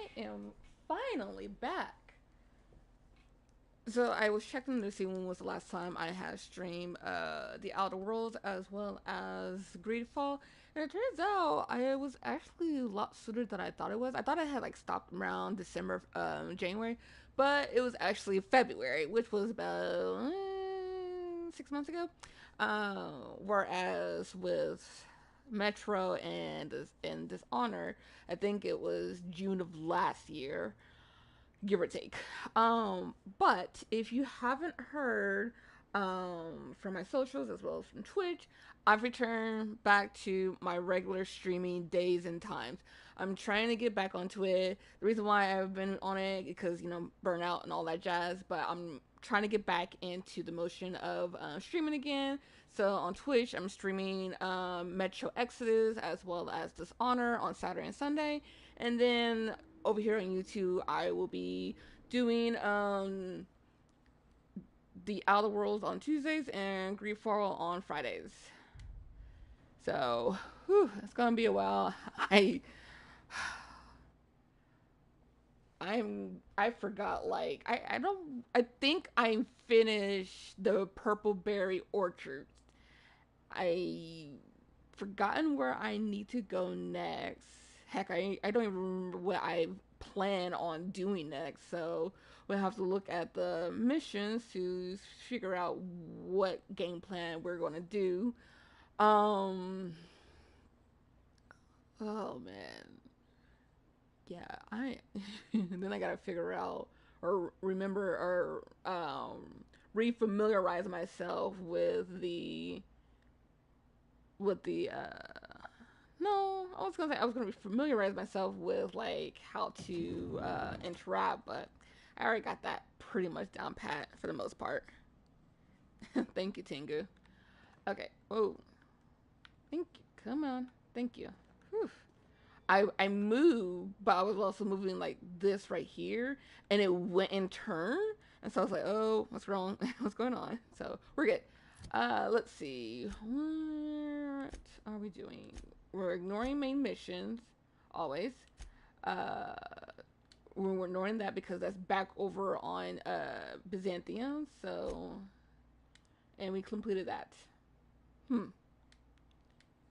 I am finally back. So I was checking to see when was the last time I had streamed The Outer Worlds as well as Greedfall, and it turns out I was actually a lot sooner than I thought it was. I thought I had like stopped around December, January, but it was actually February, which was about 6 months ago. Whereas with Metro and Dishonor, I think it was June of last year, give or take. But if you haven't heard from my socials as well as from Twitch, I've returned back to my regular streaming days and times. I'm trying to get back onto it. The reason why I've been on it because burnout and all that jazz, but I'm trying to get back into the motion of streaming again. So on Twitch, I'm streaming Metro Exodus as well as Dishonor on Saturday and Sunday, and then over here on YouTube, I will be doing the Outer Worlds on Tuesdays and Greedfall on Fridays. So, it's gonna be a while. I forgot, like I don't I think I finished the Purple Berry Orchard. I forgotten where I need to go next. Heck, I don't even remember what I plan on doing next. So we'll have to look at the missions to figure out what game plan we're gonna do. Um. Oh man. Yeah. I. Then I gotta figure out or remember or refamiliarize myself with the no, I was gonna say I was gonna familiarize myself with like how to interact, but I already got that pretty much down pat for the most part. Thank you, Tengu. Okay. Oh, thank you. Come on. Thank you. Whew. I moved, but I was also moving like this right here, and it went in turn, and so I was like, oh, what's wrong? What's going on? So we're good. Let's see. What are we doing? We're ignoring main missions, always. Uh, we're ignoring that because that's back over on Byzantium. So, and we completed that. Hmm.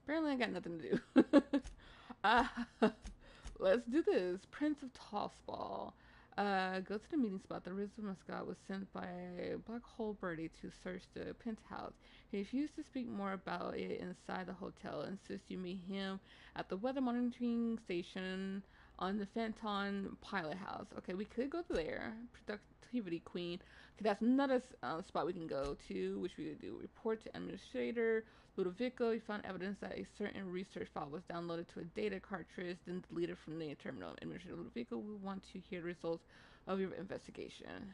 Apparently, I got nothing to do. uh, let's do this. Prince of Tossball. Go to the meeting spot. The Rizzo mascot was sent by Black Hole Birdie to search the penthouse. He refused to speak more about it inside the hotel. Insists you meet him at the weather monitoring station on the Phantom Pilot House. Okay, we could go there. Productivity Queen. Okay, that's another spot we can go to, which we could do. Report to Administrator Ludovico. You found evidence that a certain research file was downloaded to a data cartridge, then deleted from the terminal. Administrator Ludovico, we want to hear the results of your investigation.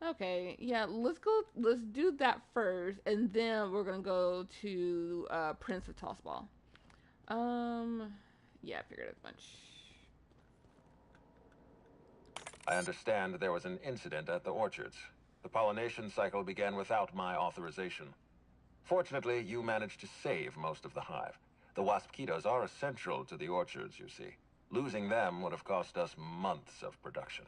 Okay, yeah, let's go. Let's do that first, and then we're gonna go to Prince of Tossball. Um, yeah, I figured as much. I understand there was an incident at the orchards. The pollination cycle began without my authorization. Fortunately, you managed to save most of the hive. The waspitos are essential to the orchards, you see. Losing them would have cost us months of production.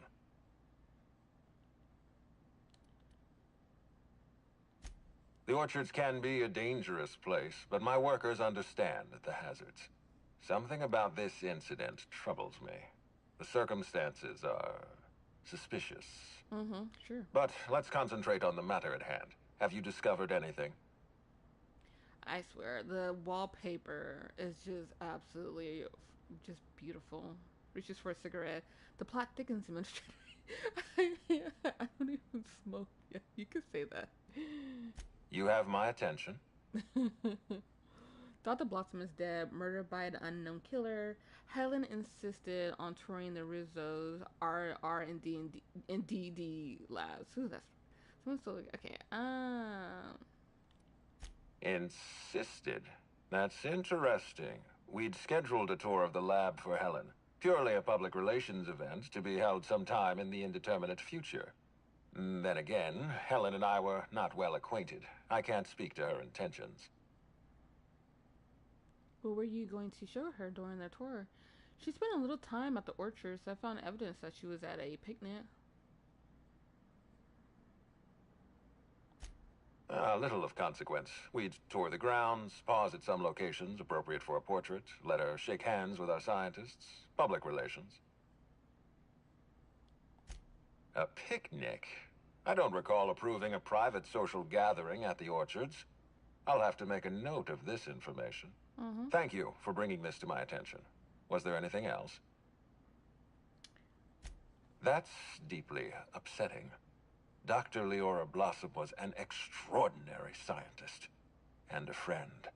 The orchards can be a dangerous place, but my workers understand the hazards. Something about this incident troubles me. The circumstances are suspicious. Sure. But let's concentrate on the matter at hand. Have you discovered anything? I swear, the wallpaper is just absolutely just beautiful. Reaches for a cigarette. The plot thickens, Administrator. I don't even smoke. Yeah, you could say that. You have my attention. Dr. Blossom is dead, murdered by an unknown killer. Helen insisted on touring the Rizzo's R and D labs. Ooh, that's someone's so okay. Insisted. That's interesting. We'd scheduled a tour of the lab for Helen. Purely a public relations event to be held sometime in the indeterminate future. Then again, Helen and I were not well acquainted. I can't speak to her intentions. What were you going to show her during the tour? She spent a little time at the orchards. I found evidence that she was at a picnic. Little of consequence. We'd tour the grounds, pause at some locations appropriate for a portrait, let her shake hands with our scientists. Public relations. A picnic? I don't recall approving a private social gathering at the orchards. I'll have to make a note of this information. Thank you for bringing this to my attention. Was there anything else? That's deeply upsetting. Dr. Leora Blossom was an extraordinary scientist and a friend.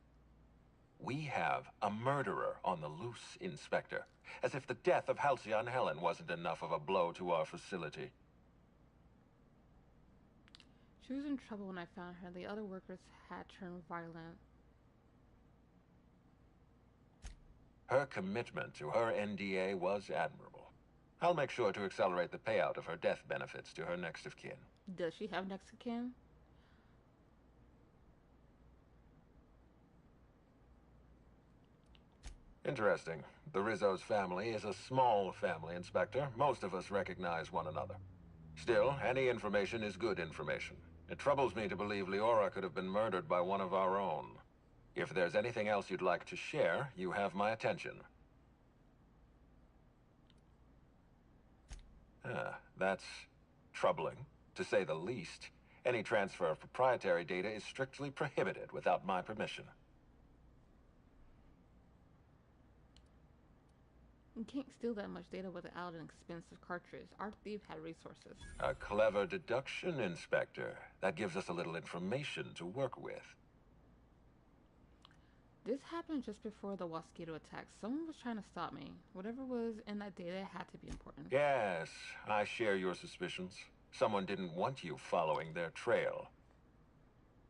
We have a murderer on the loose, Inspector. As if the death of Halcyon Helen wasn't enough of a blow to our facility. She was in trouble when I found her. The other workers had turned violent. Her commitment to her NDA was admirable. I'll make sure to accelerate the payout of her death benefits to her next of kin. Does she have next of kin? Interesting. The Rizzo's family is a small family, Inspector. Most of us recognize one another. Still, any information is good information. It troubles me to believe Leora could have been murdered by one of our own. If there's anything else you'd like to share, you have my attention. That's troubling, to say the least. Any transfer of proprietary data is strictly prohibited without my permission. You can't steal that much data without an expensive cartridge. Our thief had resources. A clever deduction, Inspector. That gives us a little information to work with. This happened just before the Wasquito attack. Someone was trying to stop me. Whatever was in that data had to be important. Yes, I share your suspicions. Someone didn't want you following their trail.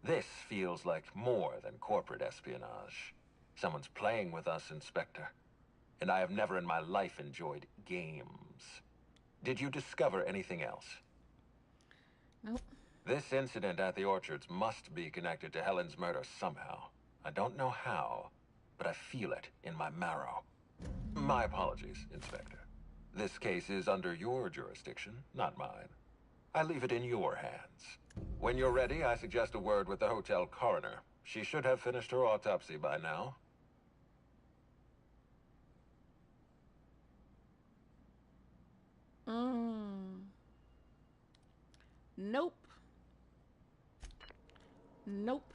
This feels like more than corporate espionage. Someone's playing with us, Inspector. And I have never in my life enjoyed games. Did you discover anything else? Nope. This incident at the orchards must be connected to Helen's murder somehow. I don't know how, but I feel it in my marrow. My apologies, Inspector. This case is under your jurisdiction, not mine. I leave it in your hands. When you're ready, I suggest a word with the hotel coroner. She should have finished her autopsy by now. Nope. Nope.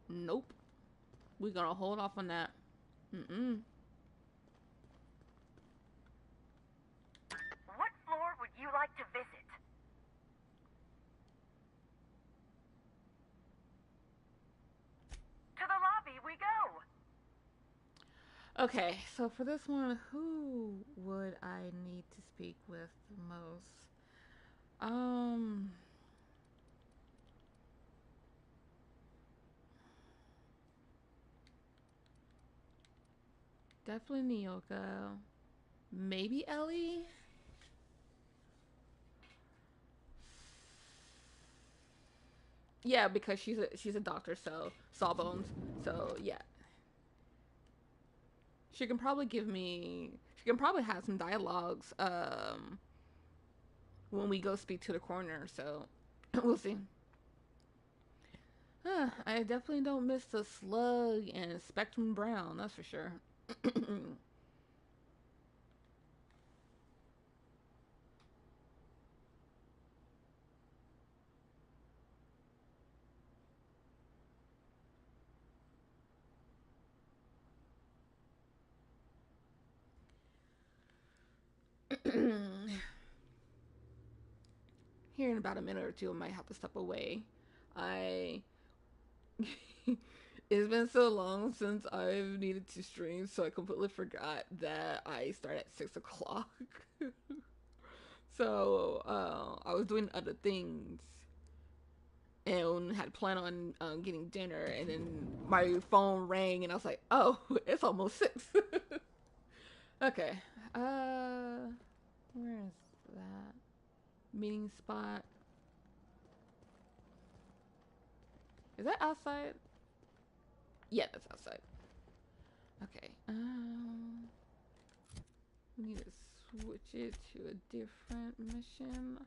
Nope. We're gonna hold off on that. What floor would you like to visit? To the lobby we go. Okay, so for this one, who would I need to speak with the most? Definitely Nyoka. Maybe Ellie? Yeah, because she's a doctor, so Sawbones. So yeah. She can probably have some dialogues when we go speak to the coroner, so we'll see. I definitely don't miss the Slug and Spectrum Brown, that's for sure. Here in about a minute or two, I might have to step away. It's been so long since I've needed to stream, so I completely forgot that I start at 6 o'clock. So I was doing other things and had planned on getting dinner, and then my phone rang, and I was like, "Oh, it's almost 6." Okay. Where is that meeting spot? Is that outside? Yeah, that's outside. Okay. We need to switch it to a different mission.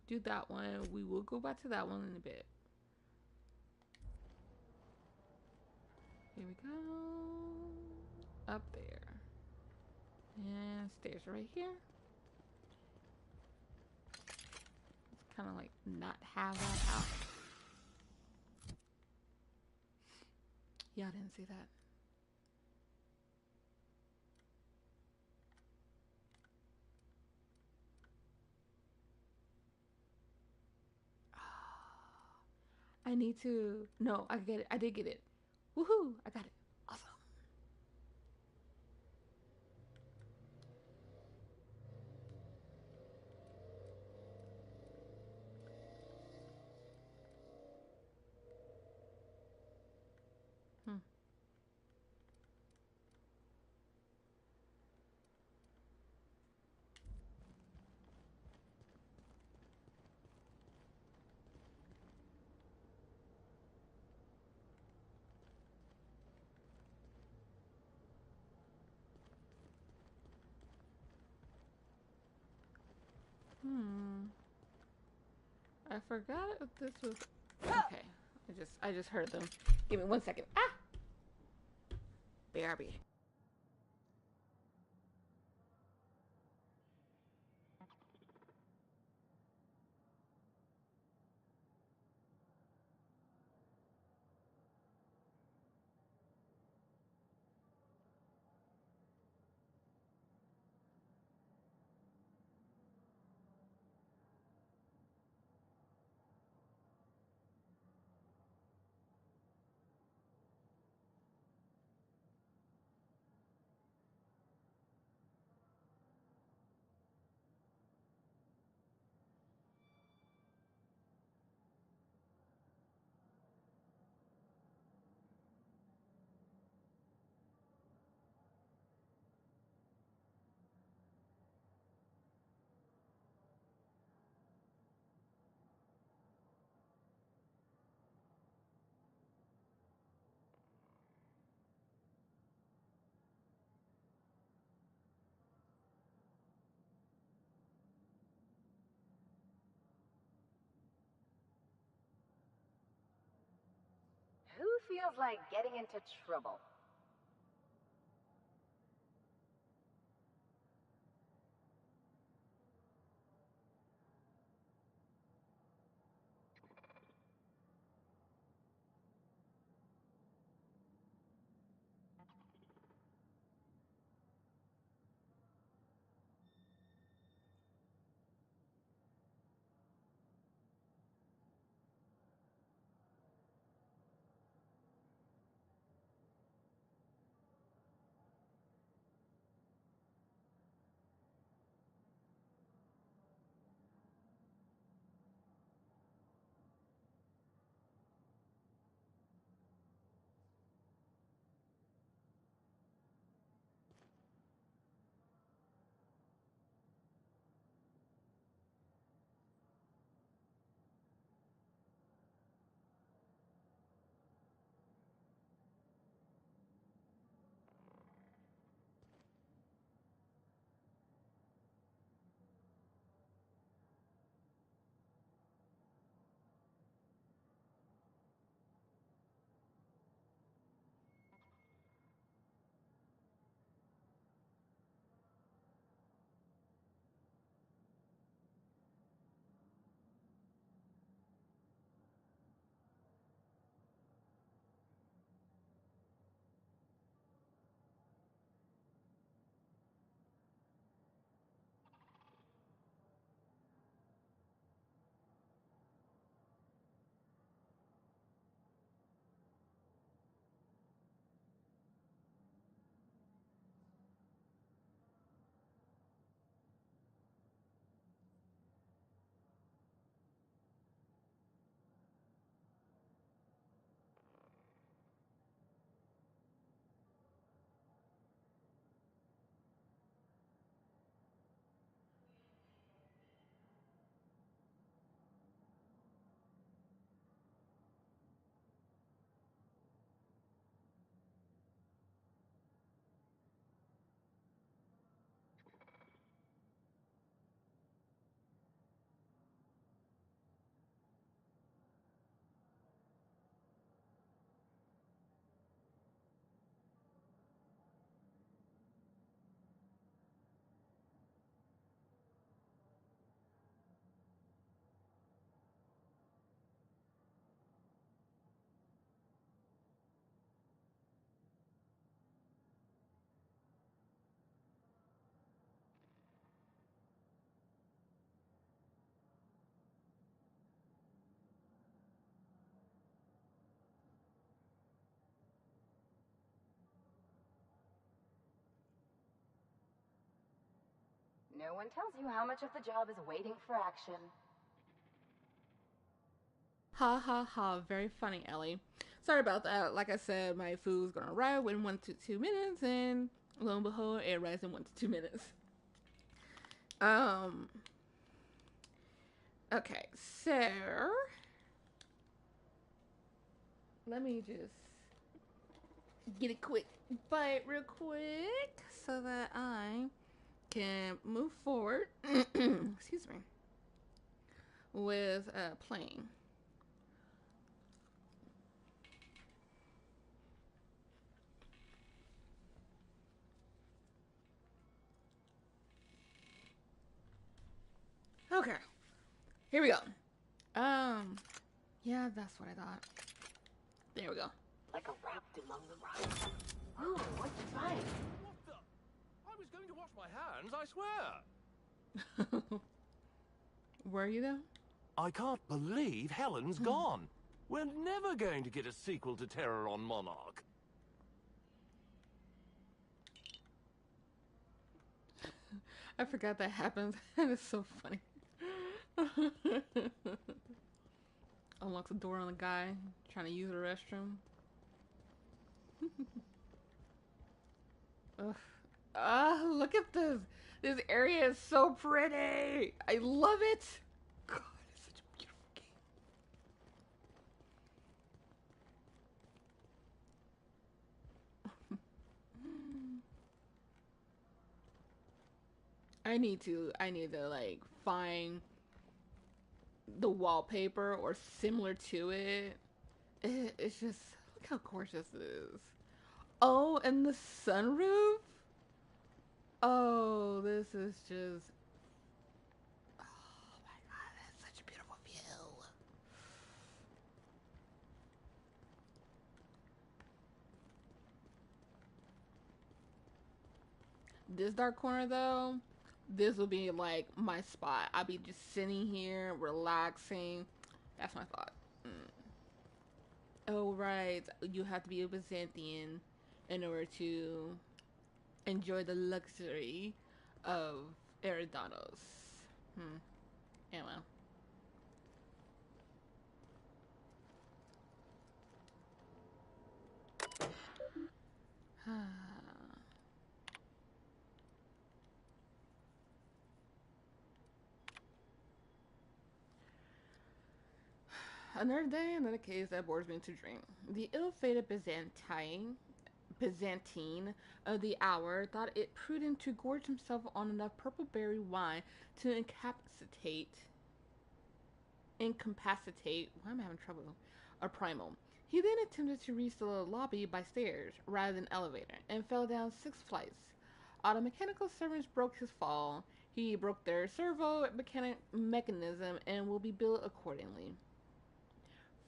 Do that one. We will go back to that one in a bit. Here we go. Up there. And stairs right here. It's kind of like not have that out. Yeah, I didn't see that. I need to. No, I get it. I did get it. Woohoo! I got it. Awesome. Hmm. Hmm. I forgot if this was. Okay. I just heard them. Give me 1 second. Ah! BRB. Who feels like getting into trouble? No one tells you how much of the job is waiting for action. Ha ha ha, very funny, Ellie. Sorry about that. Like I said, my food's gonna arrive in 1 to 2 minutes, and lo and behold, it arrives in 1 to 2 minutes. Okay, so let me just get a quick bite real quick so that I can move forward. Excuse me. With playing. Okay, here we go. Yeah, that's what I thought. There we go. Like a raft among the rocks. Ooh, what'd you find? What the? I was going to wash my hands, I swear. Were you though? I can't believe Helen's gone. We're never going to get a sequel to Terror on Monarch. I forgot that happens. And it's so funny. Unlocks the door on a guy trying to use the restroom. Ugh. Look at this. This area is so pretty. I love it. God, it's such a beautiful game. I need to like find the wallpaper or similar to it. It's just, look how gorgeous it is. Oh, and the sunroof. Oh, this is just, oh my god, that's such a beautiful view. This dark corner though, this will be like my spot. I'll be just sitting here, relaxing. That's my thought. Oh, right. You have to be a Byzantine in order to enjoy the luxury of Eridanos. Yeah, well. Another day, another case that bores me to drink. The ill-fated Byzantine of the hour thought it prudent to gorge himself on enough purple berry wine to incapacitate, why am I having trouble? A primal. He then attempted to reach the lobby by stairs rather than elevator and fell down 6 flights. Auto mechanical servants broke his fall. He broke their servo mechanism and will be billed accordingly.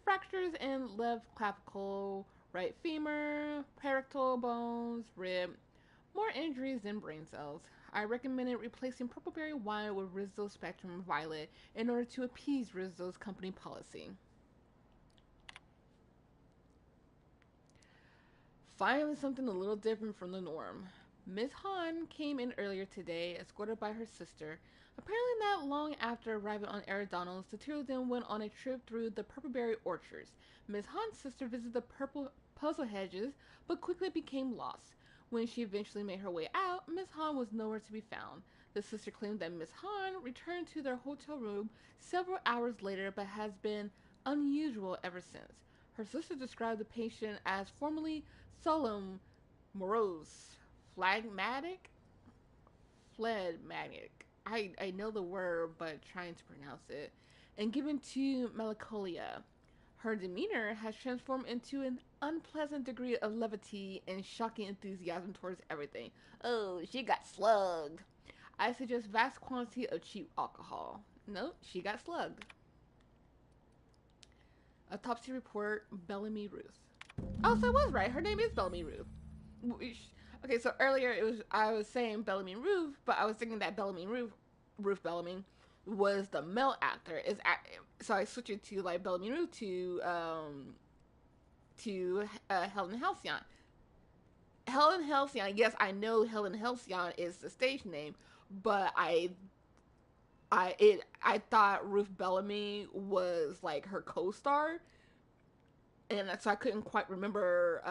Fractures in left clavicle, right femur, parietal bones, rib. More injuries than brain cells. I recommended replacing purple berry wine with Rizzo Spectrum Violet in order to appease Rizzo's company policy. Finally, something a little different from the norm. Miss Han came in earlier today, escorted by her sister. Apparently not long after arriving on Eridanos, the two of them went on a trip through the purpleberry orchards. Miss Han's sister visited the purple puzzle hedges, but quickly became lost. When she eventually made her way out, Miss Han was nowhere to be found. The sister claimed that Miss Han returned to their hotel room several hours later, but has been unusual ever since. Her sister described the patient as formerly solemn, morose, phlegmatic. I know the word, but trying to pronounce it. And given to melancholia. Her demeanor has transformed into an unpleasant degree of levity and shocking enthusiasm towards everything. Oh, she got slugged. I suggest vast quantity of cheap alcohol. No, she got slugged. Autopsy report, Bellamy Ruth. Oh, so I was right. Her name is Bellamy Ruth. Okay, so earlier I was saying Bellamy Ruth, but I was thinking that Bellamy Ruth Bellamy was the male actor. So I switched it to like Bellamy Ruth to Helen Halcyon. Helen Halcyon. Yes, I know Helen Halcyon is the stage name, but I thought Ruth Bellamy was like her co-star, and so I couldn't quite remember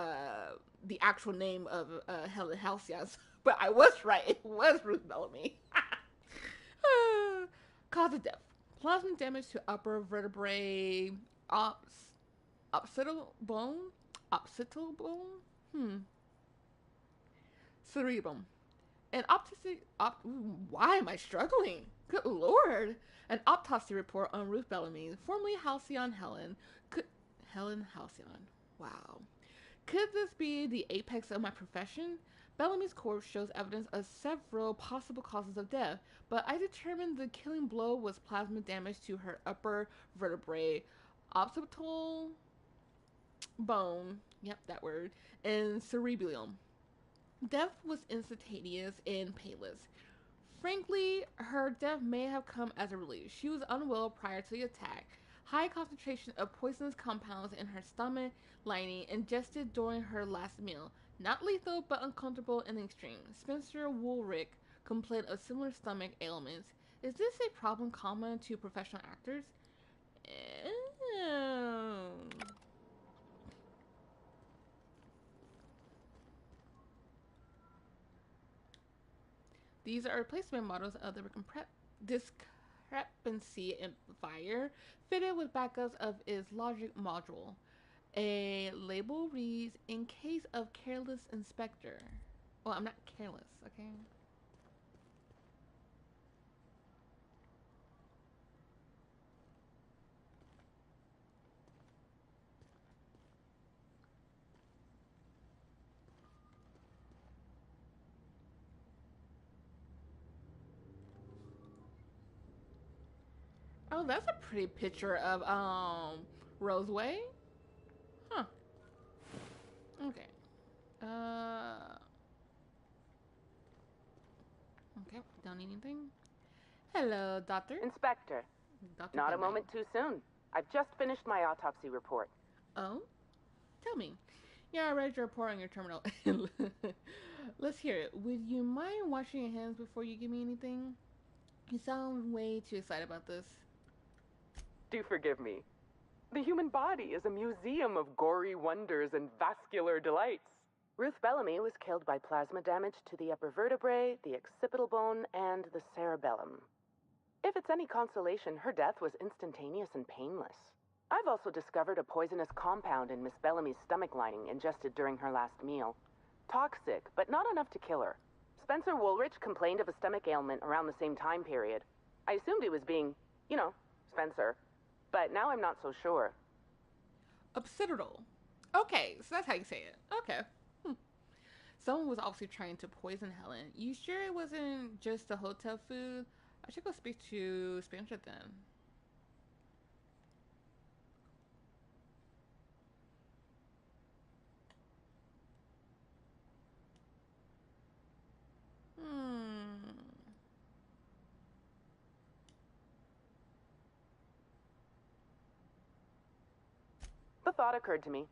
the actual name of Helen Halcyon. But I was right; it was Ruth Bellamy. Cause of death: plasma damage to upper vertebrae, occipital bone, occipital bone, cerebrum. An autopsy. Why am I struggling? Good lord! An autopsy report on Ruth Bellamy, formerly Halcyon Helen. Helen Halcyon. Wow. Could this be the apex of my profession? Bellamy's corpse shows evidence of several possible causes of death, but I determined the killing blow was plasma damage to her upper vertebrae, occipital bone, yep, that word, and cerebellum. Death was instantaneous and painless. Frankly, her death may have come as a relief. She was unwell prior to the attack. High concentration of poisonous compounds in her stomach lining ingested during her last meal. Not lethal, but uncomfortable in the extreme. Spencer Woolrich complained of similar stomach ailments. Is this a problem common to professional actors? These are replacement models of the discrepancy amplifier fitted with backups of its logic module. A label reads, in case of careless inspector. Well, I'm not careless, okay? Oh, that's a pretty picture of Roseway. Huh. Okay. Okay, don't need anything. Hello, Doctor. Inspector. Dr. Not a Penman. moment too soon. I've just finished my autopsy report. Oh? Tell me. Yeah, I read your report on your terminal. Let's hear it. Would you mind washing your hands before you give me anything? You sound way too excited about this. Do forgive me. The human body is a museum of gory wonders and vascular delights. Ruth Bellamy was killed by plasma damage to the upper vertebrae, the occipital bone, and the cerebellum. If it's any consolation, her death was instantaneous and painless. I've also discovered a poisonous compound in Miss Bellamy's stomach lining ingested during her last meal. Toxic, but not enough to kill her. Spencer Woolrich complained of a stomach ailment around the same time period. I assumed he was being, Spencer. But now I'm not so sure. Occipital. Okay, so that's how you say it. Okay. Someone was obviously trying to poison Helen. You sure it wasn't just the hotel food? I should go speak to Spencer then. The thought occurred to me.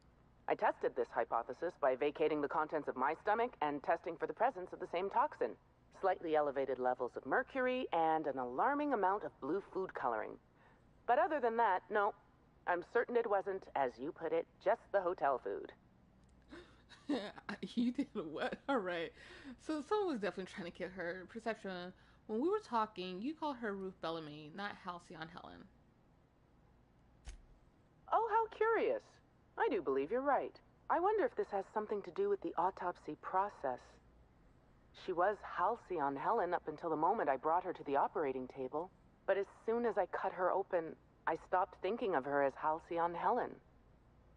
I tested this hypothesis by vacating the contents of my stomach and testing for the presence of the same toxin. Slightly elevated levels of mercury and an alarming amount of blue food coloring. But other than that, no. I'm certain it wasn't, as you put it, just the hotel food. You did what? Alright. So someone was definitely trying to kill her. Perception. When we were talking, you called her Ruth Bellamy, not Halcyon Helen. Oh, how curious. I do believe you're right. I wonder if this has something to do with the autopsy process. She was Halcyon Helen up until the moment I brought her to the operating table. But as soon as I cut her open, I stopped thinking of her as Halcyon Helen.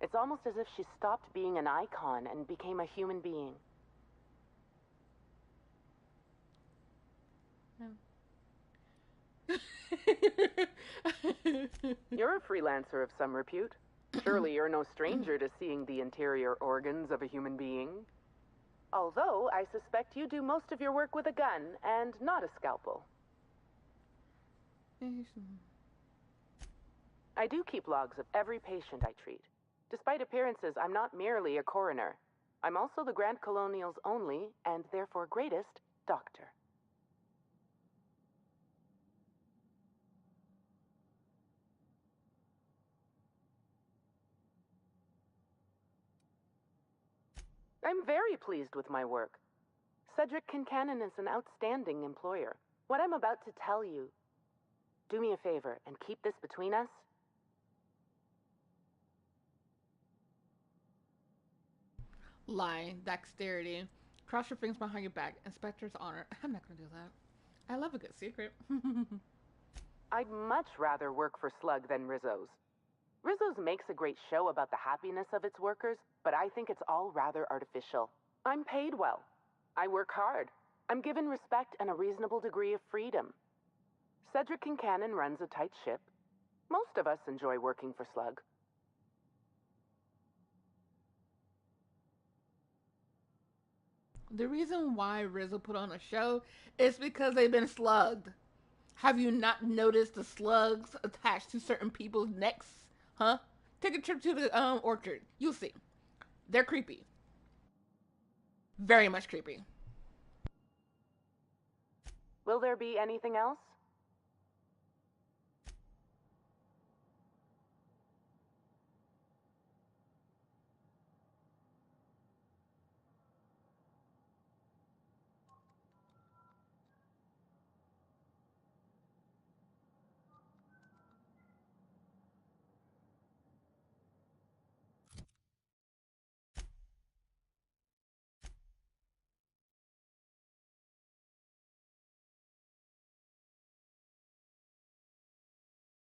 It's almost as if she stopped being an icon and became a human being. You're a freelancer of some repute. Surely you're no stranger to seeing the interior organs of a human being. Although, I suspect you do most of your work with a gun and not a scalpel. I do keep logs of every patient I treat. Despite appearances, I'm not merely a coroner. I'm also the Grand Colonial's only, and therefore greatest, doctor. I'm very pleased with my work. Cedric Kincannon is an outstanding employer. What I'm about to tell you, do me a favor and keep this between us. Lie, dexterity. Cross your fingers behind your back. Inspector's honor. I'm not gonna do that. I love a good secret. I'd much rather work for Slug than Rizzo's. Rizzo's makes a great show about the happiness of its workers, but I think it's all rather artificial. I'm paid well. I work hard. I'm given respect and a reasonable degree of freedom. Cedric Kincannon runs a tight ship. Most of us enjoy working for Slug. The reason why Rizzo put on a show is because they've been slugged. Have you not noticed the slugs attached to certain people's necks? Huh? Take a trip to the orchard. You'll see. They're creepy. Very much creepy. Will there be anything else?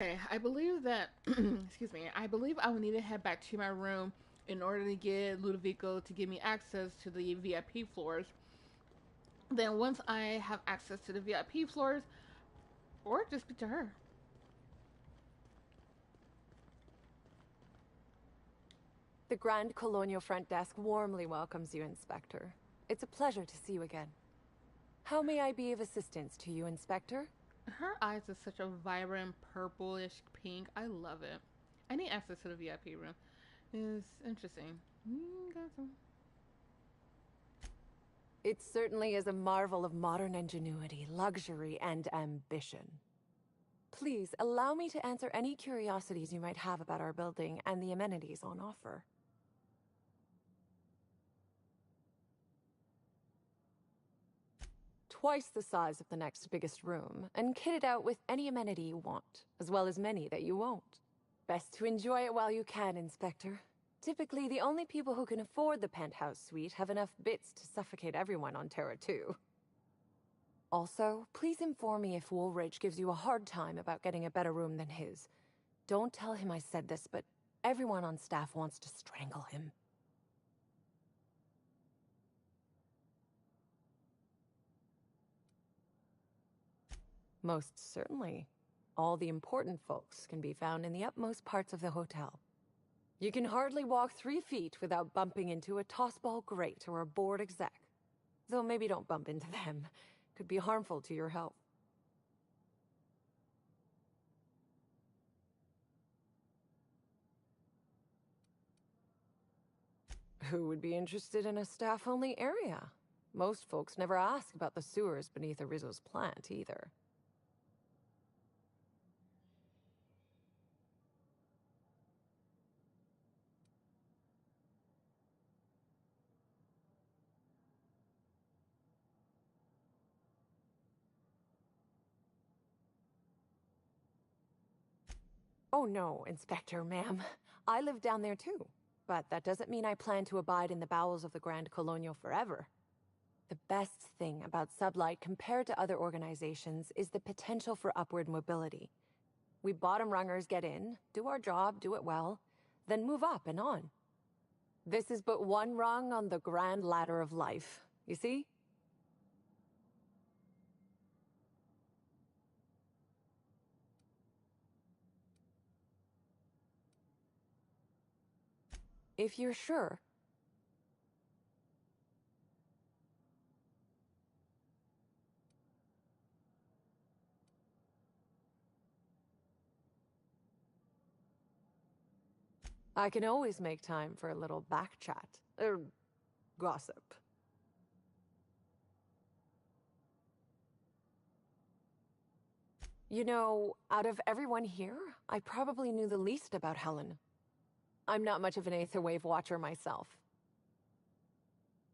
Okay, I believe that, excuse me, I believe I will need to head back to my room in order to get Ludovico to give me access to the VIP floors. Then once I have access to the VIP floors, or just speak to her. The Grand Colonial Front Desk warmly welcomes you, Inspector. It's a pleasure to see you again. How may I be of assistance to you, Inspector? Her eyes is such a vibrant purplish pink. I love it. I need access to the VIP room. It's interesting. It certainly is a marvel of modern ingenuity, luxury, and ambition. Please, allow me to answer any curiosities you might have about our building and the amenities on offer. Twice the size of the next biggest room, and kitted out with any amenity you want, as well as many that you won't. Best to enjoy it while you can, Inspector. Typically, the only people who can afford the penthouse suite have enough bits to suffocate everyone on Terra 2. Also, please inform me if Woolridge gives you a hard time about getting a better room than his. Don't tell him I said this, but everyone on staff wants to strangle him. Most certainly. All the important folks can be found in the utmost parts of the hotel. You can hardly walk 3 feet without bumping into a tossball grate or a bored exec. Though maybe don't bump into them. Could be harmful to your health. Who would be interested in a staff-only area? Most folks never ask about the sewers beneath Rizzo's plant, either. Oh no, Inspector, ma'am. I live down there too. But that doesn't mean I plan to abide in the bowels of the Grand Colonial forever. The best thing about Sublight compared to other organizations is the potential for upward mobility. We bottom rungers get in, do our job, do it well, then move up and on. This is but one rung on the grand ladder of life, you see? If you're sure. I can always make time for a little back chat, or gossip. You know, out of everyone here, I probably knew the least about Helen. I'm not much of an Aetherwave watcher myself.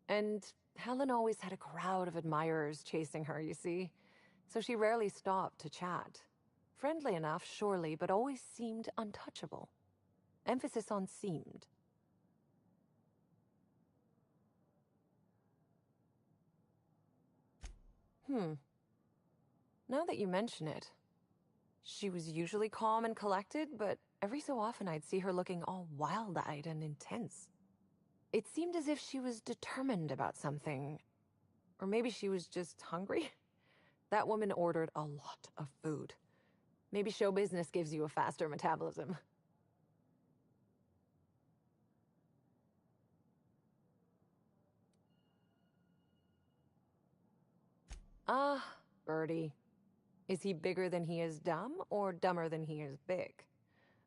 And Helen always had a crowd of admirers chasing her, you see, so she rarely stopped to chat. Friendly enough, surely, but always seemed untouchable. Emphasis on seemed. Now that you mention it, she was usually calm and collected, but every so often I'd see her looking all wild-eyed and intense. It seemed as if she was determined about something. Or maybe she was just hungry? That woman ordered a lot of food. Maybe show business gives you a faster metabolism. Ah, Birdie. Is he bigger than he is dumb, or dumber than he is big?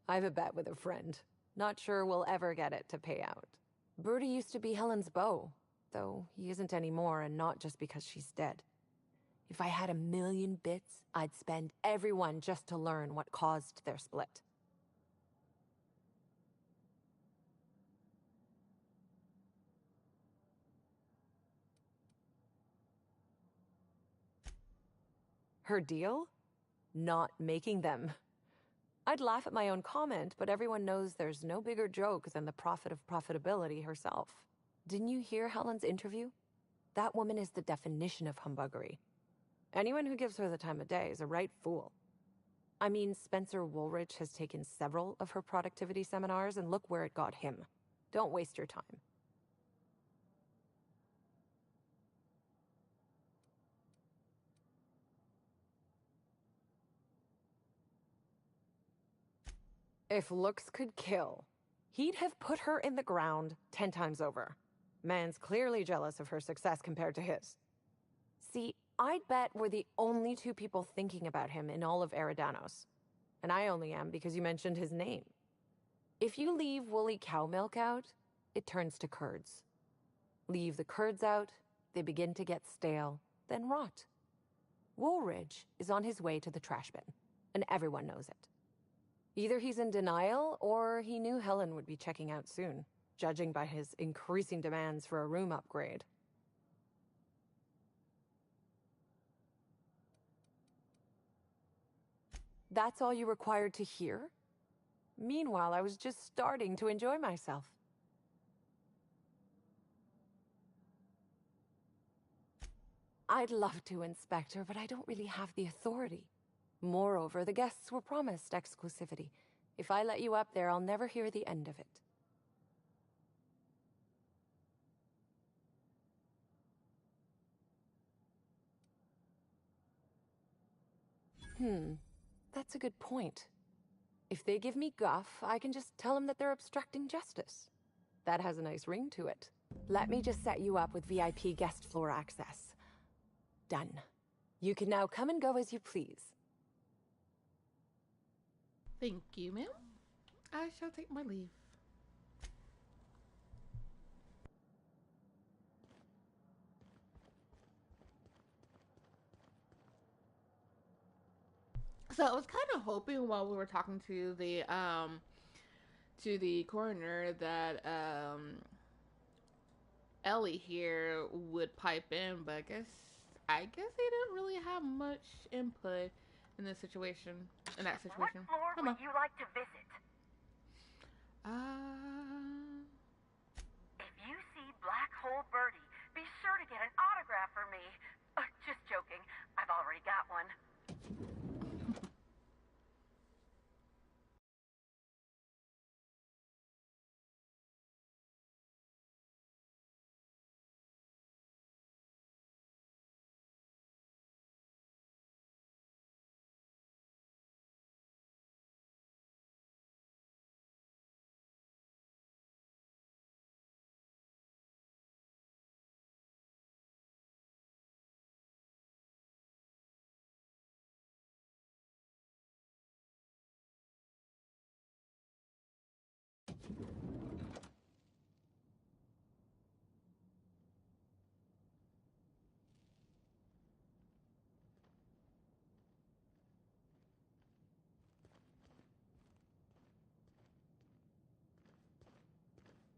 I've a bet with a friend. Not sure we'll ever get it to pay out. Birdie used to be Helen's beau, though he isn't anymore, and not just because she's dead. If I had 1,000,000 bits, I'd spend every one just to learn what caused their split. Her deal? Not making them. I'd laugh at my own comment, but everyone knows there's no bigger joke than the prophet of profitability herself. Didn't you hear Helen's interview? That woman is the definition of humbuggery. Anyone who gives her the time of day is a right fool. I mean, Spencer Woolrich has taken several of her productivity seminars, and look where it got him. Don't waste your time. If looks could kill, he'd have put her in the ground 10 times over. Man's clearly jealous of her success compared to his. See, I'd bet we're the only two people thinking about him in all of Eridanos. And I only am because you mentioned his name. If you leave woolly cow milk out, it turns to curds. Leave the curds out, they begin to get stale, then rot. Woolridge is on his way to the trash bin, and everyone knows it. Either he's in denial, or he knew Helen would be checking out soon, judging by his increasing demands for a room upgrade. That's all you required to hear? Meanwhile, I was just starting to enjoy myself. I'd love to, Inspector, but I don't really have the authority. Moreover, the guests were promised exclusivity. If I let you up there, I'll never hear the end of it. That's a good point. If they give me guff, I can just tell them that they're obstructing justice. That has a nice ring to it. Let me just set you up with VIP guest floor access. Done. You can now come and go as you please. Thank you, ma'am. I shall take my leave. So I was kind of hoping while we were talking to the coroner that Ellie here would pipe in, but I guess he didn't really have much input in this situation. In that situation. What floor would you like to visit? If you see Black Hole Birdie, be sure to get an autograph for me. Just joking. I've already got one.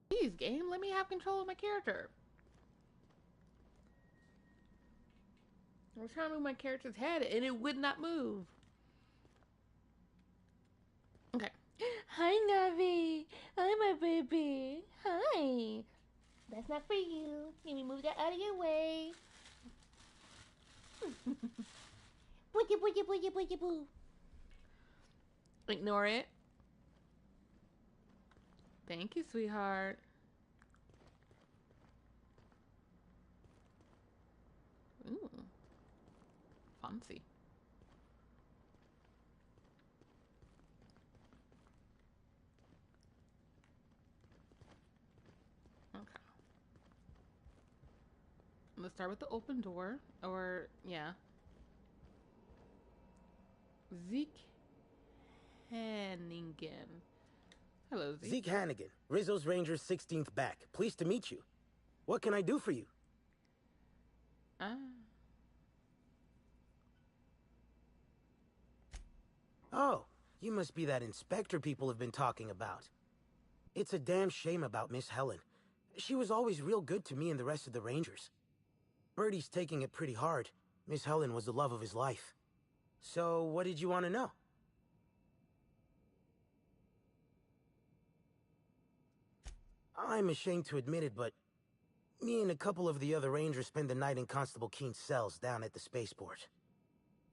Please, game, let me have control of my character. I was trying to move my character's head and it would not move. Okay. Hi, Navi. Hi, my baby. Hi. That's not for you. Let me move that out of your way. Boogie, boogie, boogie, boogie, boo. Ignore it. Thank you, sweetheart. Ooh. Fancy. Okay. Let's start with the open door. Or, yeah. Zeke Hannigan. Hello, Zeke. Zeke Hannigan, Rizzo's Rangers 16th back. Pleased to meet you. What can I do for you? Oh, you must be that inspector people have been talking about. It's a damn shame about Miss Helen. She was always real good to me and the rest of the Rangers. Birdie's taking it pretty hard. Miss Helen was the love of his life. So, what did you want to know? I'm ashamed to admit it, but me and a couple of the other Rangers spent the night in Constable Keen's cells down at the spaceport.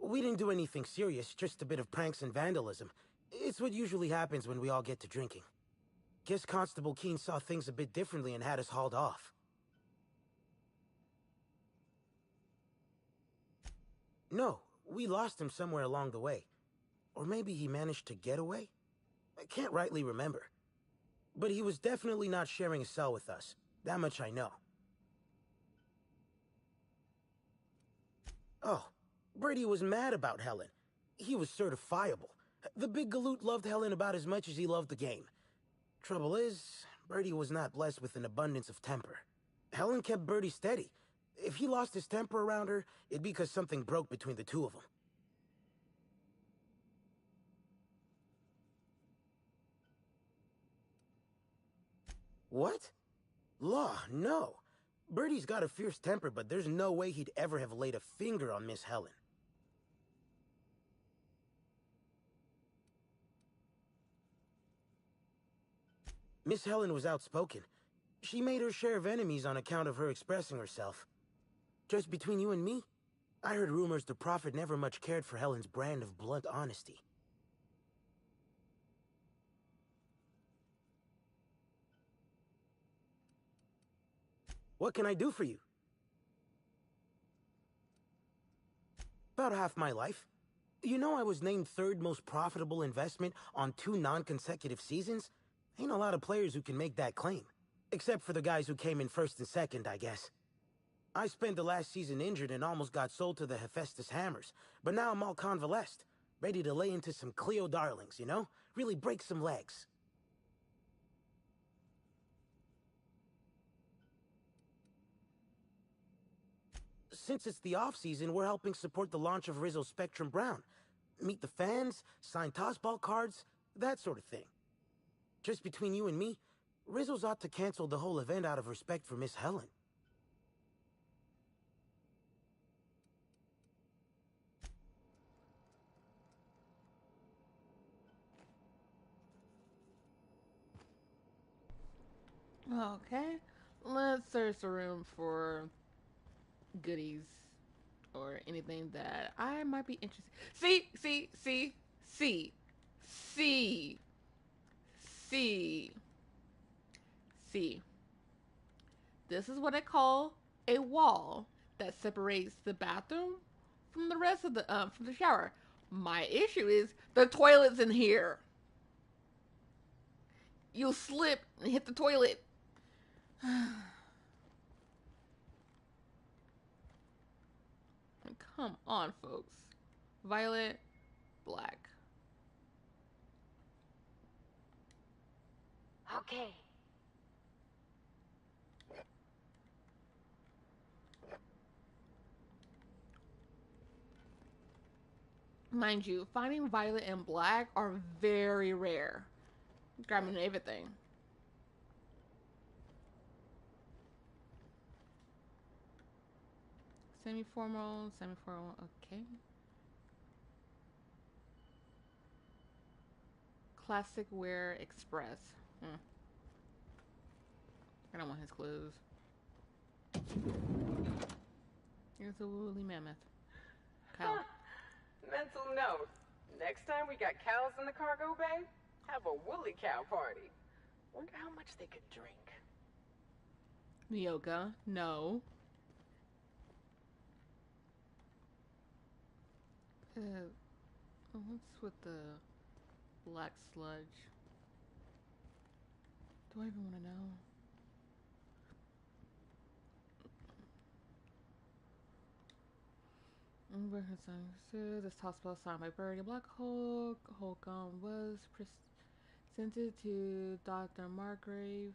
We didn't do anything serious, just a bit of pranks and vandalism. It's what usually happens when we all get to drinking. Guess Constable Keen saw things a bit differently and had us hauled off. No, we lost him somewhere along the way. Or maybe he managed to get away? I can't rightly remember. But he was definitely not sharing a cell with us. That much I know. Oh, Birdie was mad about Helen. He was certifiable. The big galoot loved Helen about as much as he loved the game. Trouble is, Birdie was not blessed with an abundance of temper. Helen kept Birdie steady. If he lost his temper around her, it'd be because something broke between the two of them. What? Law, no. Birdie's got a fierce temper, but there's no way he'd ever have laid a finger on Miss Helen. Miss Helen was outspoken. She made her share of enemies on account of her expressing herself. Just between you and me, I heard rumors the Prophet never much cared for Helen's brand of blunt honesty. What can I do for you? About half my life. You know I was named third most profitable investment on 2 non-consecutive seasons? Ain't a lot of players who can make that claim. Except for the guys who came in first and second, I guess. I spent the last season injured and almost got sold to the Hephaestus Hammers, but now I'm all convalesced, ready to lay into some Cleo darlings, you know? Really break some legs. Since it's the off-season, we're helping support the launch of Rizzo Spectrum Brown. Meet the fans, sign tossball cards, that sort of thing. Just between you and me, Rizzo's ought to cancel the whole event out of respect for Miss Helen. Okay. Let's search the room for goodies or anything that I might be interested. See. This is what I call a wall that separates the bathroom from the rest of the from the shower. My issue is the toilet's in here. You'll slip and hit the toilet. Come on, folks. Violet, black. Okay. Mind you, finding violet and black are very rare. Grabbing everything. Semi-formal, semi-formal, okay. Classic Wear Express. I don't want his clothes. Here's a woolly mammoth. Cow. Mental note. Next time we got cows in the cargo bay, have a woolly cow party. Wonder how much they could drink. Nyoka, no. What's with the black sludge? Do I even want to know? This hospital signed by Birdie Black Hulk. Hulk was presented to Dr. Margrave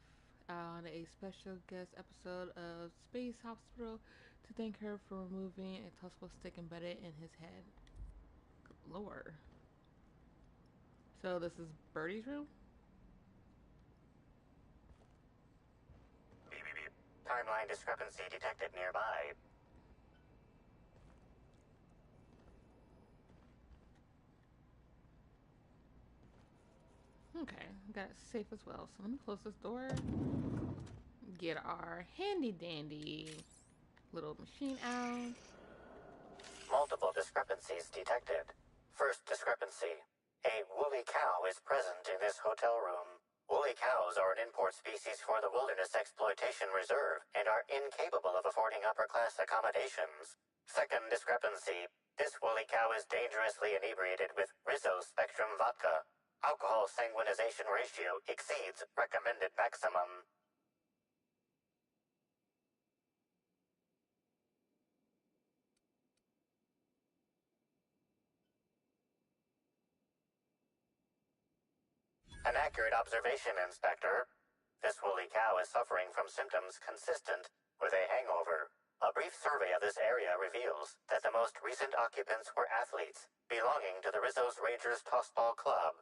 on a special guest episode of Space Hospital to thank her for removing a Tuskable stick embedded in his head. Good Lord. So this is Birdie's room? Beep, beep, beep. Timeline discrepancy detected nearby. Okay, got it safe as well. So let me close this door. Get our handy dandy little machine out. Multiple discrepancies detected. First discrepancy. A woolly cow is present in this hotel room. Woolly cows are an import species for the Wilderness Exploitation Reserve and are incapable of affording upper-class accommodations. Second discrepancy. This woolly cow is dangerously inebriated with Rizzo Spectrum vodka. Alcohol sanguinization ratio exceeds recommended maximum. An accurate observation, Inspector. This woolly cow is suffering from symptoms consistent with a hangover. A brief survey of this area reveals that the most recent occupants were athletes belonging to the Rizzo's Rangers Tossball Club.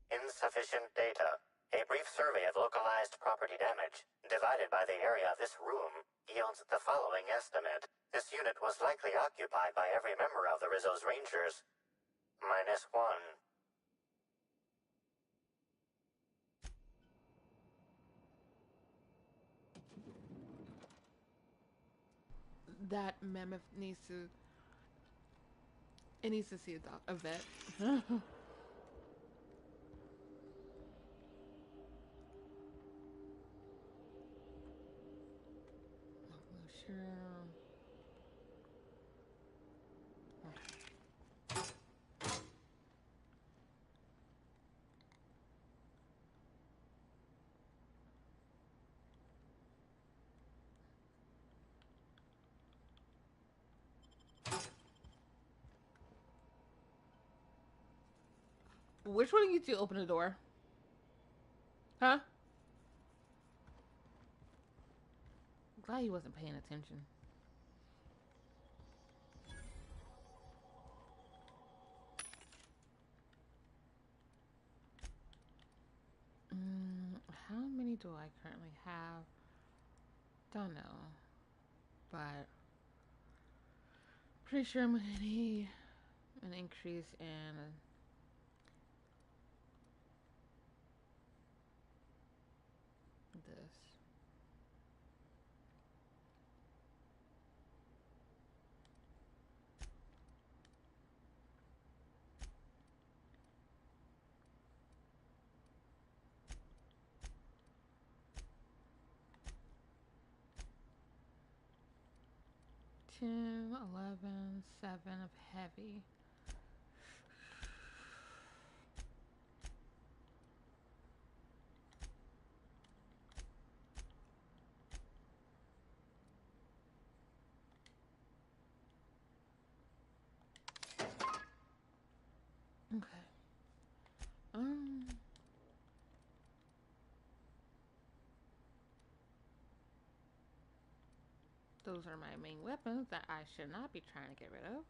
Insufficient data. A brief survey of localized property damage, divided by the area of this room, yields the following estimate. This unit was likely occupied by every member of the Rizzo's Rangers. -1. That mammoth needs to... It needs to see a vet. Sure. Which one of you two open the door? Huh? Glad he wasn't paying attention. How many do I currently have? Don't know. But pretty sure I'm gonna need an increase in this. Ten, 11, 7 of heavy. Okay. Those are my main weapons that I should not be trying to get rid of.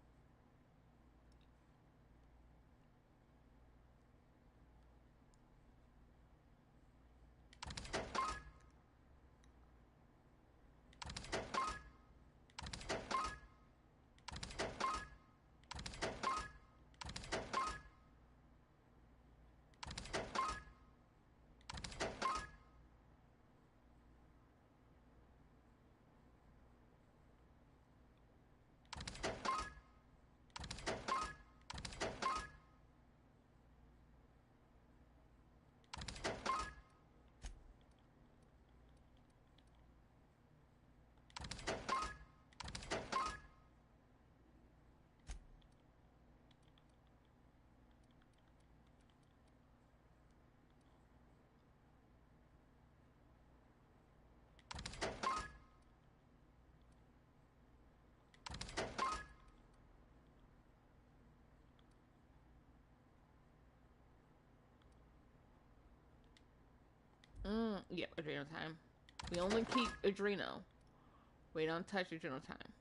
Yep, Adreno time. We only keep Adreno. We don't touch Adreno time.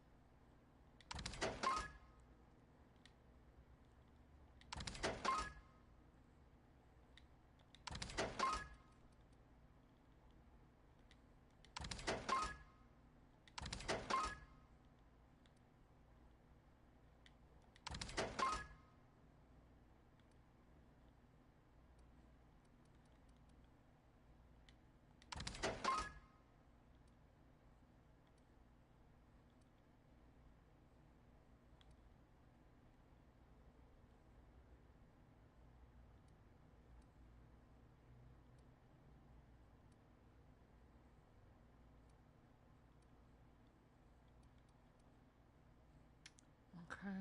Okay.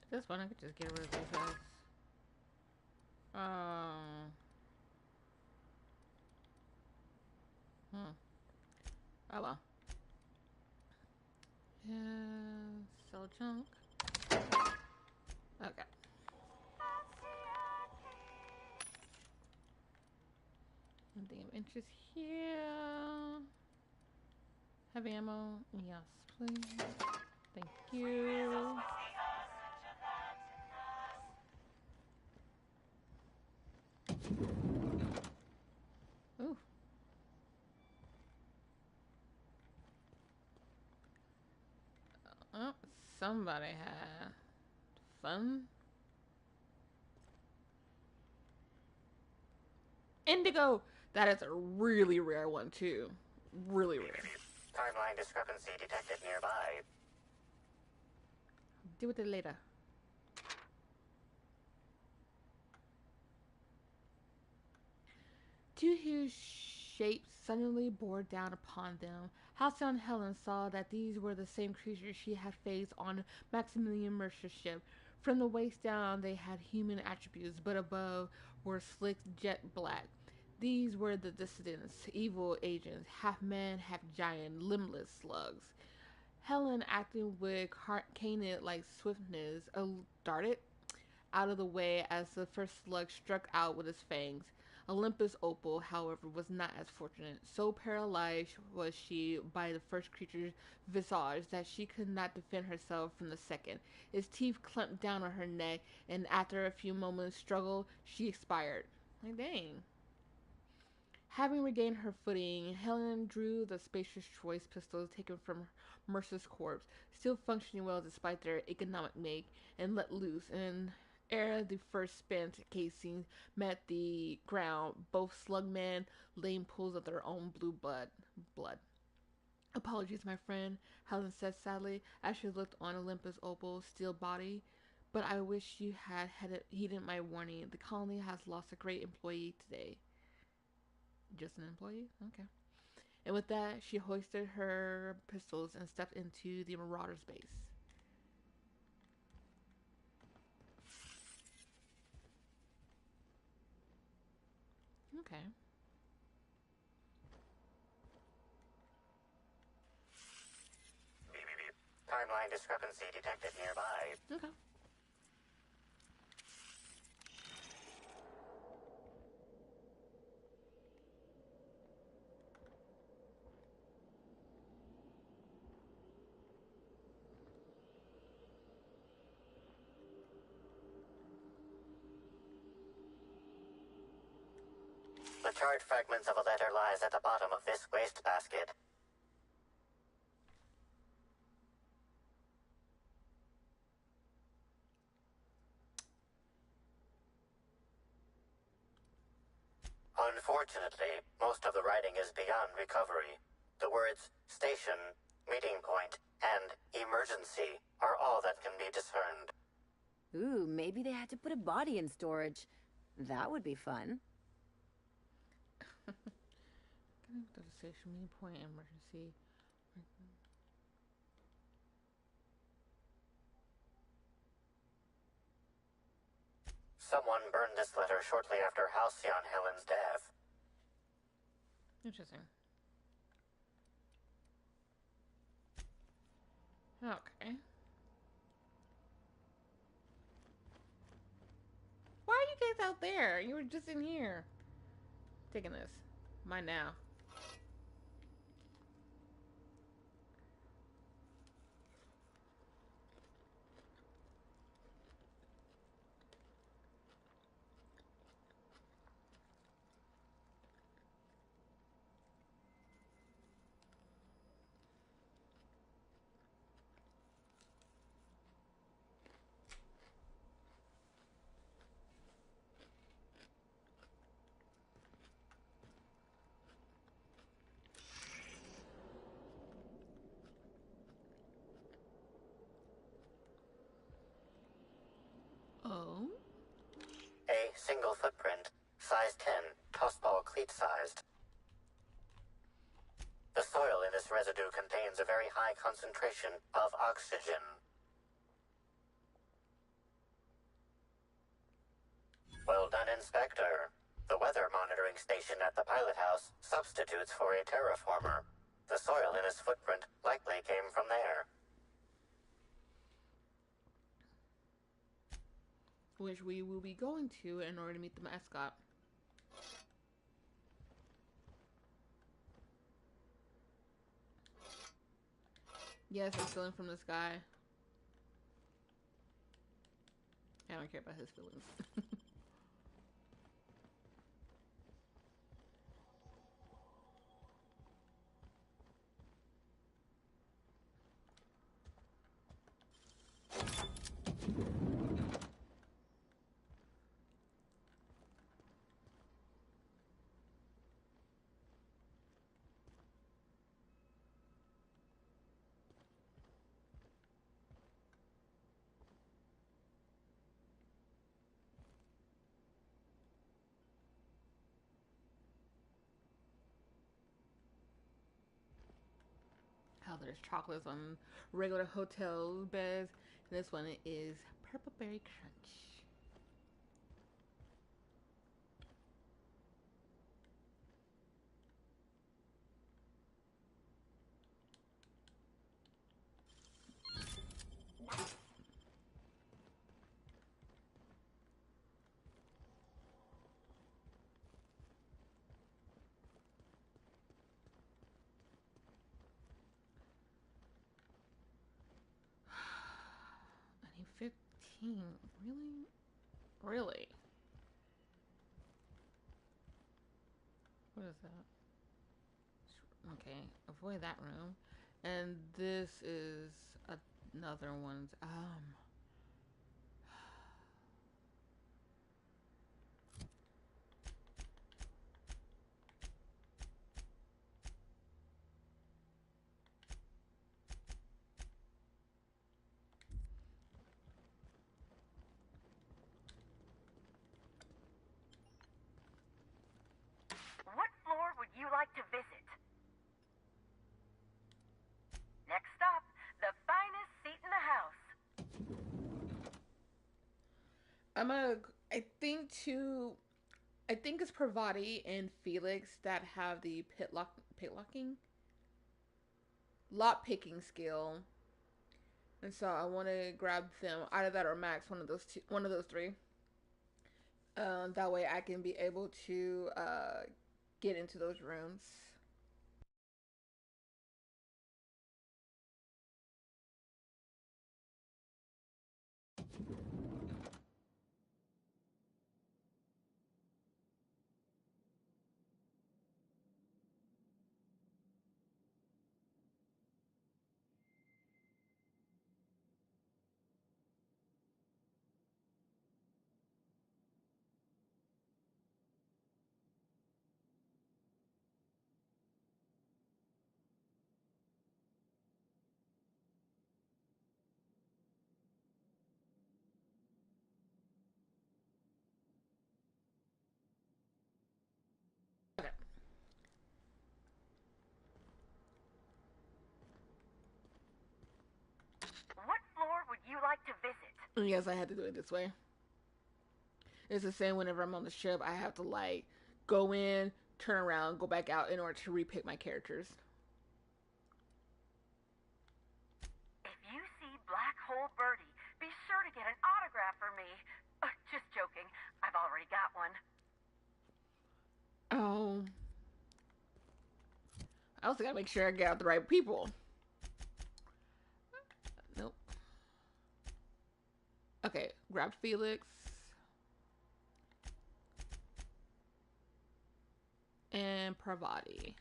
This one I could just get rid of these guys. Oh well. Yeah, sell junk. Okay. Anything of interest here? Heavy ammo? Yes, please. Thank you. Ooh. Oh, somebody had fun. Indigo! That is a really rare one, too. Really rare. Timeline discrepancy detected nearby. Deal with it later. Two huge shapes suddenly bore down upon them. Halcyon Helen saw that these were the same creatures she had faced on Maximilian Mercer's ship. From the waist down, they had human attributes, but above were slick jet black. These were the dissidents, evil agents, half man, half giant, limbless slugs. Helen, acting with canid like swiftness, darted out of the way as the first slug struck out with its fangs. Olympus Opal, however, was not as fortunate. So paralyzed was she by the first creature's visage that she could not defend herself from the second. Its teeth clamped down on her neck, and after a few moments' struggle, she expired. Like, dang. Having regained her footing, Helen drew the spacious choice pistols taken from Mercer's corpse, still functioning well despite their economic make, and let loose. And ere the first spent casing met the ground, both Slugman lame pools of their own blue blood. Apologies, my friend, Helen said sadly as she looked on Olympus Opal's steel body. But I wish you had heeded my warning. The colony has lost a great employee today. Just an employee? Okay. And with that, she hoisted her pistols and stepped into the Marauder's base. Okay. Timeline discrepancy detected nearby. Okay. The charred fragments of a letter lies at the bottom of this wastebasket. Unfortunately, most of the writing is beyond recovery. The words station, meeting point, and emergency are all that can be discerned. Ooh, maybe they had to put a body in storage. That would be fun. Connect to the station, meeting point, emergency. Someone burned this letter shortly after Halcyon Helen's death. Interesting. Okay. Why are you guys out there. You were just in here. Taking this. Mine now. Oh? A single footprint, size 10, tossball cleat sized. The soil in this residue contains a very high concentration of oxygen. Well done, Inspector. The weather monitoring station at the pilot house substitutes for a terraformer. The soil in his footprint likely came from there. Which we will be going to in order to meet the mascot. Yes, I'm stealing from this guy. I don't care about his feelings. How there's chocolates on regular hotel beds. And this one is Purple Berry Crunch. I need 15. Really? Really? What is that? Okay, avoid that room. And this is another one's What floor would you like to visit? Next up, the finest seat in the house. I think it's Pravati and Felix that have the lot picking skill. And so I want to grab them, either that or Max, one of those three. That way I can be able to get into those rooms. Okay. What floor would you like to visit? Yes, I had to do it this way. It's the same whenever I'm on the ship. I have to like go in, turn around, go back out in order to repick my characters. If you see Black Hole Birdie, be sure to get an autograph for me. Just joking. I've already got also gotta make sure I get out the right people. Nope. Okay, grab Felix. And Parvati.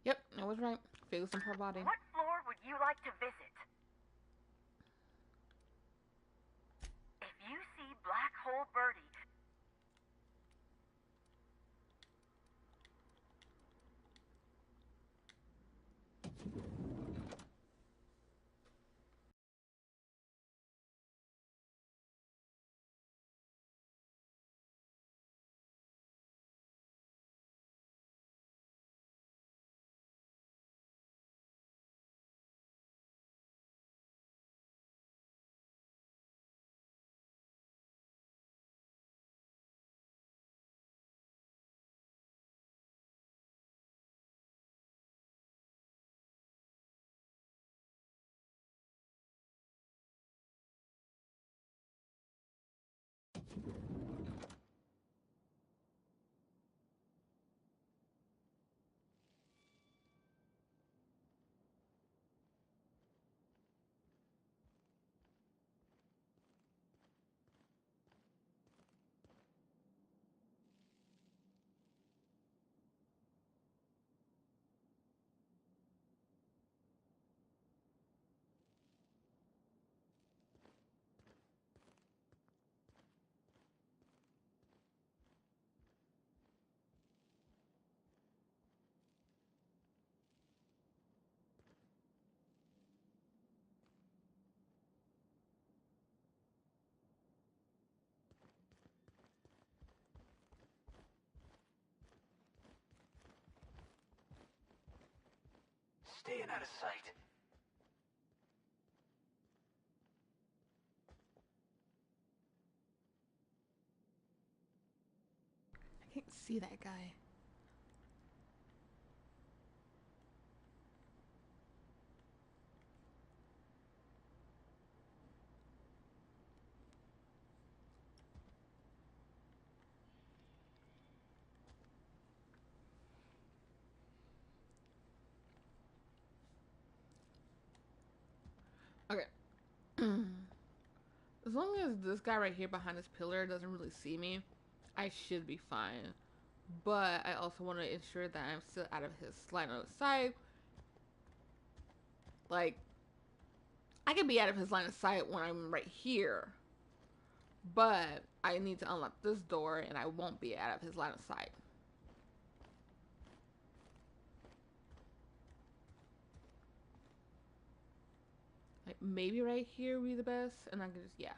Yep, I was right. Felix and Parvati. What floor would you like to visit? If you see Black Hole Birdie, Staying out of sight. I can't see that guy. Okay. As long as this guy right here behind this pillar doesn't really see me, I should be fine. But I also want to ensure that I'm still out of his line of sight. Like, I can be out of his line of sight when I'm right here. But I need to unlock this door and I won't be out of his line of sight. Like, maybe right here would be the best. And I can just, yeah.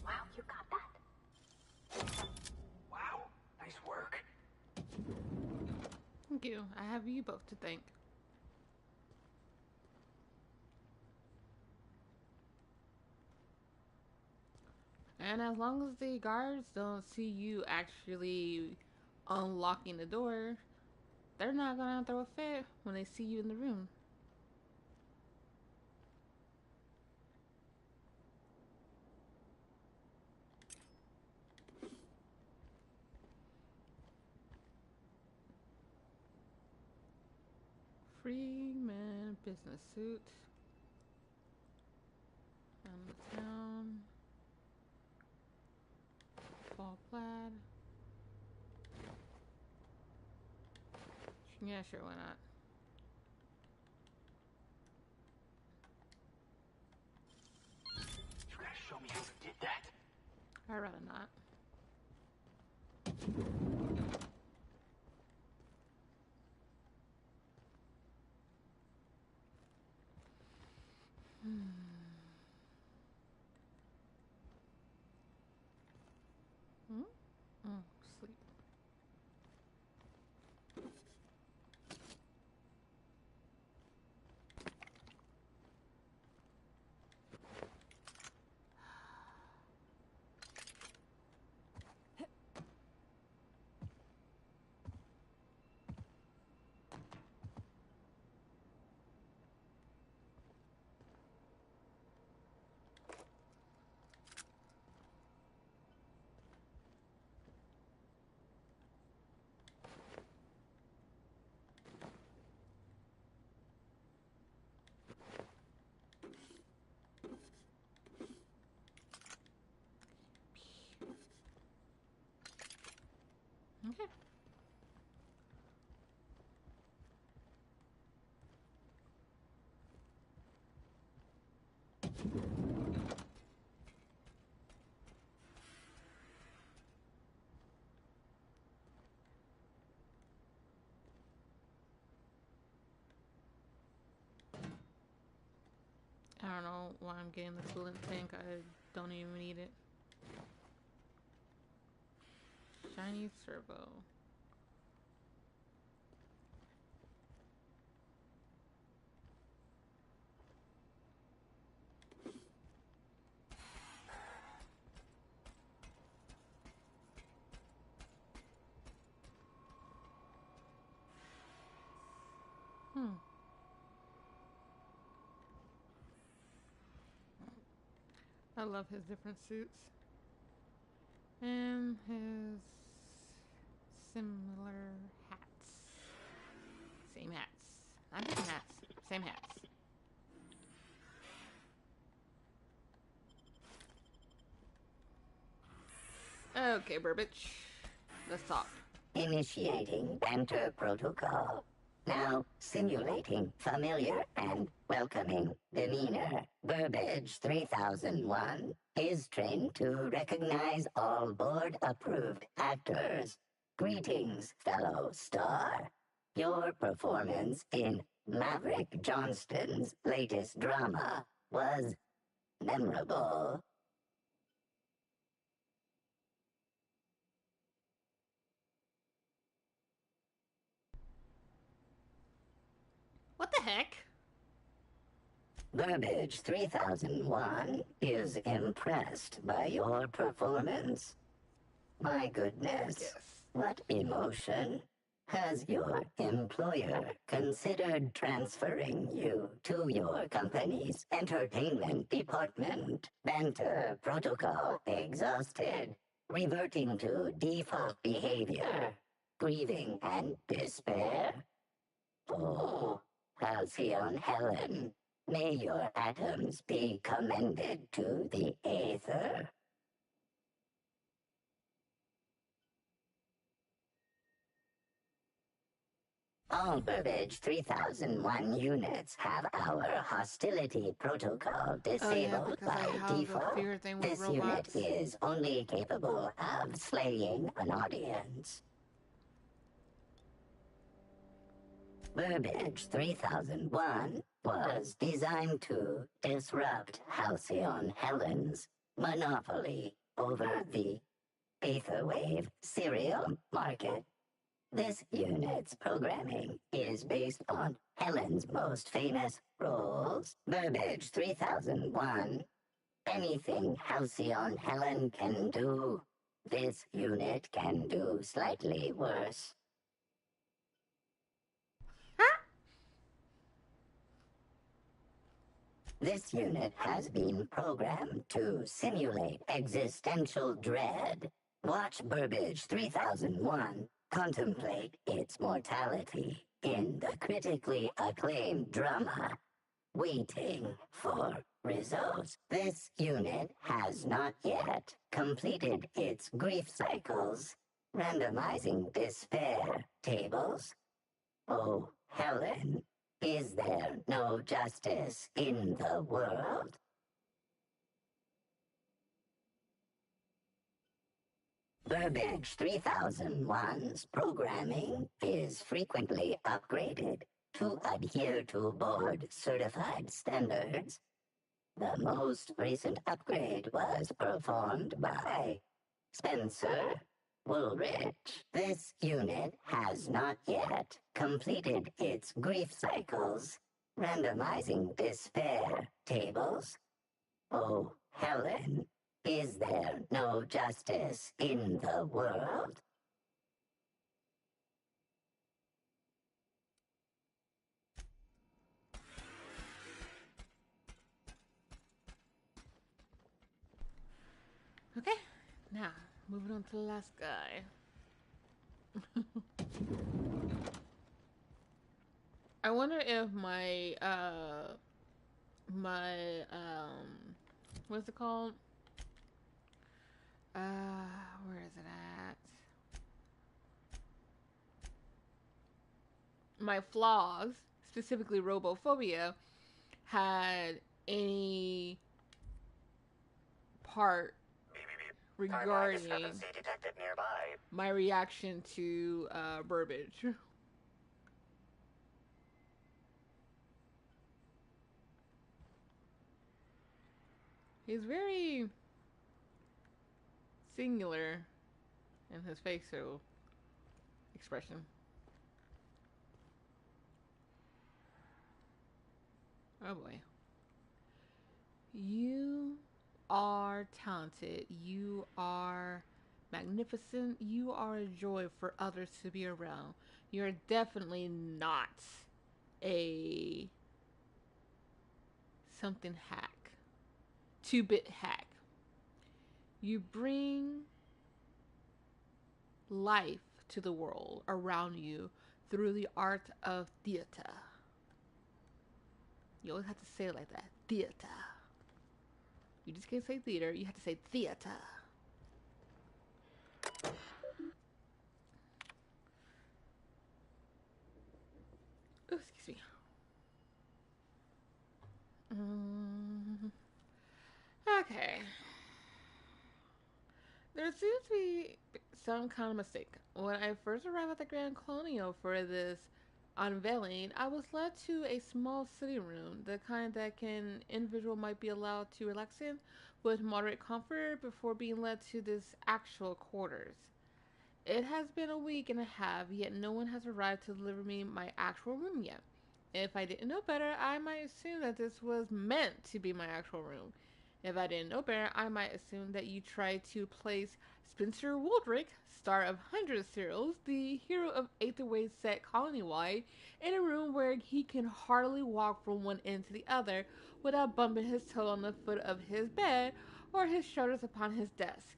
wow, you got that. Wow, nice work. Thank you. I have you both to thank. And as long as the guards don't see you actually unlocking the door, they're not gonna throw a fit when they see you in the room. Freeman business suit. Down the town. Fall plaid. Yeah, sure, why not? You gotta show me how you did that. I'd rather not. Sleep. I don't know why I'm getting the coolant tank. I don't even need it. Shiny servo. I love his different suits. And his similar hats. Same hats. Not different hats. Same hats. Okay, Burbage. Let's talk. Initiating banter protocol. Now simulating familiar and welcoming demeanor. Burbage 3001 is trained to recognize all board-approved actors. Greetings, fellow star. Your performance in Maverick Johnston's latest drama was memorable. What the heck? Burbage 3001 is impressed by your performance. My goodness, Yes. what emotion? Has your employer considered transferring you to your company's entertainment department? Banter protocol exhausted. Reverting to default behavior. Grieving and despair. Oh, Halcyon Helen, may your atoms be commended to the Aether. All Burbage 3001 units have our hostility protocol disabled because I by have the default. fear thing with This robots. unit is only capable of slaying an audience. Burbage 3001 was designed to disrupt Halcyon Helen's monopoly over the Aetherwave serial market. This unit's programming is based on Helen's most famous roles. Burbage 3001. Anything Halcyon Helen can do, this unit can do slightly worse. This unit has been programmed to simulate existential dread. Watch Burbage 3001 contemplate its mortality in the critically acclaimed drama, Waiting for Results. This unit has not yet completed its grief cycles, randomizing despair tables. Oh, Helen, is there no justice in the world? Burbage 3001's programming is frequently upgraded to adhere to board-certified standards. The most recent upgrade was performed by Spencer Woolrich. This unit has not yet completed its grief cycles, randomizing despair tables. Oh, Helen, is there no justice in the world? Okay, now moving on to the last guy. I wonder if my what's it called? Where is it at? My flaws, specifically robophobia, had any part Primary regarding discrepancy detected nearby. my reaction to Burbage. He's very singular in his facial expression. Oh boy. You are talented. You are magnificent. You are a joy for others to be around. You're definitely not a something hack. 2-bit hack. You bring life to the world around you through the art of theater. You always have to say it like that. Theater. You just can't say theater, you have to say theater. Oh, excuse me. Okay. There seems to be some kind of mistake. When I first arrived at the Grand Colonial for this unveiling, I was led to a small sitting room, the kind that an individual might be allowed to relax in with moderate comfort before being led to this actual quarters. It has been a week and a half, yet no one has arrived to deliver me my actual room yet. If I didn't know better, I might assume that this was meant to be my actual room. If I didn't know better, I might assume that you tried to place Spencer Wooldrick, star of hundreds of serials, the hero of 8th Away set colony-wide, in a room where he can hardly walk from one end to the other without bumping his toe on the foot of his bed or his shoulders upon his desk.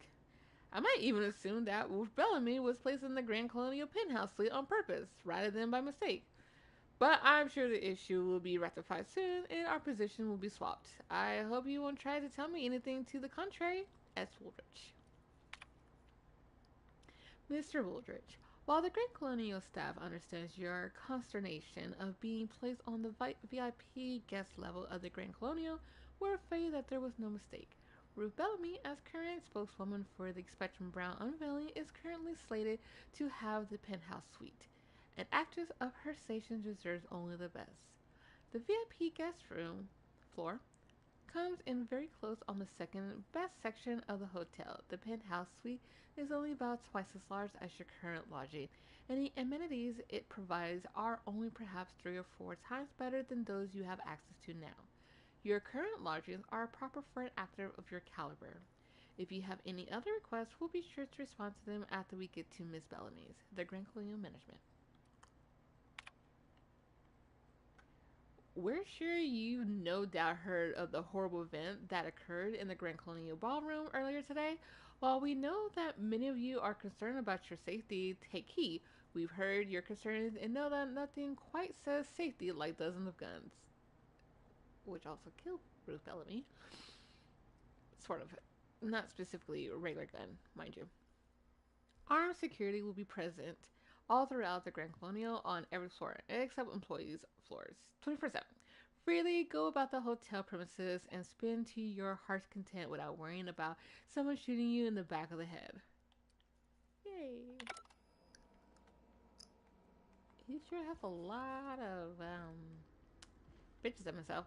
I might even assume that Wolf Bellamy was placed in the Grand Colonial penthouse suite on purpose, rather than by mistake. But I'm sure the issue will be rectified soon, and our position will be swapped. I hope you won't try to tell me anything to the contrary, S. Wooldridge. Mr. Wooldridge, while the Grand Colonial staff understands your consternation of being placed on the VIP guest level of the Grand Colonial, we're afraid that there was no mistake. Ruth Bellamy, as current spokeswoman for the Spectrum Brown unveiling, is currently slated to have the penthouse suite. An actress of her station deserves only the best. The VIP guest room floor comes in very close on the second best section of the hotel. The penthouse suite is only about twice as large as your current lodging, and the amenities it provides are only perhaps 3 or 4 times better than those you have access to now. Your current lodgings are proper for an actor of your caliber. If you have any other requests, we'll be sure to respond to them after we get to Miss Bellamy's, the Grand Colonial Management. We're sure you no doubt heard of the horrible event that occurred in the Grand Colonial Ballroom earlier today. While we know that many of you are concerned about your safety, take heed. We've heard your concerns and know that nothing quite says safety like dozens of guns. Which also killed Ruth Bellamy. Sort of. Not specifically a regular gun, mind you. Armed security will be present all throughout the Grand Colonial on every floor, except employees' floors, 24/7. Freely go about the hotel premises and spin to your heart's content without worrying about someone shooting you in the back of the head. Yay. He sure has a lot of bitches of himself.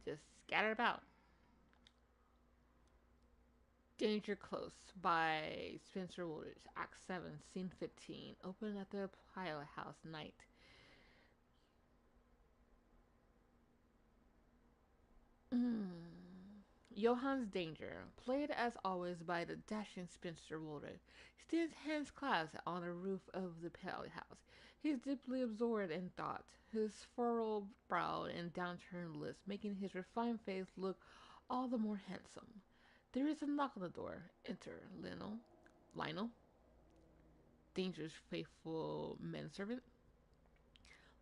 Just scattered about. Danger Close by Spencer Woolridge, Act 7, Scene 15. Open at the Pilot House, night. Johann's Danger, played as always by the dashing Spencer Woolridge, stands hands clasped on the roof of the Pilot House. He is deeply absorbed in thought, his furrowed brow and downturned lips making his refined face look all the more handsome. There is a knock on the door. Enter Lionel, Danger's faithful manservant.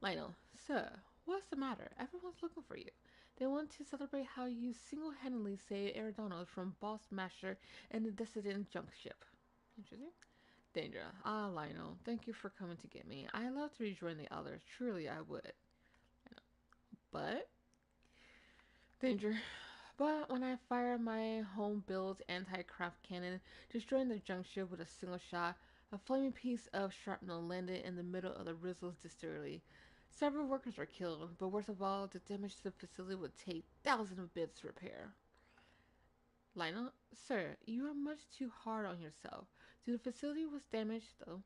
Lionel, sir, what's the matter? Everyone's looking for you. They want to celebrate how you single-handedly saved Eridanos from Boss Masher and the dissident junk ship. Interesting. Danger. Ah, Lionel, thank you for coming to get me. I love to rejoin the others. Truly, I would. But, Danger. But when I fire my home-built anti-craft cannon, destroying the junk ship with a single shot, a flaming piece of shrapnel landed in the middle of the Rizzle's distillery. Several workers were killed, but worst of all, the damage to the facility would take thousands of bits to repair. Lionel, sir, you are much too hard on yourself. The facility was damaged, though.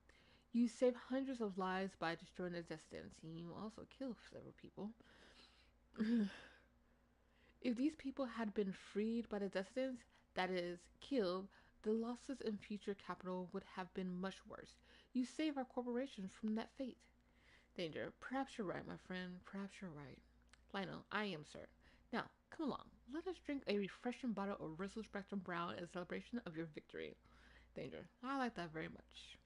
You saved hundreds of lives by destroying the Dissidents, and you also killed several people. If these people had been freed by the Dissidents, that is, killed, the losses in future capital would have been much worse. You saved our corporation from that fate. Danger, perhaps you're right, my friend. Perhaps you're right. Lionel, I am, sir. Now, come along. Let us drink a refreshing bottle of Rizzle Spectrum Brown in celebration of your victory. Danger, I like that very much.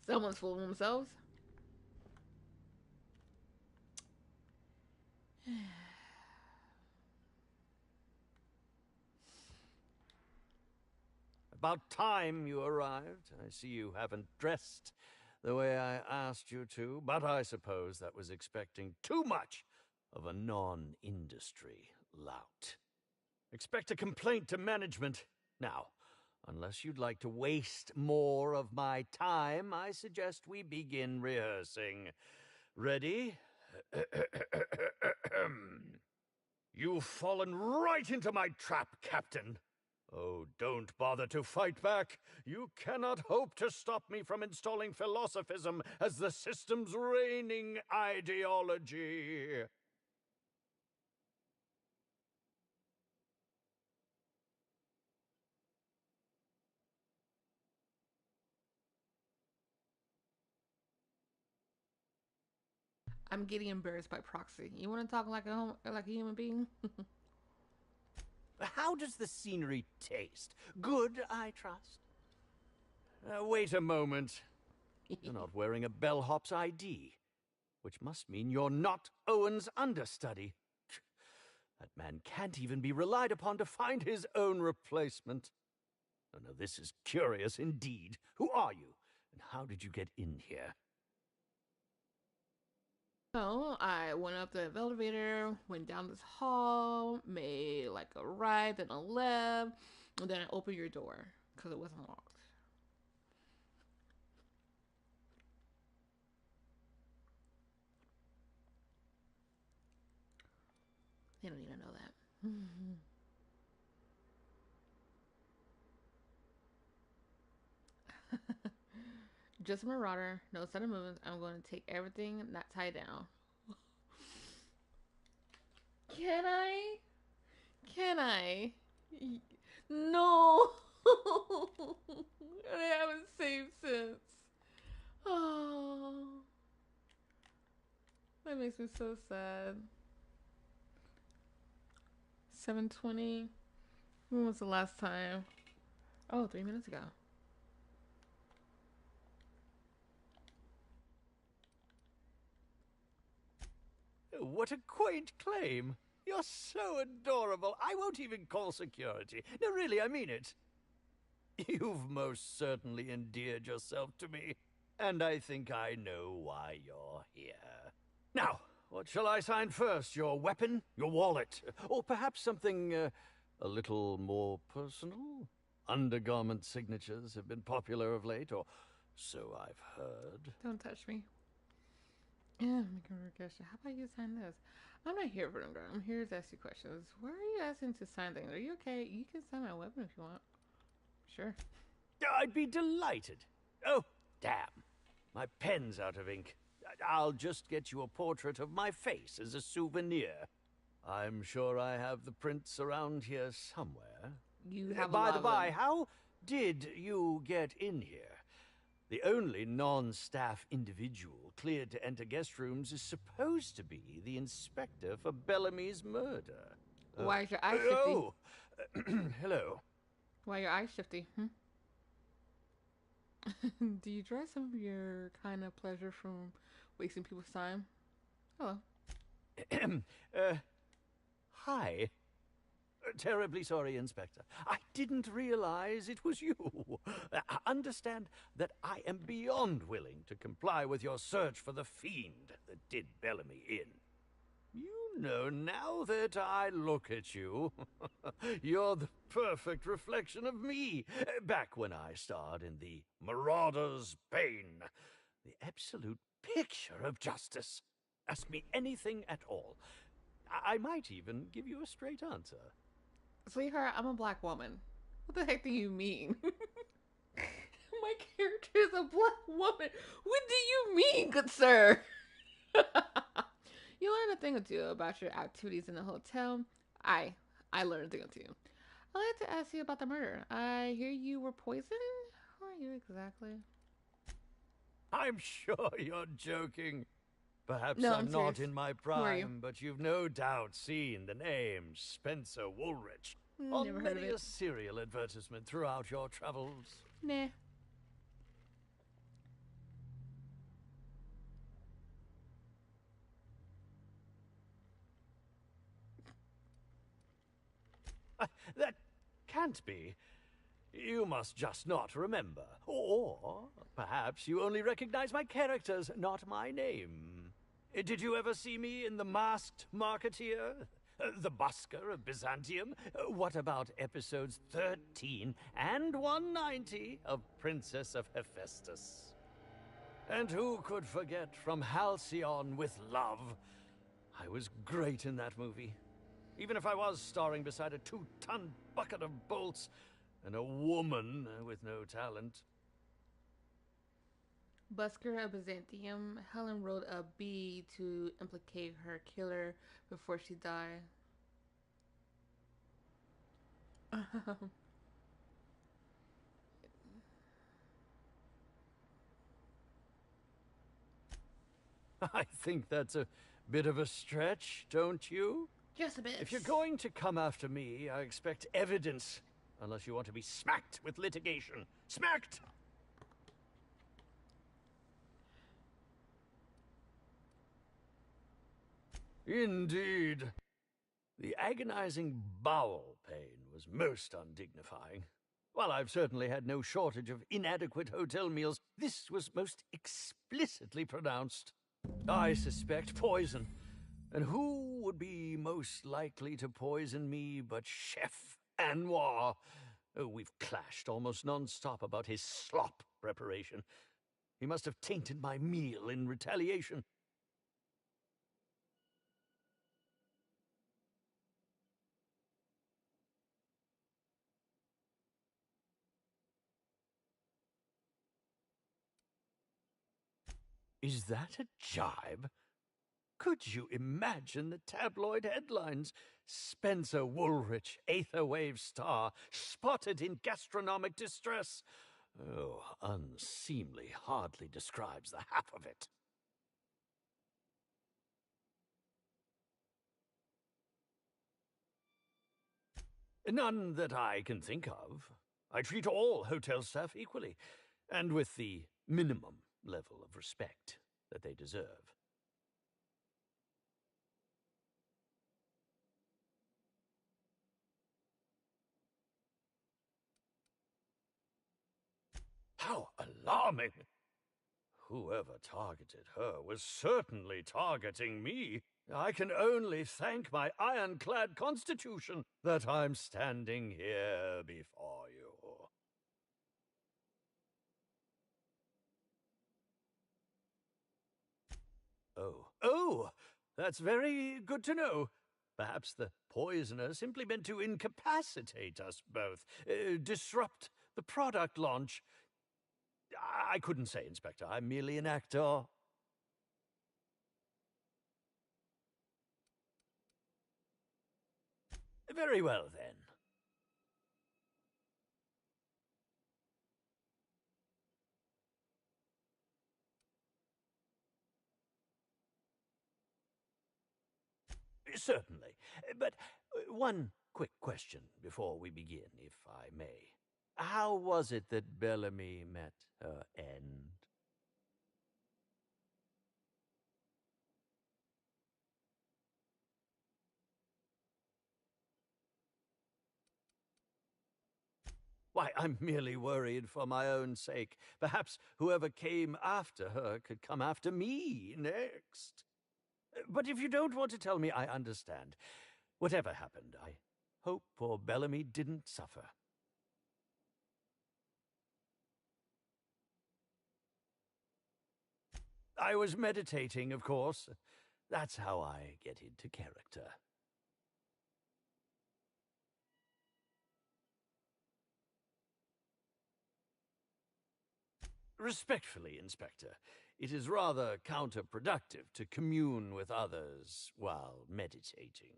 Someone's fooling themselves. About time you arrived. I see you haven't dressed the way I asked you to, but I suppose that was expecting too much of a non-industry lout. Expect a complaint to management. Now, unless you'd like to waste more of my time, I suggest we begin rehearsing. Ready? You've fallen right into my trap, Captain. Oh, don't bother to fight back. You cannot hope to stop me from installing philosophism as the system's reigning ideology. I'm getting embarrassed by proxy. You want to talk like a human being? How does the scenery taste? Good, I trust. Wait a moment. You're not wearing a bellhop's ID, which must mean you're not Owen's understudy. That man can't even be relied upon to find his own replacement. Oh, no, this is curious indeed. Who are you, and how did you get in here? So I went up the elevator, went down this hall, made like a right, then a left, and then I opened your door because it wasn't locked. They don't even know that. Just a marauder, no sudden movements. I'm going to take everything not tied down. Can I? Can I? No! I haven't saved since. Oh. That makes me so sad. 7:20. When was the last time? Oh, 3 minutes ago. What a quaint claim. You're so adorable. I won't even call security. No, really, I mean it. You've most certainly endeared yourself to me, and I think I know why you're here. Now, what shall I sign first? Your weapon? Your wallet? Or perhaps something a little more personal? Undergarment signatures have been popular of late, or so I've heard. Don't touch me. Yeah, how about you sign this? I'm not here for them, girl. I'm here to ask you questions. Why are you asking to sign things? Are you okay? You can sign my weapon if you want. Sure. I'd be delighted. Oh, damn. My pen's out of ink. I'll just get you a portrait of my face as a souvenir. I'm sure I have the prints around here somewhere. You have By the by, how did you get in here? The only non-staff individual cleared to enter guest rooms is supposed to be the inspector for Bellamy's murder. Why is your eye shifty? Oh, hello. Why are your eyes shifty? Do you derive some of your kind of pleasure from wasting people's time? Hello. Hi. Terribly sorry, Inspector. I didn't realize it was you. Understand that I am beyond willing to comply with your search for the fiend that did Bellamy in. You know, now that I look at you, you're the perfect reflection of me, back when I starred in the Marauder's Bane, the absolute picture of justice. Ask me anything at all. I might even give you a straight answer. Sweetheart, I'm a black woman. What the heck do you mean? My character is a black woman. What do you mean, good sir? You learn a thing or two about your activities in the hotel. I learned a thing or two. I'd like to ask you about the murder. I hear you were poisoned? Who are you exactly? I'm sure you're joking. Perhaps No, I'm I'm not serious. in my Who are you? prime, but you've no doubt seen the name Spencer Woolrich Never on heard of many it. a serial advertisement throughout your travels. Nah. That can't be. You must just not remember. Or perhaps you only recognize my characters, not my name. Did you ever see me in The Masked Marketeer? The Busker of Byzantium? What about episodes 13 and 190 of Princess of Hephaestus? And who could forget From Halcyon with Love? I was great in that movie. Even if I was starring beside a 2-ton bucket of bolts and a woman with no talent. Busker of Byzantium. Helen wrote a B to implicate her killer before she died. I think that's a bit of a stretch, don't you? Just a bit. If you're going to come after me, I expect evidence. Unless you want to be smacked with litigation. Smacked! Indeed. The agonizing bowel pain was most undignifying. While I've certainly had no shortage of inadequate hotel meals, this was most explicitly pronounced. I suspect poison. And who would be most likely to poison me but Chef Anwar? Oh, we've clashed almost non-stop about his slop preparation. He must have tainted my meal in retaliation. Is that a jibe? Could you imagine the tabloid headlines? Spencer Woolrich, Aetherwave star, spotted in gastronomic distress. Oh, unseemly hardly describes the half of it. None that I can think of. I treat all hotel staff equally, and with the minimum level of respect that they deserve. How alarming! Whoever targeted her was certainly targeting me. I can only thank my ironclad constitution that I'm standing here before you. Oh, that's very good to know. Perhaps the poisoner simply meant to incapacitate us both, disrupt the product launch. I couldn't say, Inspector. I'm merely an actor. Very well, then. Certainly. But one quick question before we begin, if I may. How was it that Bellamy met her end? Why, I'm merely worried for my own sake. Perhaps whoever came after her could come after me next. But if you don't want to tell me, I understand. Whatever happened, I hope poor Bellamy didn't suffer. I was meditating, of course. That's how I get into character. Respectfully, Inspector, it is rather counterproductive to commune with others while meditating.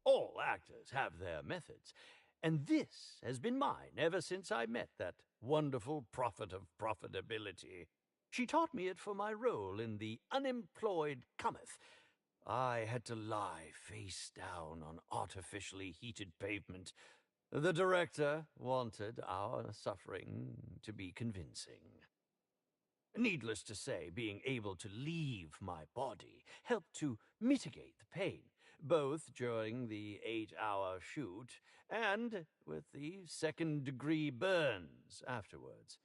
All actors have their methods, and this has been mine ever since I met that wonderful prophet of profitability. She taught me it for my role in The Unemployed Cometh. I had to lie face down on artificially heated pavement. The director wanted our suffering to be convincing. Needless to say, being able to leave my body helped to mitigate the pain, both during the 8-hour shoot and with the second-degree burns afterwards.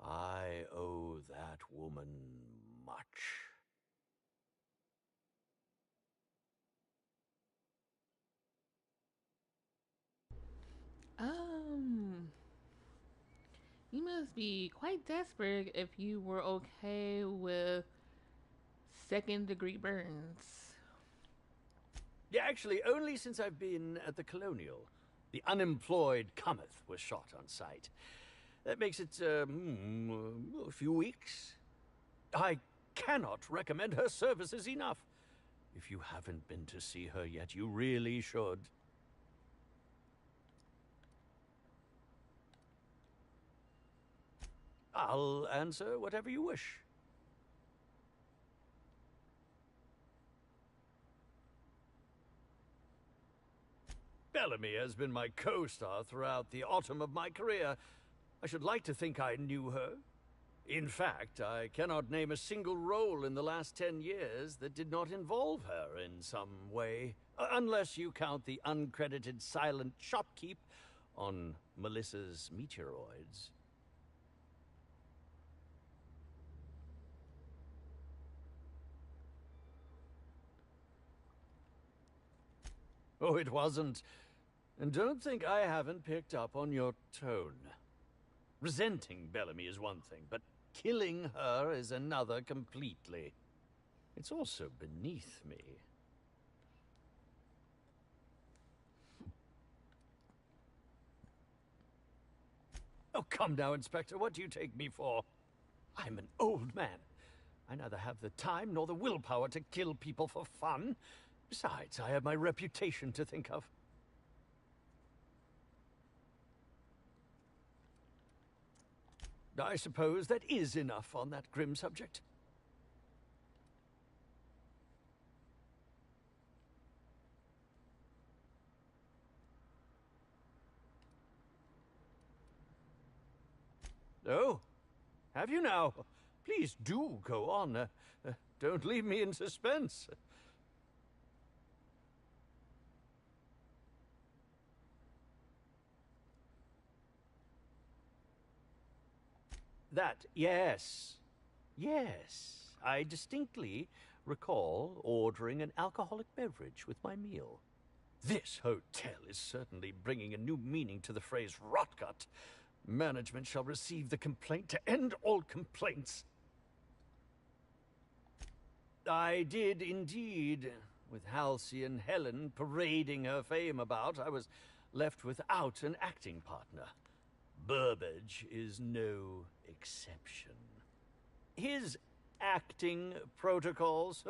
I owe that woman much. You must be quite desperate if you were okay with second-degree burns. Yeah, actually, only since I've been at the Colonial. The Unemployed Cometh was shot on site. That makes it, a few weeks. I cannot recommend her services enough. If you haven't been to see her yet, you really should. I'll answer whatever you wish. Bellamy has been my co-star throughout the autumn of my career. I should like to think I knew her. In fact, I cannot name a single role in the last 10 years that did not involve her in some way, unless you count the uncredited silent shopkeep on Melissa's Meteoroids. Oh, it wasn't. And don't think I haven't picked up on your tone. Resenting Bellamy is one thing, but killing her is another completely. It's also beneath me. Oh, come now, Inspector. What do you take me for? I'm an old man. I neither have the time nor the willpower to kill people for fun. Besides, I have my reputation to think of. I suppose that is enough on that grim subject. Oh, have you now? Please do go on. Don't leave me in suspense. Yes. I distinctly recall ordering an alcoholic beverage with my meal. This hotel is certainly bringing a new meaning to the phrase rotgut. Management shall receive the complaint to end all complaints. I did indeed. With Halcyon Helen parading her fame about, I was left without an acting partner. Burbage is no exception. His acting protocols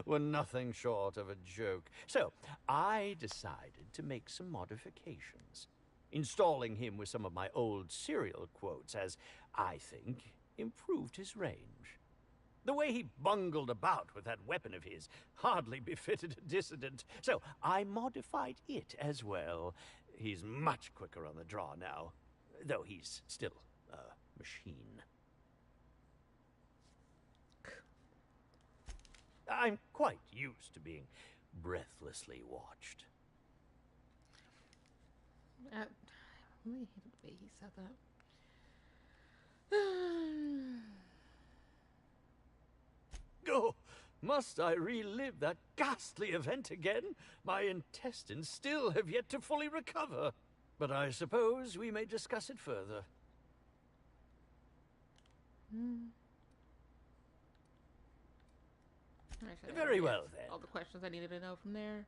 were nothing short of a joke. So I decided to make some modifications, installing him with some of my old serial quotes as, I think, improved his range. The way he bungled about with that weapon of his hardly befitted a dissident, so I modified it as well. He's much quicker on the draw now, though he's still a machine. I'm quite used to being breathlessly watched. I really hated the way he said that. Oh, must I relive that ghastly event again? My intestines still have yet to fully recover. But I suppose we may discuss it further. Actually, Very well, then. All the questions I needed to know from there.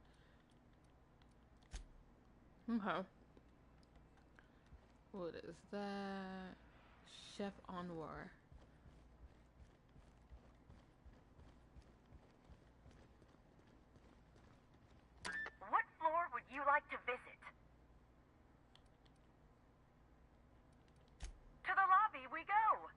Okay. What is that? Chef Anwar. What floor would you like to visit? To the lobby we go.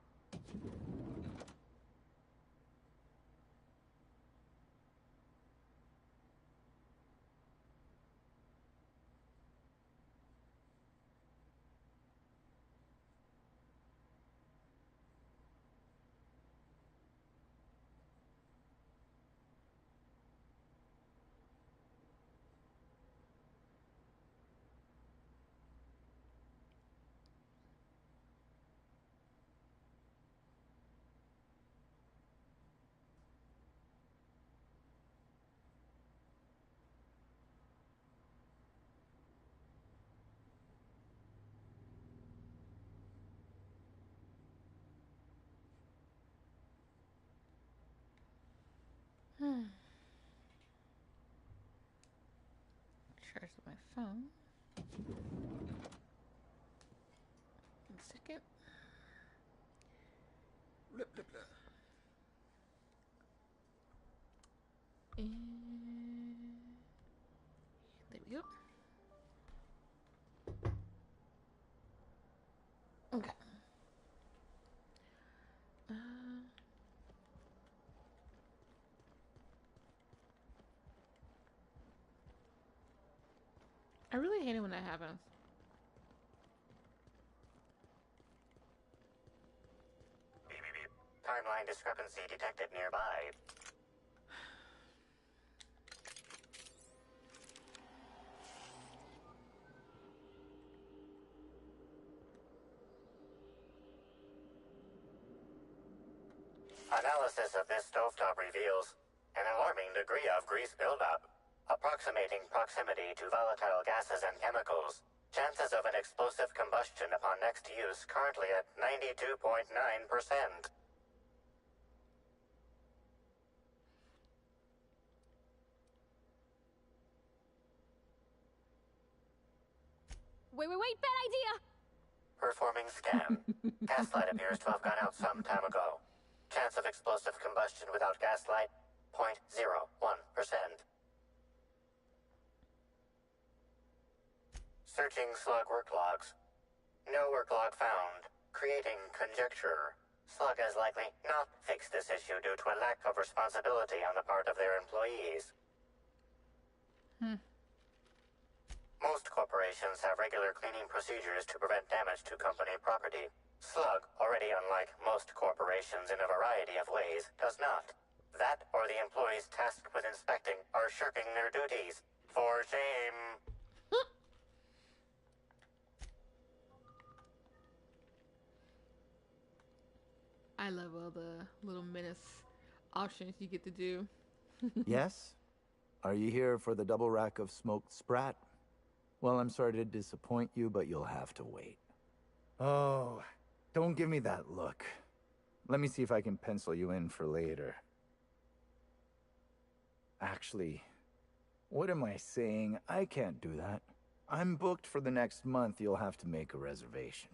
Charge my phone. 1 second. Blah, blah, blah. And there we go. Okay. I really hate it when that happens. Timeline discrepancy detected nearby. Analysis of this stovetop reveals an alarming degree of grease buildup, approximating proximity to volatile gases and chemicals. Chances of an explosive combustion upon next use currently at 92.9%. Wait, bad idea! Performing scan. Gaslight appears to have gone out some time ago. Chance of explosive combustion without gaslight, 0.01%. Searching slug work logs. No work log found. Creating conjecture. Slug has likely not fixed this issue due to a lack of responsibility on the part of their employees. Most corporations have regular cleaning procedures to prevent damage to company property. Slug, already unlike most corporations in a variety of ways, does not. That or the employees tasked with inspecting are shirking their duties. For shame. I love all the little menace options you get to do. Yes? Are you here for the double rack of smoked sprat? Well, I'm sorry to disappoint you, but you'll have to wait. Oh, don't give me that look. Let me see if I can pencil you in for later. Actually, what am I saying? I can't do that. I'm booked for the next month. You'll have to make a reservation.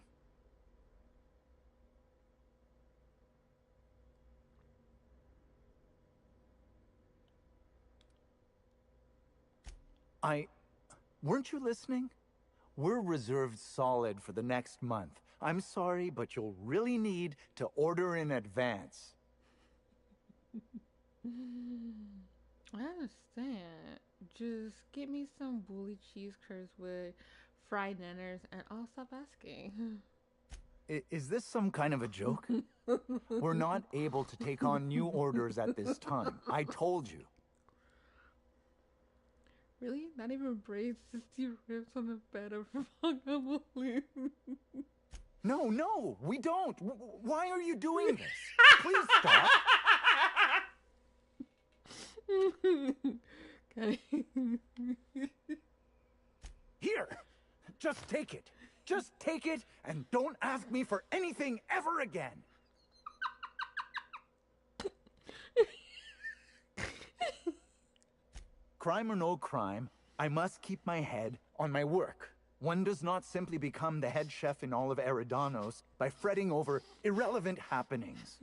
Weren't you listening? We're reserved solid for the next month. I'm sorry, but you'll really need to order in advance. I understand. Just get me some woolly cheese curds with fried nanners and I'll stop asking. Is this some kind of a joke? We're not able to take on new orders at this time. I told you. Really? Not even braids, just your ribs on the bed of Vagabond. No, we don't. Why are you doing this? Please stop. Okay. Here, just take it. Just take it and don't ask me for anything ever again. Crime or no crime, I must keep my head on my work. One does not simply become the head chef in all of Eridanos by fretting over irrelevant happenings.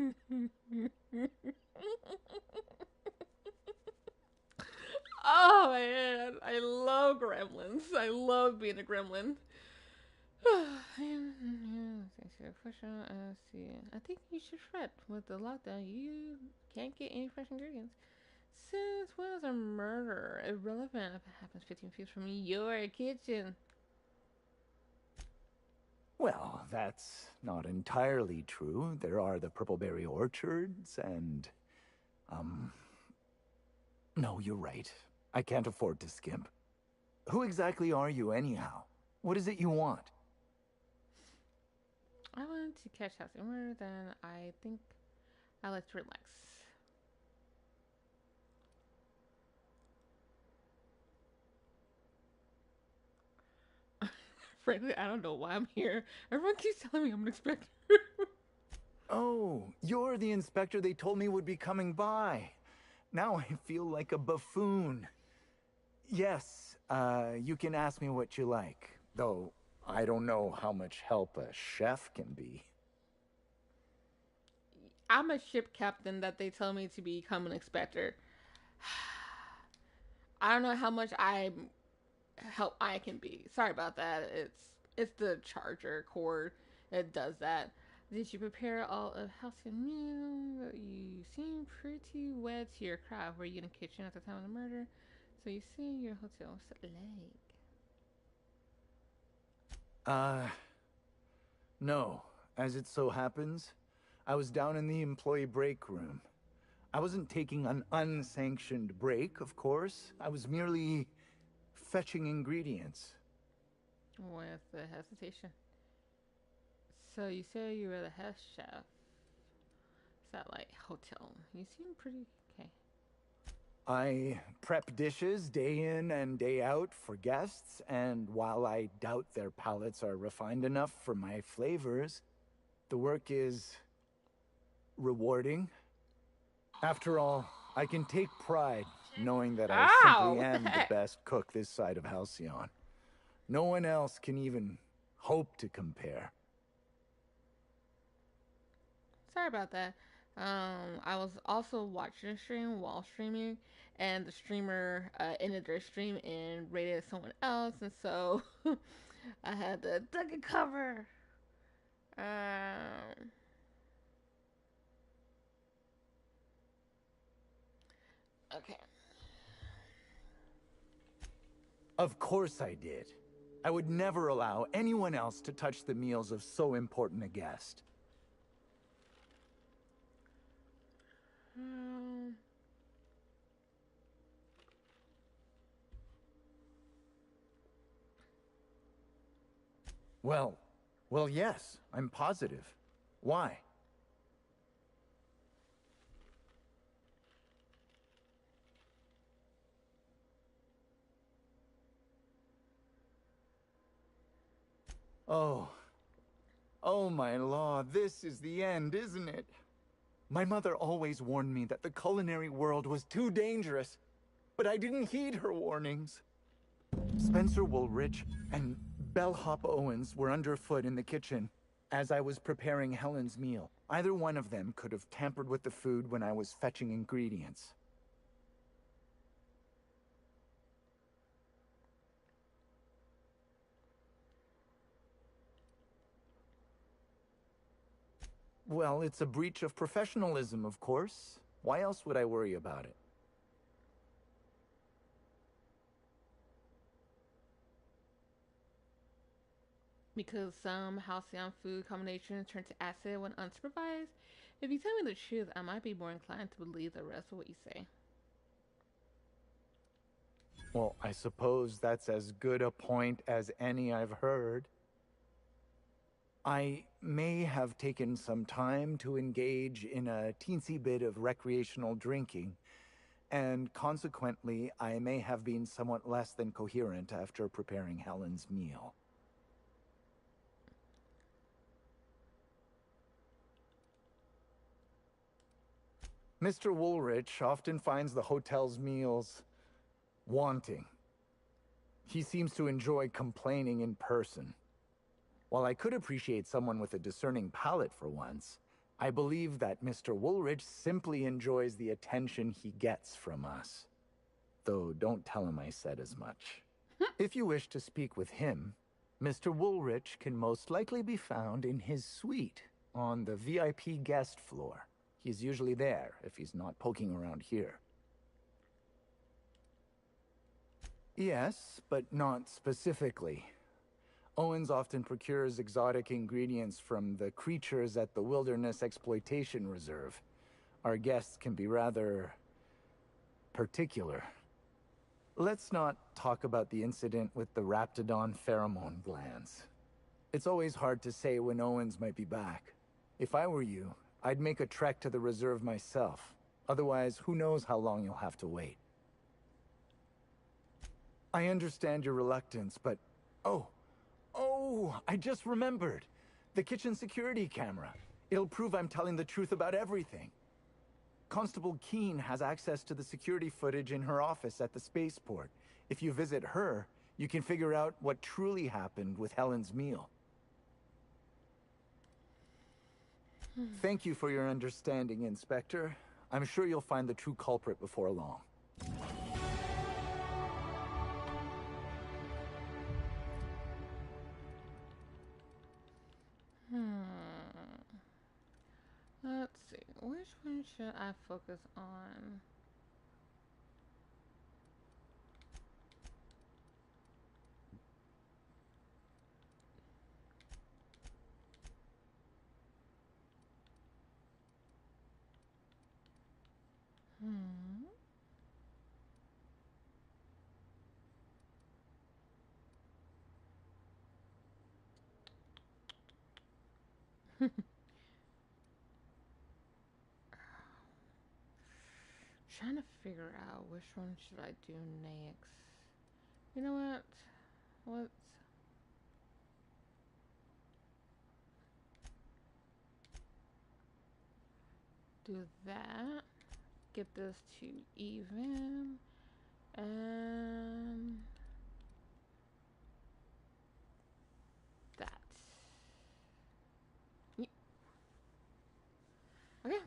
Oh man, I love gremlins. I love being a gremlin. See. I think you should fret. With the lockdown, you can't get any fresh ingredients. Since when is a murder irrelevant if it happens 15 feet from your kitchen? Well, that's not entirely true. There are the Purpleberry Orchards and... No, you're right. I can't afford to skimp. Who exactly are you, anyhow? What is it you want? I want to catch house more than I think I like to relax. Frankly, I don't know why I'm here. Everyone keeps telling me I'm an inspector. Oh, you're the inspector they told me would be coming by. Now I feel like a buffoon. Yes, you can ask me what you like. Though, I don't know how much help a chef can be. I'm a ship captain that they tell me to become an inspector. I don't know how much help I can be. Sorry about that. It's the charger cord that does that. Did you prepare all of Halcyon meal? You seem pretty wed to your craft. Were you in the kitchen at the time of the murder? So you see your hotel. What's it like? No. As it so happens, I was down in the employee break room. I wasn't taking an unsanctioned break, of course. I was merely fetching ingredients. With the hesitation. So you say you were the head chef. Is that like hotel? You seem pretty okay. I prep dishes day in and day out for guests, and while I doubt their palates are refined enough for my flavors, the work is rewarding. After all, I can take pride knowing that I simply am the best cook this side of Halcyon. No one else can even hope to compare. Sorry about that. I was also watching a stream while streaming, and the streamer ended their stream and rated someone else, and so I had to duck and cover. Okay. Of course I did. I would never allow anyone else to touch the meals of so important a guest. Well, yes, I'm positive. Why? Oh my law, this is the end, isn't it? My mother always warned me that the culinary world was too dangerous, but I didn't heed her warnings. Spencer Woolrich and Bellhop Owens were underfoot in the kitchen as I was preparing Helen's meal. Either one of them could have tampered with the food when I was fetching ingredients. Well, it's a breach of professionalism, of course. Why else would I worry about it? because some halcyon food combinations turn to acid when unsupervised. If you tell me the truth, I might be more inclined to believe the rest of what you say. Well, I suppose that's as good a point as any I've heard. I may have taken some time to engage in a teensy bit of recreational drinking, and consequently, I may have been somewhat less than coherent after preparing Helen's meal. Mr. Woolrich often finds the hotel's meals wanting. He seems to enjoy complaining in person. While I could appreciate someone with a discerning palate for once, I believe that Mr. Woolrich simply enjoys the attention he gets from us. Though don't tell him I said as much. If you wish to speak with him, Mr. Woolrich can most likely be found in his suite on the VIP guest floor. He's usually there if he's not poking around here. Yes, but not specifically. Owens often procures exotic ingredients from the creatures at the Wilderness Exploitation Reserve. Our guests can be rather particular. Let's not talk about the incident with the Raptidon pheromone glands. It's always hard to say when Owens might be back. If I were you, I'd make a trek to the reserve myself. Otherwise, who knows how long you'll have to wait. I understand your reluctance, but... Oh, I just remembered. The kitchen security camera. It'll prove I'm telling the truth about everything. Constable Keene has access to the security footage in her office at the spaceport. If you visit her, you can figure out what truly happened with Helen's meal. Thank you for your understanding, Inspector. I'm sure you'll find the true culprit before long. Let's see. Which one should I focus on? Trying to figure out which one should I do next. You know what? Let's do that. Get this to even. And that. Yeah. Okay.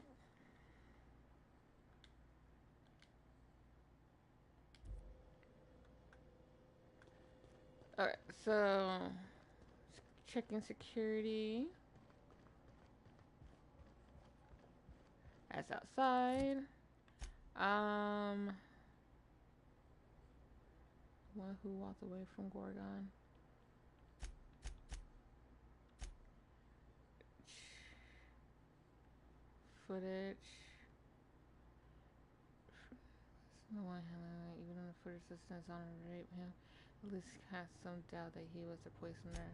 Alright, so checking security. That's outside. One who walked away from Gorgon. Footage. No one, even in the footage assistance on to rape him. At least has some doubt that he was the poisoner.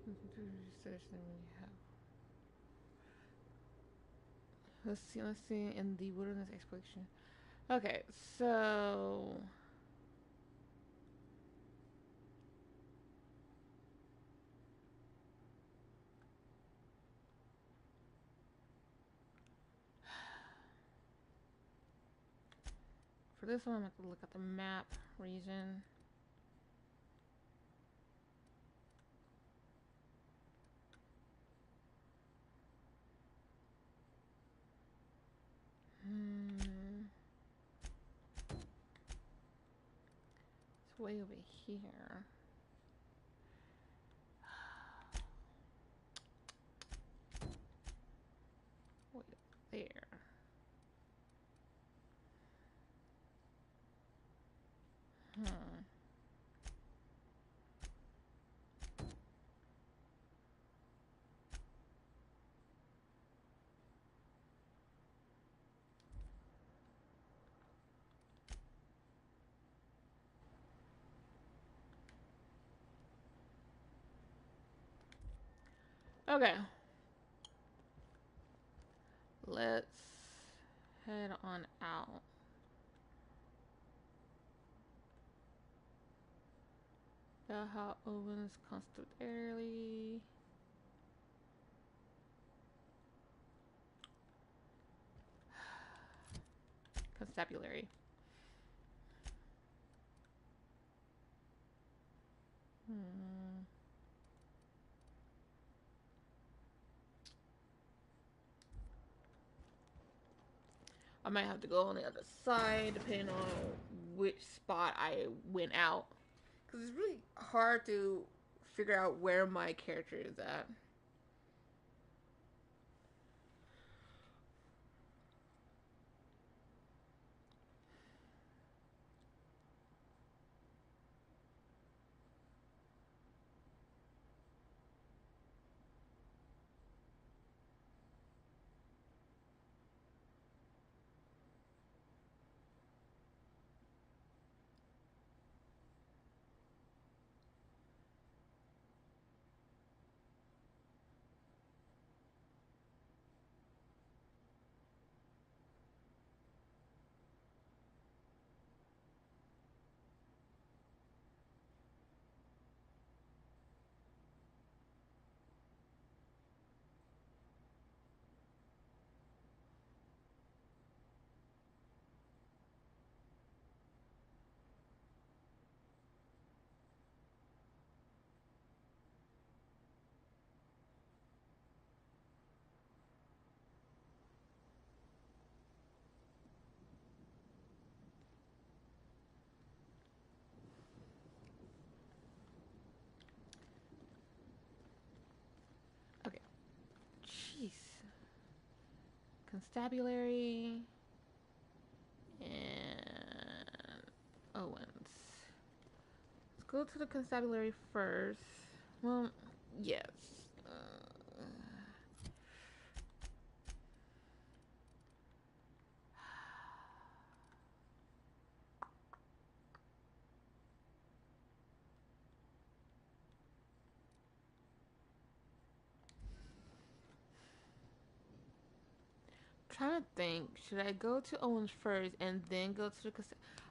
Research than we have. Let's see in the wilderness exploration. Okay, so for this one, I'm going to have to look at the map region. It's way over here. Way up there. Okay. Let's head on out. Valhalla Owens Constabulary. Constabulary. I might have to go on the other side depending on which spot I went out. Because it's really hard to figure out where my character is at. Okay. Jeez. Constabulary and Owens. Let's go to the constabulary first. Well, yes. Trying to think, should I go to Owens first and then go to the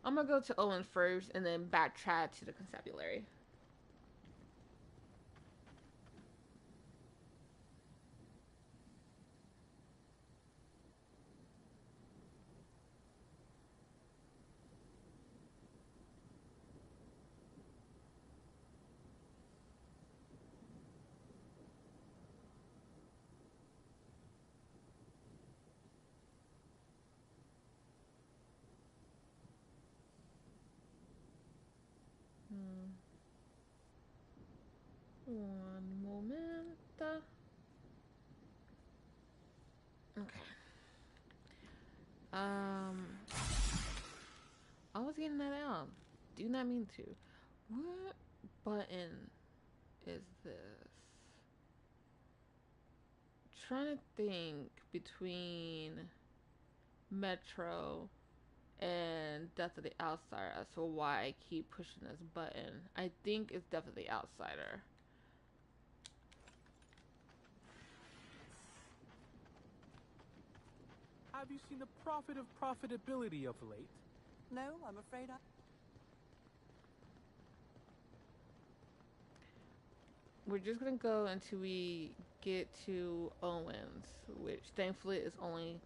I'm gonna go to Owens first and then backtrack to the constabulary. One moment. Okay. I was getting that out. Do not mean to. What button is this? Trying to think between Metro and Death of the Outsider as to why I keep pushing this button. I think it's Death of the Outsider. Have you seen the profit of profitability of late? No, I'm afraid I... We're just gonna go until we get to Owens, which thankfully is only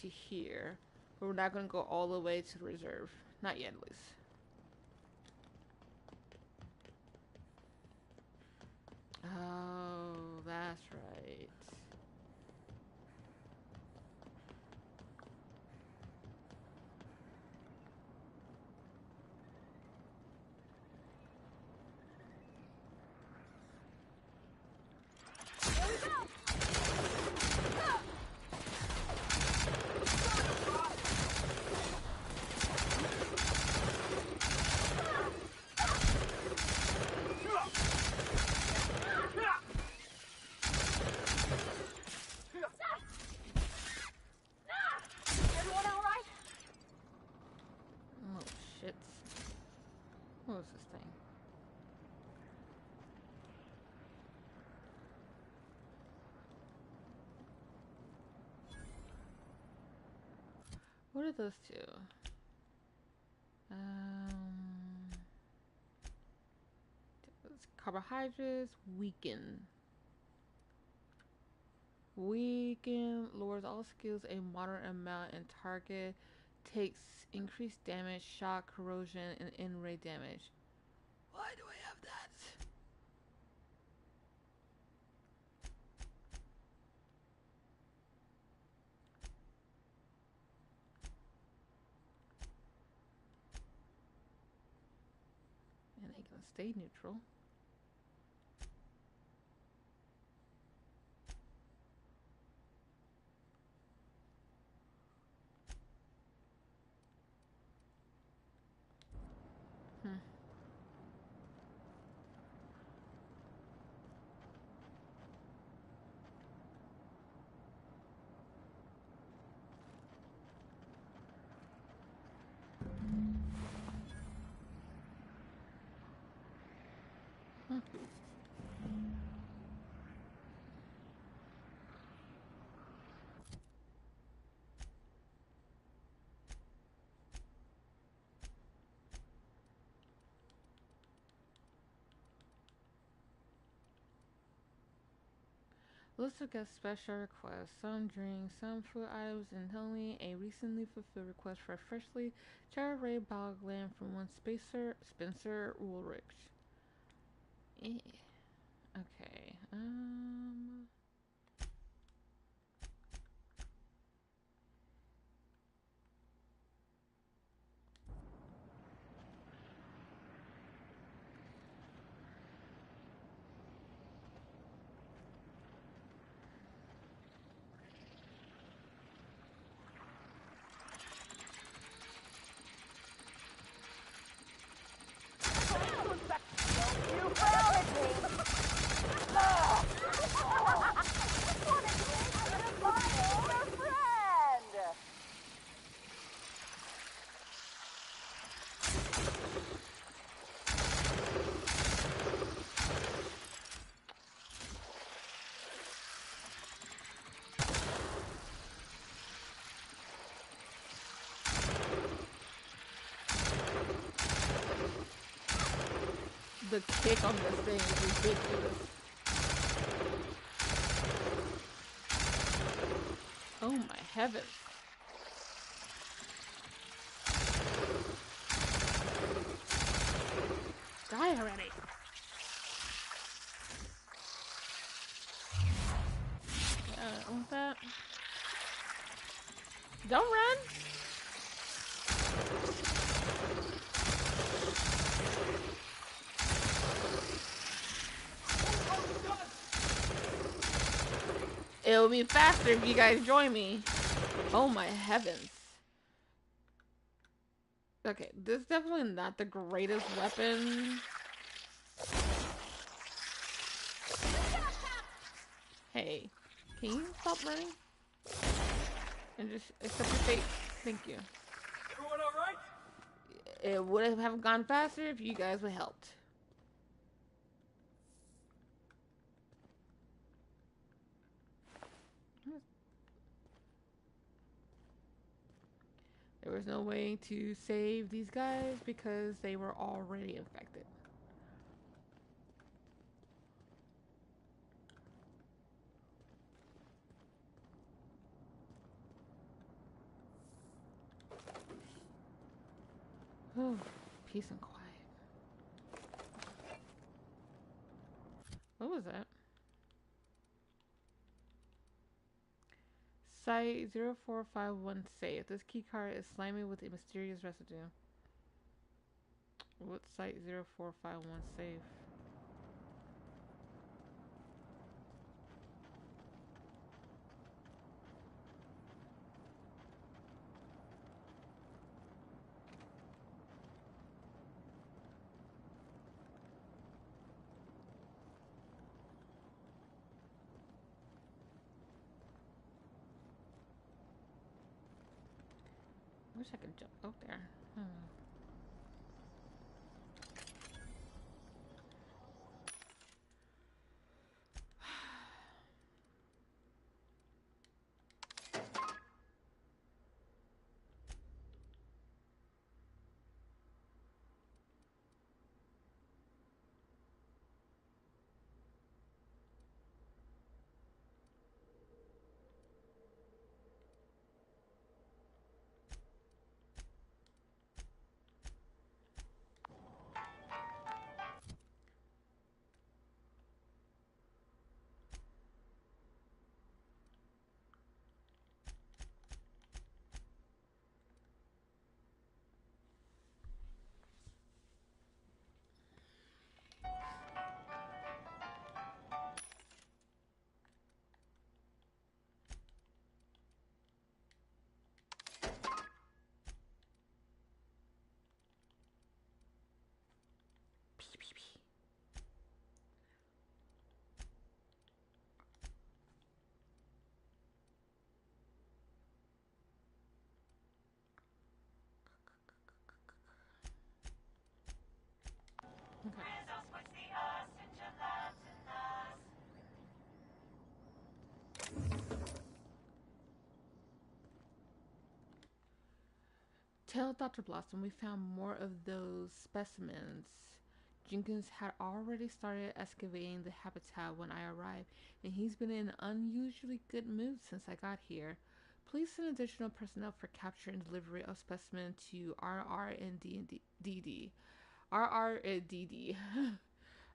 to here. But we're not gonna go all the way to the reserve. Not yet, at least. Oh, that's right. What are those two? Carbohydrates weaken. Weaken lowers all skills a moderate amount and target takes increased damage, shock, corrosion, and in-ray damage. Why do I have that? And they can stay neutral. List of guest special requests. Some drinks, some food items, and only a recently fulfilled request for a freshly charred ray bog lamb from one Spencer Woolrich. Okay. The kick on this thing is ridiculous. Oh my heavens. Die already. I want that. Don't run. It'll be faster if you guys join me. Oh my heavens. Okay, this is definitely not the greatest weapon. Hey, can you stop running? And just accept your fate. Thank you. Everyone alright? It would have gone faster if you guys would have helped. There was no way to save these guys because they were already infected. Oh, peace and quiet. What was that? Site 0451 safe. This keycard is slimy with a mysterious residue. What site 0451 safe? I wish I could jump out there. Tell Dr. Blossom we found more of those specimens. Jenkins had already started excavating the habitat when I arrived, and he's been in an unusually good mood since I got here. Please send additional personnel for capture and delivery of specimens to RR and DD. RR and DD.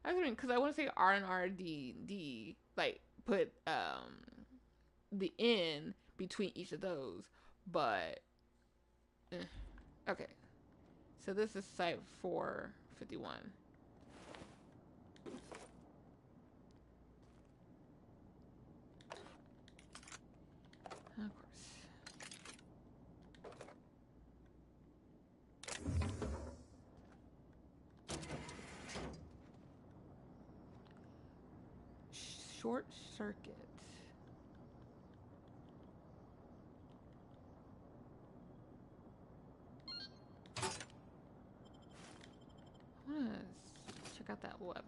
I mean, because I want to say R and RDD, like put the N between each of those, but okay. So this is Site 451. Of course. Short circuit. Let's check out that weapon.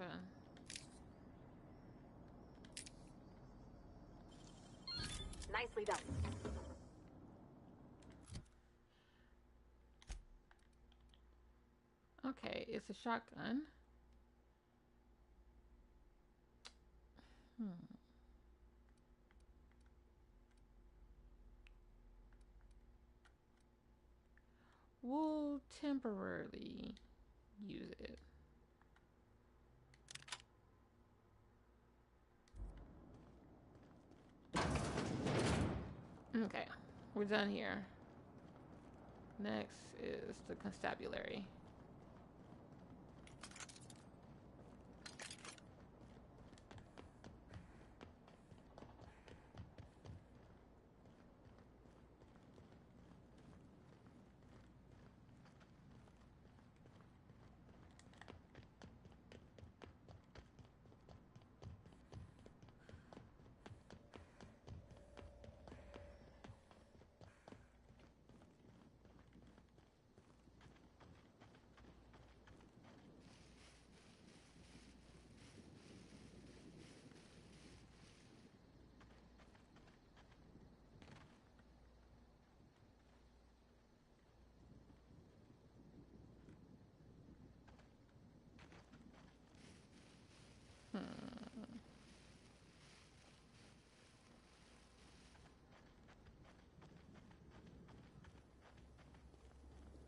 Nicely done. Okay, it's a shotgun. We'll temporarily use it. Okay, we're done here. Next is the constabulary.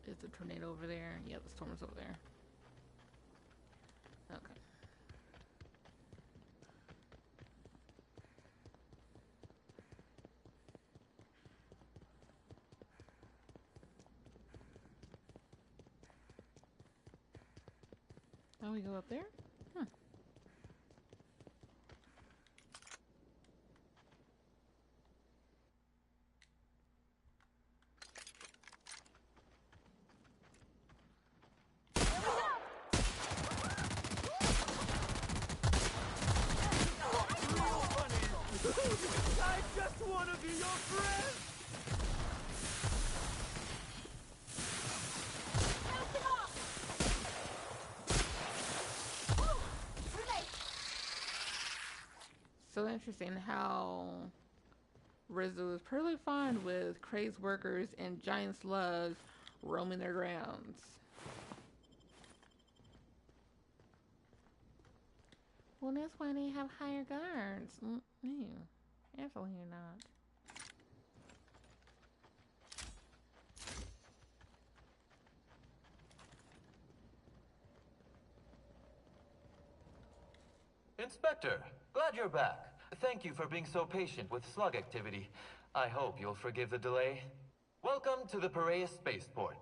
Is the tornado over there? Yeah, the storm is over there. Okay. Oh, we go up there? Huh. I just want to be your friend! So interesting how Rizzo is perfectly fine with crazed workers and giant slugs roaming their grounds. Well, that's why they have higher guards. No, absolutely not. Inspector, glad you're back. Thank you for being so patient with slug activity. I hope you'll forgive the delay. Welcome to the Piraeus Spaceport.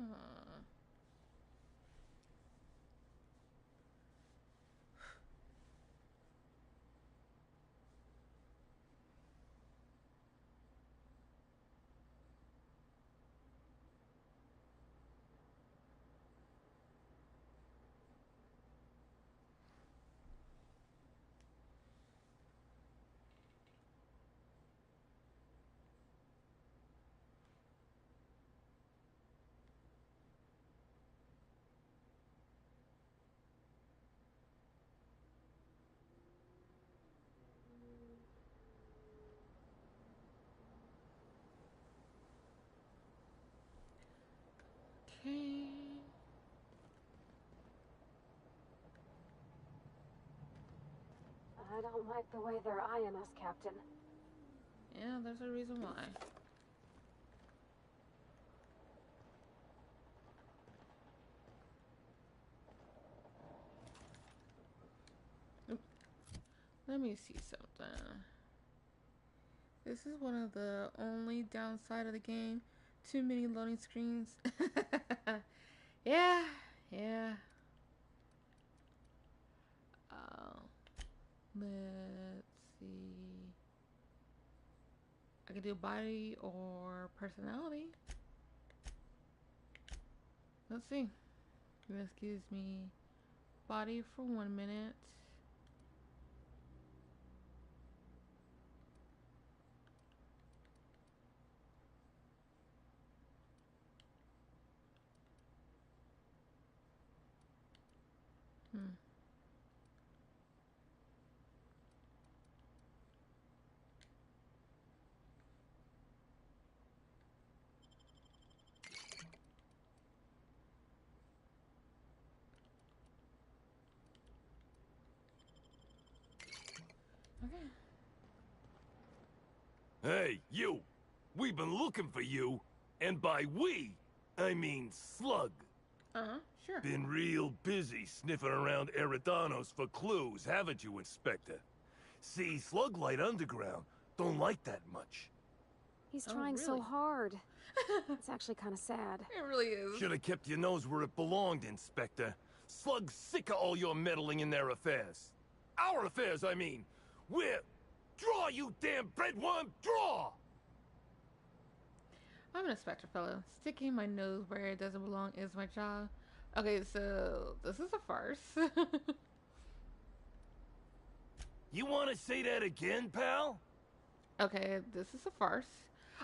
Huh. Okay. I don't like the way they're eyeing us, Captain. Yeah, there's a reason why. Oop. Let me see something. This is one of the only downside of the game. Too many loading screens. Yeah, yeah. Let's see. I could do body or personality. Let's see. This gives me body for 1 minute. Okay. Hey, you! We've been looking for you, and by we, I mean Slug. Sure. Been real busy sniffing around Eridanos for clues, haven't you, Inspector? See, Sluglight Underground don't like that much. He's trying so hard. It's actually kind of sad. It really is. Should have kept your nose where it belonged, Inspector. Slug's sick of all your meddling in their affairs. Our affairs, I mean. We're... Draw, you damn breadworm, draw! I'm an inspector fellow. Sticking my nose where it doesn't belong is my job. Okay, so this is a farce. You want to say that again, pal? Okay, this is a farce.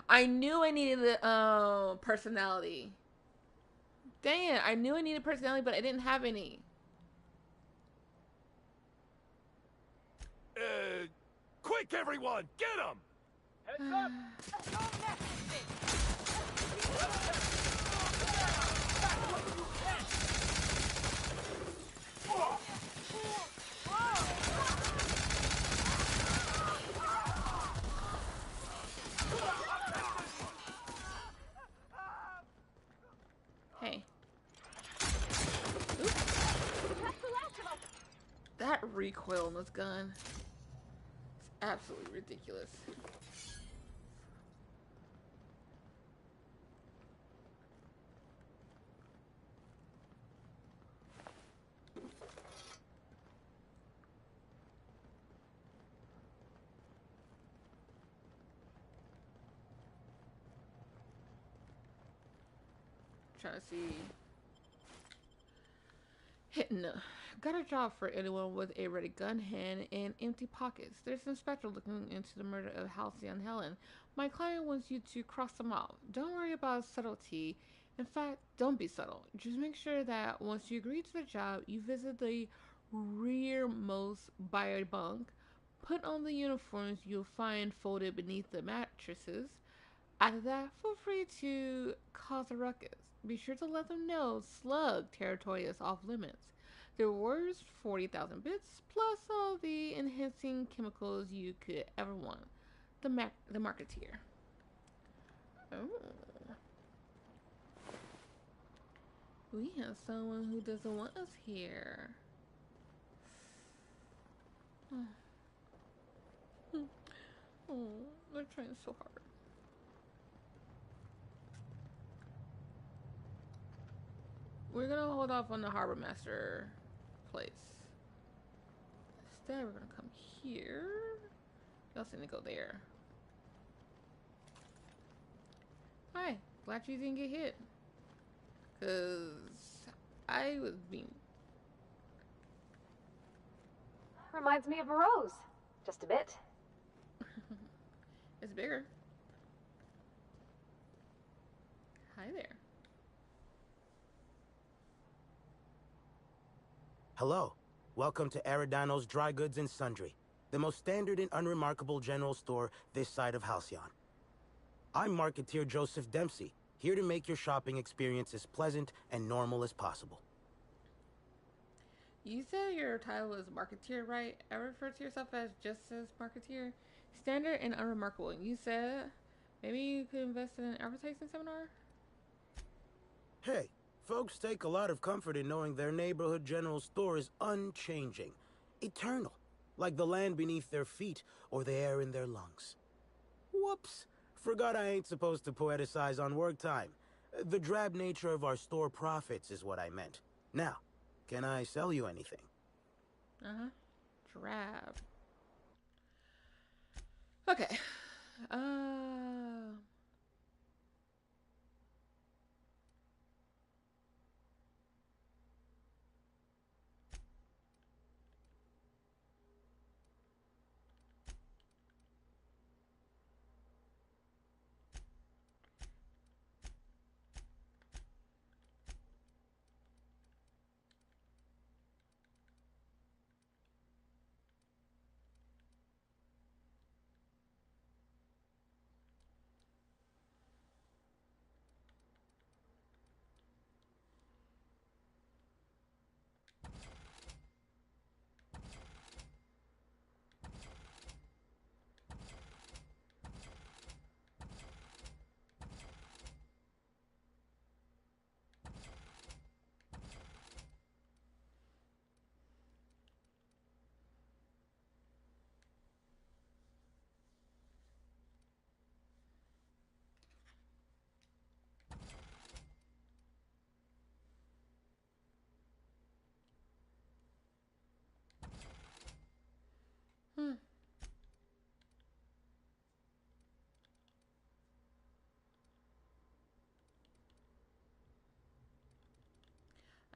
I knew I needed the personality. Dang it, I knew I needed personality, but I didn't have any. Quick, everyone, get him! Heads up! Hey. Oops. That recoil on this gun. It's absolutely ridiculous. Trying to see. Hitting. Got a job for anyone with a ready gun hand and empty pockets. There's an inspector looking into the murder of Halcyon Helen. My client wants you to cross them off. Don't worry about subtlety. In fact, don't be subtle. Just make sure that once you agree to the job, you visit the rearmost bio bunk, put on the uniforms you'll find folded beneath the mattresses. After that, feel free to cause a ruckus. Be sure to let them know Slug territory is off limits. The reward's 40,000 bits, plus all the enhancing chemicals you could ever want. The marketeer. Oh. We have someone who doesn't want us here. Oh, they're trying so hard. we're gonna hold off on the Harbor Master place. Instead, we're gonna come here. You also need to go there. Hi, glad you didn't get hit. Cause I was being... Reminds me of a rose. Just a bit. It's bigger. Hi there. Hello. Welcome to Aridano's Dry Goods and Sundry, the most standard and unremarkable general store this side of Halcyon. I'm Marketeer Joseph Dempsey, here to make your shopping experience as pleasant and normal as possible. You said your title is Marketeer, right? I refer to yourself as just as Marketeer. Standard and unremarkable. You said maybe you could invest in an advertising seminar? Hey, folks take a lot of comfort in knowing their neighborhood general store is unchanging, eternal, like the land beneath their feet or the air in their lungs. Whoops, forgot I ain't supposed to poeticize on work time. The drab nature of our store profits is what I meant. Now, can I sell you anything? Uh-huh. Drab. Okay.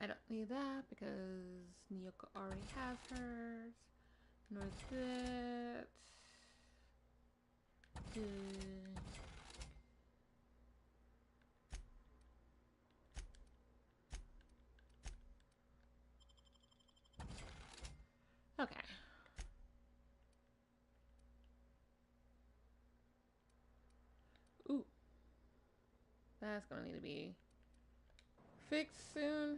I don't need that because Nyoko already has hers. Nor that. Good. Okay. Ooh. That's gonna need to be fixed soon.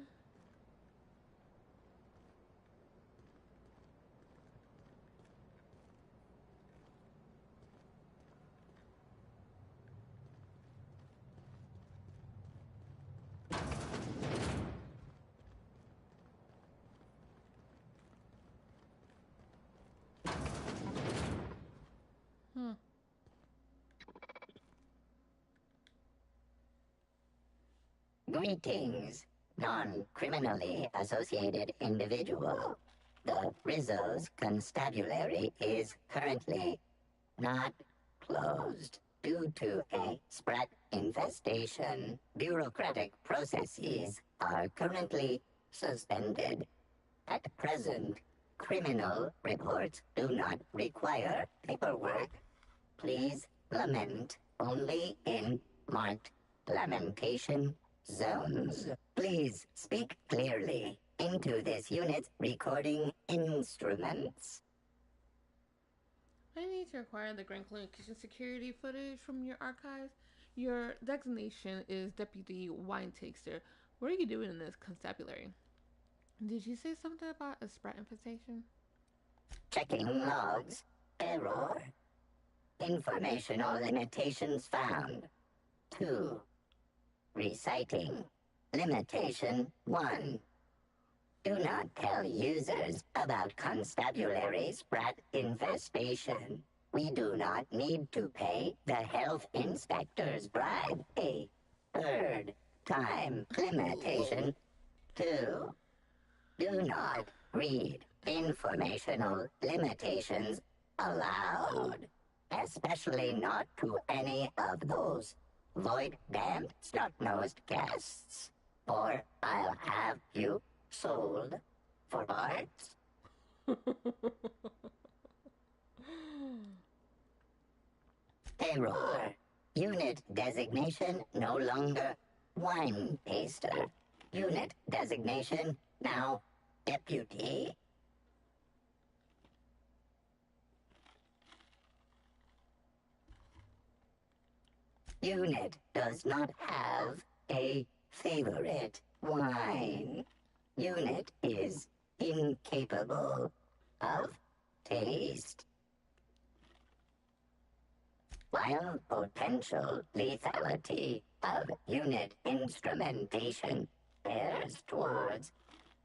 Greetings, non-criminally associated individual. The Rizzo's constabulary is currently not closed due to a sprat infestation. Bureaucratic processes are currently suspended. At present, criminal reports do not require paperwork. Please lament only in marked lamentation zones. Please speak clearly into this unit's recording instruments. I need to acquire the Grand Cloon kitchen security footage from your archives. Your designation is Deputy Wine Taster. What are you doing in this constabulary? Did you say something about a sprat infestation? Checking logs. Error. Informational limitations found. 2. Reciting. Limitation 1. Do not tell users about constabulary sprat infestation. We do not need to pay the health inspector's bribe a third time. Limitation 2. Do not read informational limitations aloud, especially not to any of those void-damned snot-nosed guests, or I'll have you sold for parts. Error. Unit designation no longer wine taster. Unit designation now deputy. Unit does not have a favorite wine. Unit is incapable of taste. While potential lethality of unit instrumentation bears towards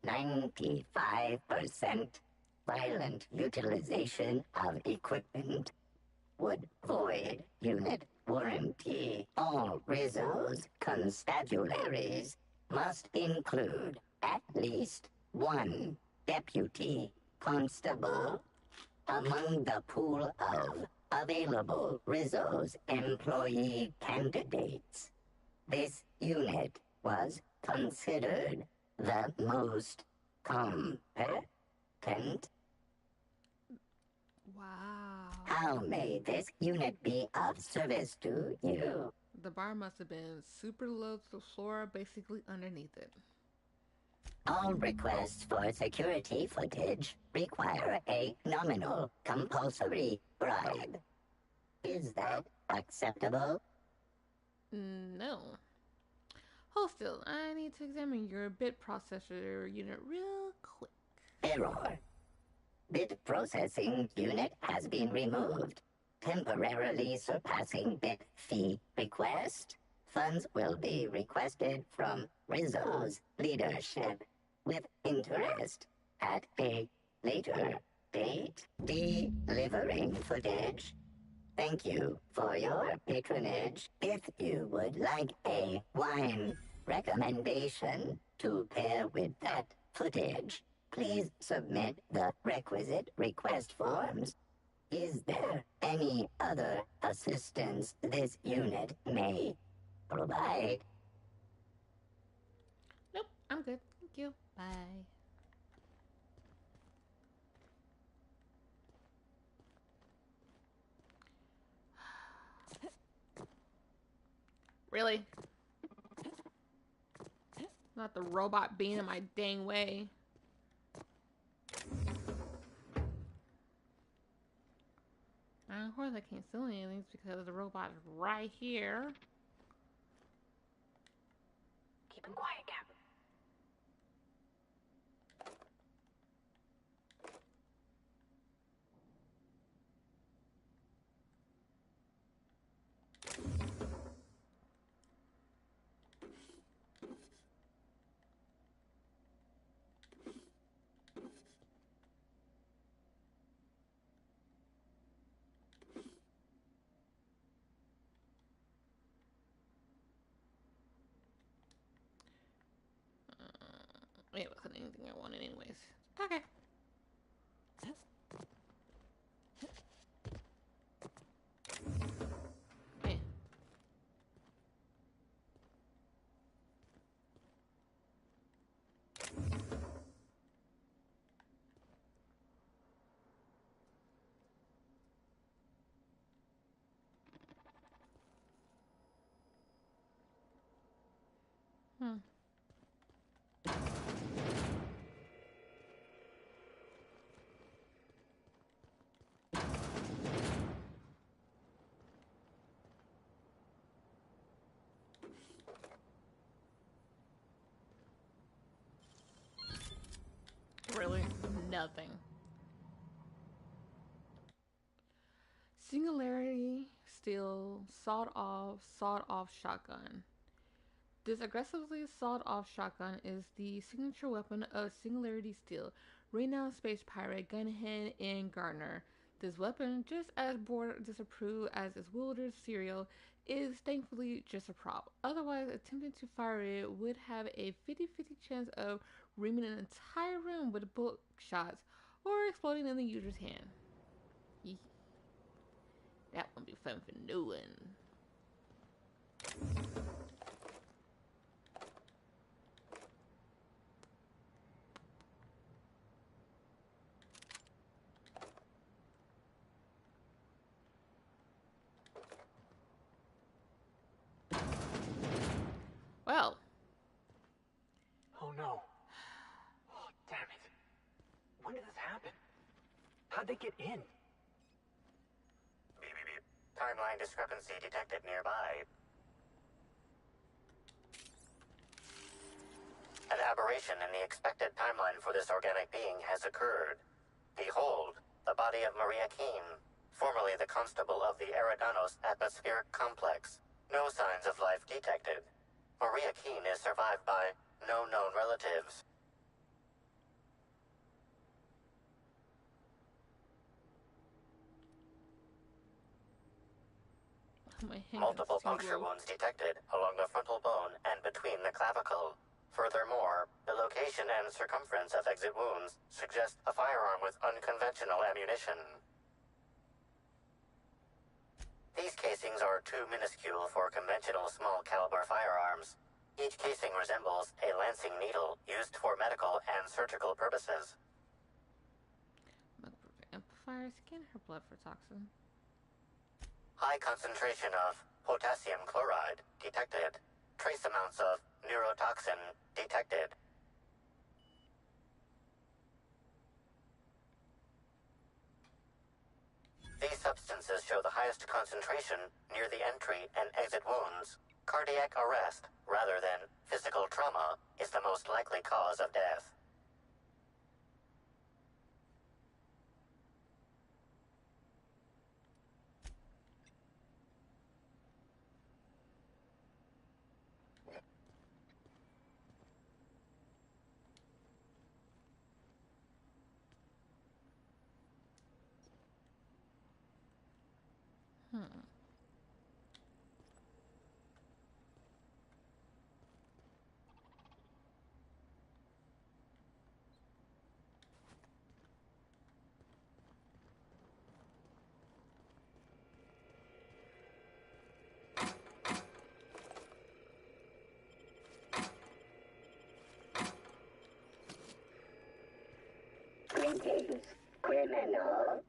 95% violent utilization of equipment, would void unit warranty. All Rizzo's constabularies must include at least one deputy constable among the pool of available Rizzo's employee candidates. This unit was considered the most competent. Wow. How may this unit be of service to you? The bar must have been super low to the floor, basically underneath it. All requests for security footage require a nominal compulsory bribe. Is that acceptable? No. Hold still, I need to examine your bit processor unit real quick. Error. Bit processing unit has been removed, temporarily surpassing bit fee request. Funds will be requested from Rizzo's leadership with interest at a later date. Delivering footage. Thank you for your patronage. If you would like a wine recommendation to pair with that footage, please submit the requisite request forms. Is there any other assistance this unit may provide? Nope, I'm good. Thank you. Bye. Really? Not the robot being in my dang way. Of course I can't steal anything because the robot is right here. Keep him quiet, Captain. It wasn't anything I wanted anyways. Okay. Okay. Really? Nothing. Singularity steel sawed-off shotgun. This aggressively sawed-off shotgun is the signature weapon of Singularity Steel, renowned space pirate gunhead Ian Gardner. This weapon, just as bored disapproved as its wielder's cereal, is thankfully just a prop. Otherwise, attempting to fire it would have a 50-50 chance of reaming an entire room with bullet shots or exploding in the user's hand. Yee. That won't be fun for no one. Well. Oh no. Oh, damn it. When did this happen? How'd they get in? Beep, beep, beep. Timeline discrepancy detected nearby. An aberration in the expected timeline for this organic being has occurred. Behold, the body of Maria Keene, formerly the constable of the Eridanos Atmospheric Complex. No signs of life detected. Maria Keene is survived by no known relatives. Multiple puncture wounds detected along the frontal bone and between the clavicle. Furthermore, the location and circumference of exit wounds suggest a firearm with unconventional ammunition. These casings are too minuscule for conventional small-caliber firearms. Each casing resembles a lancing needle used for medical and surgical purposes. Amplifier, scan her blood for toxin. High concentration of potassium chloride detected. Trace amounts of neurotoxin detected. These substances show the highest concentration near the entry and exit wounds. Cardiac arrest, rather than physical trauma, is the most likely cause of death. Greetings, criminal.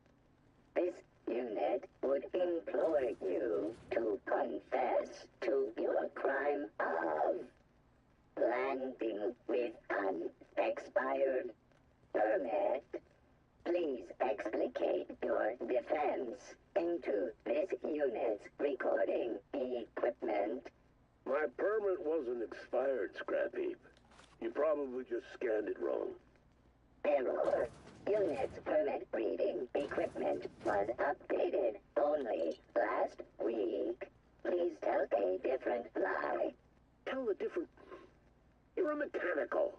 This unit would implore you to confess to your crime of landing with an expired permit. Please explicate your defense into this unit's recording equipment. My permit wasn't expired, Scrappy. You probably just scanned it wrong. Error. Unit's permit reading equipment was updated only last week. Please tell a different lie. Tell a different... You're a mechanical.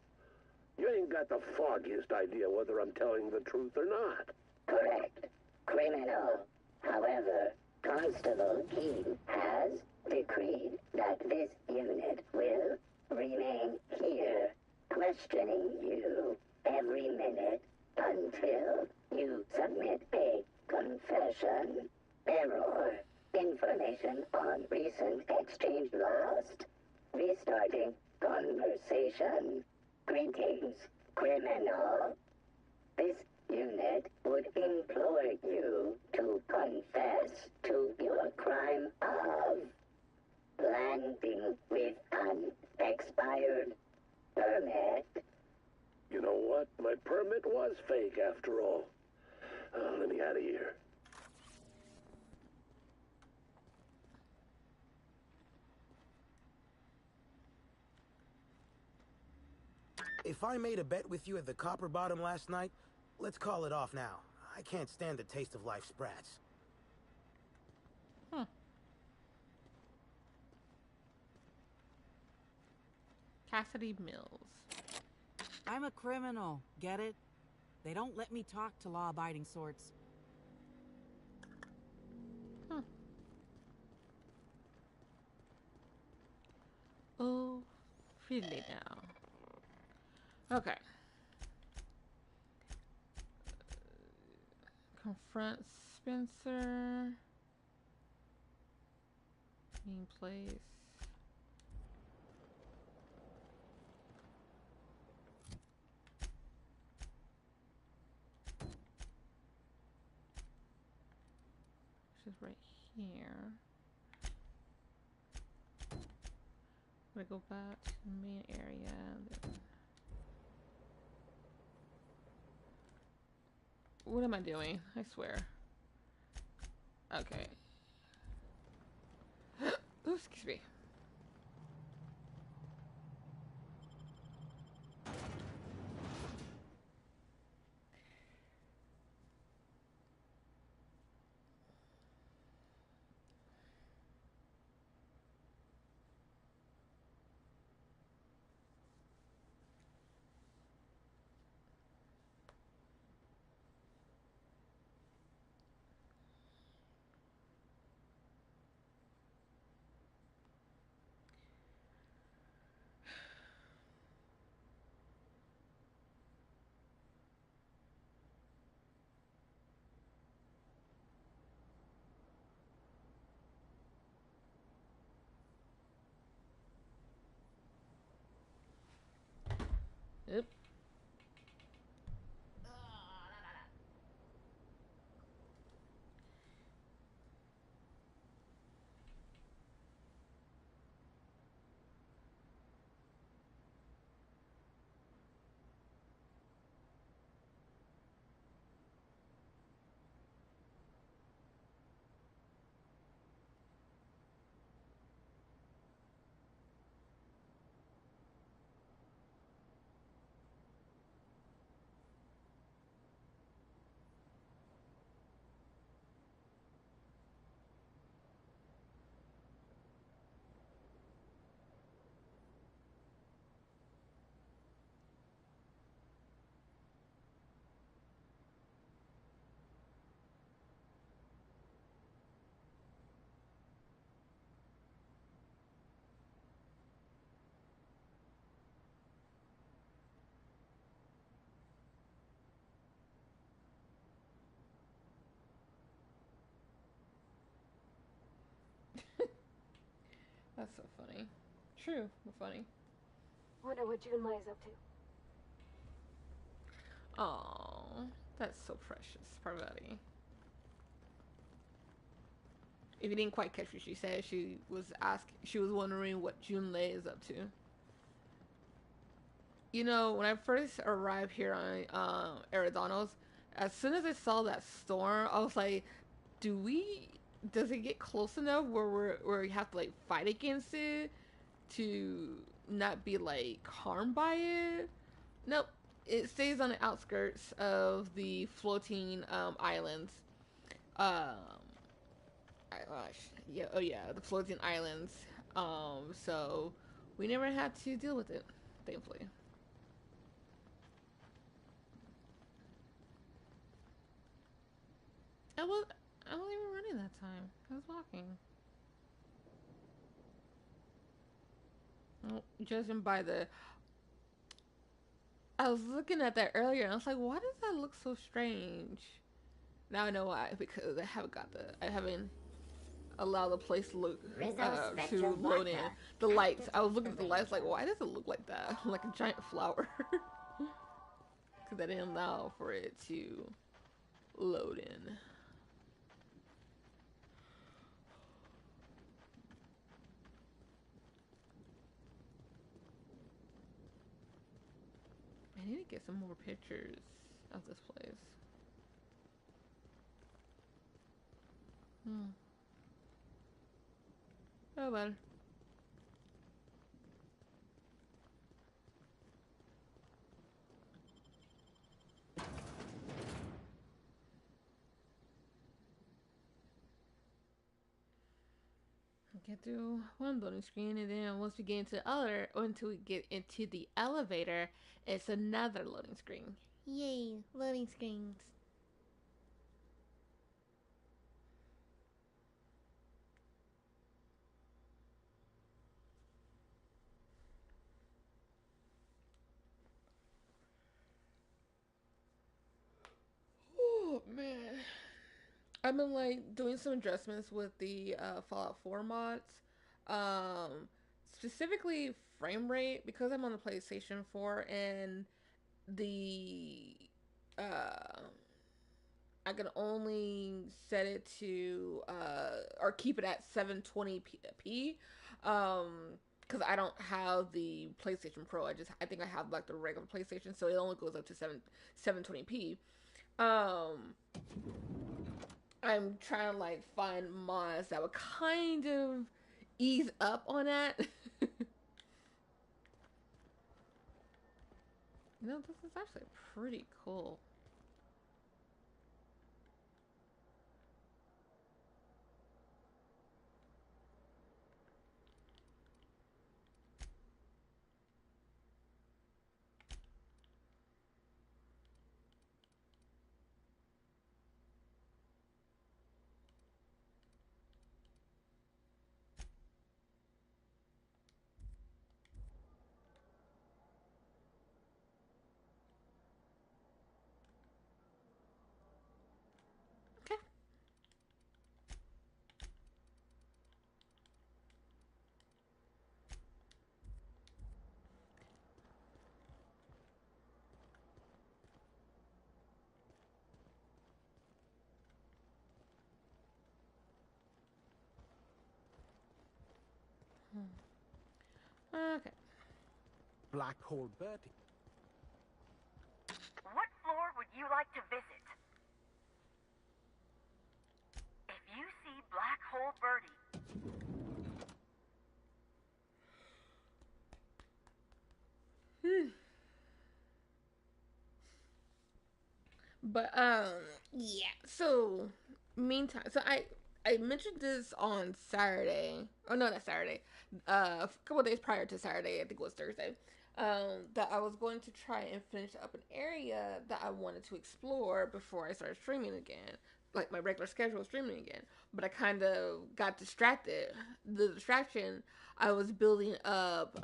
You ain't got the foggiest idea whether I'm telling the truth or not. Correct. Criminal. However, Constable Keene has decreed that this unit will remain here, questioning you every minute until you submit a confession. Error. Information on recent exchange lost. Restarting conversation. Greetings, criminal. This unit would implore you to confess to your crime of landing with an expired permit. You know what? My permit was fake after all. Let me out of here. If I made a bet with you at the Copper Bottom last night, let's call it off now. I can't stand the taste of life sprats. Cassidy Mills. I'm a criminal, get it? They don't let me talk to law-abiding sorts. pretty late now. Okay. Confront Spencer. Meeting place. Which is right here. I'm gonna go back to the main area. Then... What am I doing? I swear. Okay. Ooh, excuse me. Yep. That's so funny. True, but funny. Wonder what Junlei is up to. Oh, that's so precious, Parvati. If you didn't quite catch what she said, she was wondering what Junlei is up to. You know, when I first arrived here on Eridanos, as soon as I saw that storm, I was like, does it get close enough where we have to like fight against it to not be like harmed by it? Nope. It stays on the outskirts of the floating islands. The floating islands. So we never had to deal with it, thankfully. I wasn't even running that time. I was walking. Oh, judging by I was looking at that earlier and I was like, why does that look so strange? Now I know why, because I haven't allowed the place to look to load in. The lights. I was looking at the lights like, why does it look like that? Like a giant flower. Because I didn't allow for it to load in. I need to get some more pictures of this place. Oh well. Get through one loading screen, and then once we get into the other, or until we get into the elevator, it's another loading screen. Yay, loading screens. Man. I've been like doing some adjustments with the Fallout 4 mods. Specifically frame rate because I'm on the PlayStation 4 and the I can only set it to or keep it at 720p because I don't have the PlayStation Pro. I think I have like the regular PlayStation, so it only goes up to 720p. I'm trying to like find mods that would kind of ease up on that. This is actually pretty cool. Okay. Black Hole Bertie. What floor would you like to visit? If you see Black Hole Birdie... But yeah. So meantime, I mentioned this on Saturday. Oh no, not Saturday. A couple of days prior to Saturday, I think it was Thursday. That I was going to try and finish up an area that I wanted to explore before I started streaming again, like my regular schedule streaming again. But I kind of got distracted. The distraction, I was building up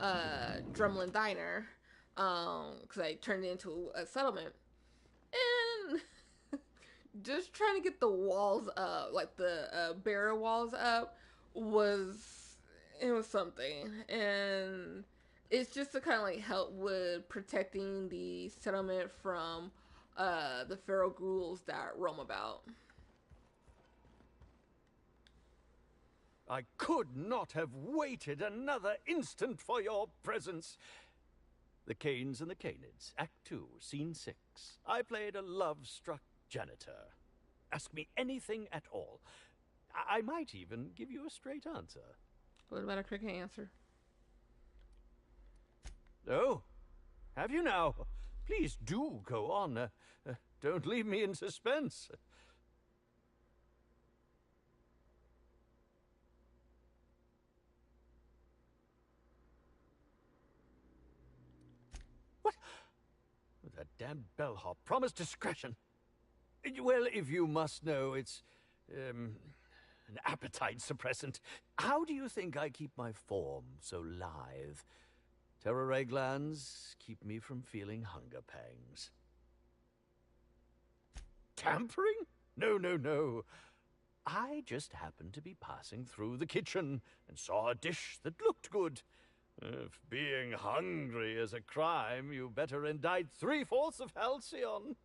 Drumlin Diner, because I turned it into a settlement, and just trying to get the walls up, like the barrier walls up, was something. And it's just to kind of like help with protecting the settlement from the feral ghouls that roam about. I could not have waited another instant for your presence. The Canes and the Canids, Act 2, Scene 6. I played a love-struck janitor. Ask me anything at all. I might even give you a straight answer. What about a cricket answer? Oh, have you now? Please do go on. Don't leave me in suspense. What? That damn bellhop promised discretion. Well, if you must know, it's an appetite suppressant. How do you think I keep my form so lithe? Terror ray glands keep me from feeling hunger pangs. Tampering? No, no, no. I just happened to be passing through the kitchen and saw a dish that looked good. If being hungry is a crime, you better indict 3/4 of Halcyon.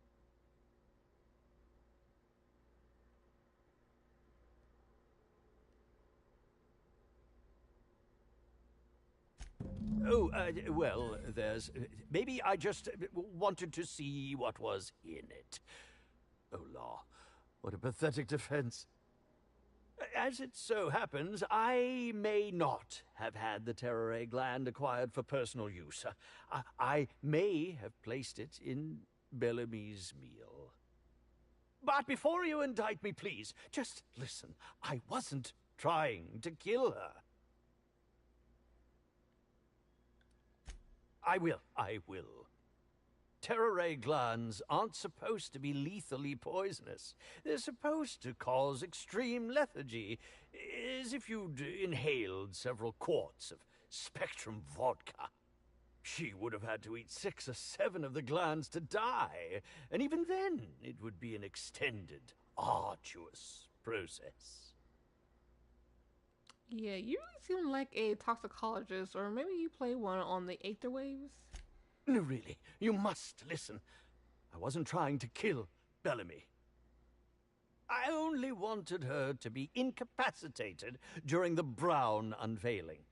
Oh, well, there's... maybe I just wanted to see what was in it. Oh, law. What a pathetic defense. As it so happens, I may not have had the terror ray gland acquired for personal use. I may have placed it in Bellamy's meal. But before you indict me, please, just listen. I wasn't trying to kill her. I will. Terror ray glands aren't supposed to be lethally poisonous. They're supposed to cause extreme lethargy, as if you'd inhaled several quarts of Spectrum vodka. She would have had to eat 6 or 7 of the glands to die, and even then it would be an extended, arduous process. Yeah, you really seem like a toxicologist, or maybe you play one on the Aether Waves. No, really, you must listen. I wasn't trying to kill Bellamy. I only wanted her to be incapacitated during the Brown unveiling.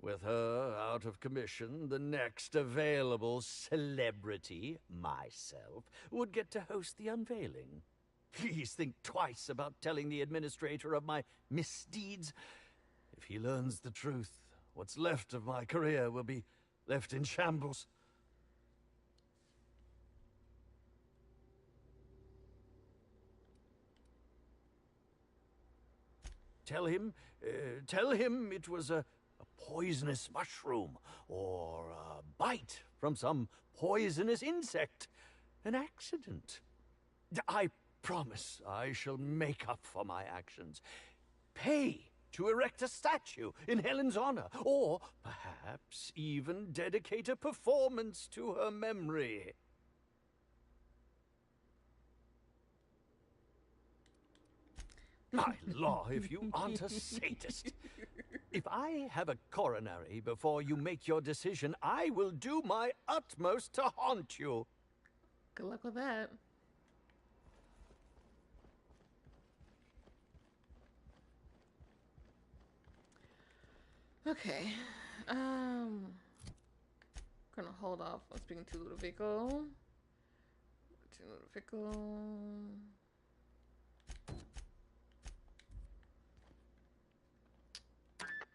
With her out of commission, the next available celebrity, myself, would get to host the unveiling. Please think twice about telling the administrator of my misdeeds. If he learns the truth, what's left of my career will be left in shambles. Tell him it was a poisonous mushroom, or a bite from some poisonous insect. An accident. I promise I shall make up for my actions. Pay to erect a statue in Helen's honor, or perhaps even dedicate a performance to her memory. By law, if you aren't a sadist. If I have a coronary before you make your decision, I will do my utmost to haunt you. Good luck with that. Okay. Gonna hold off on speaking to Ludovico.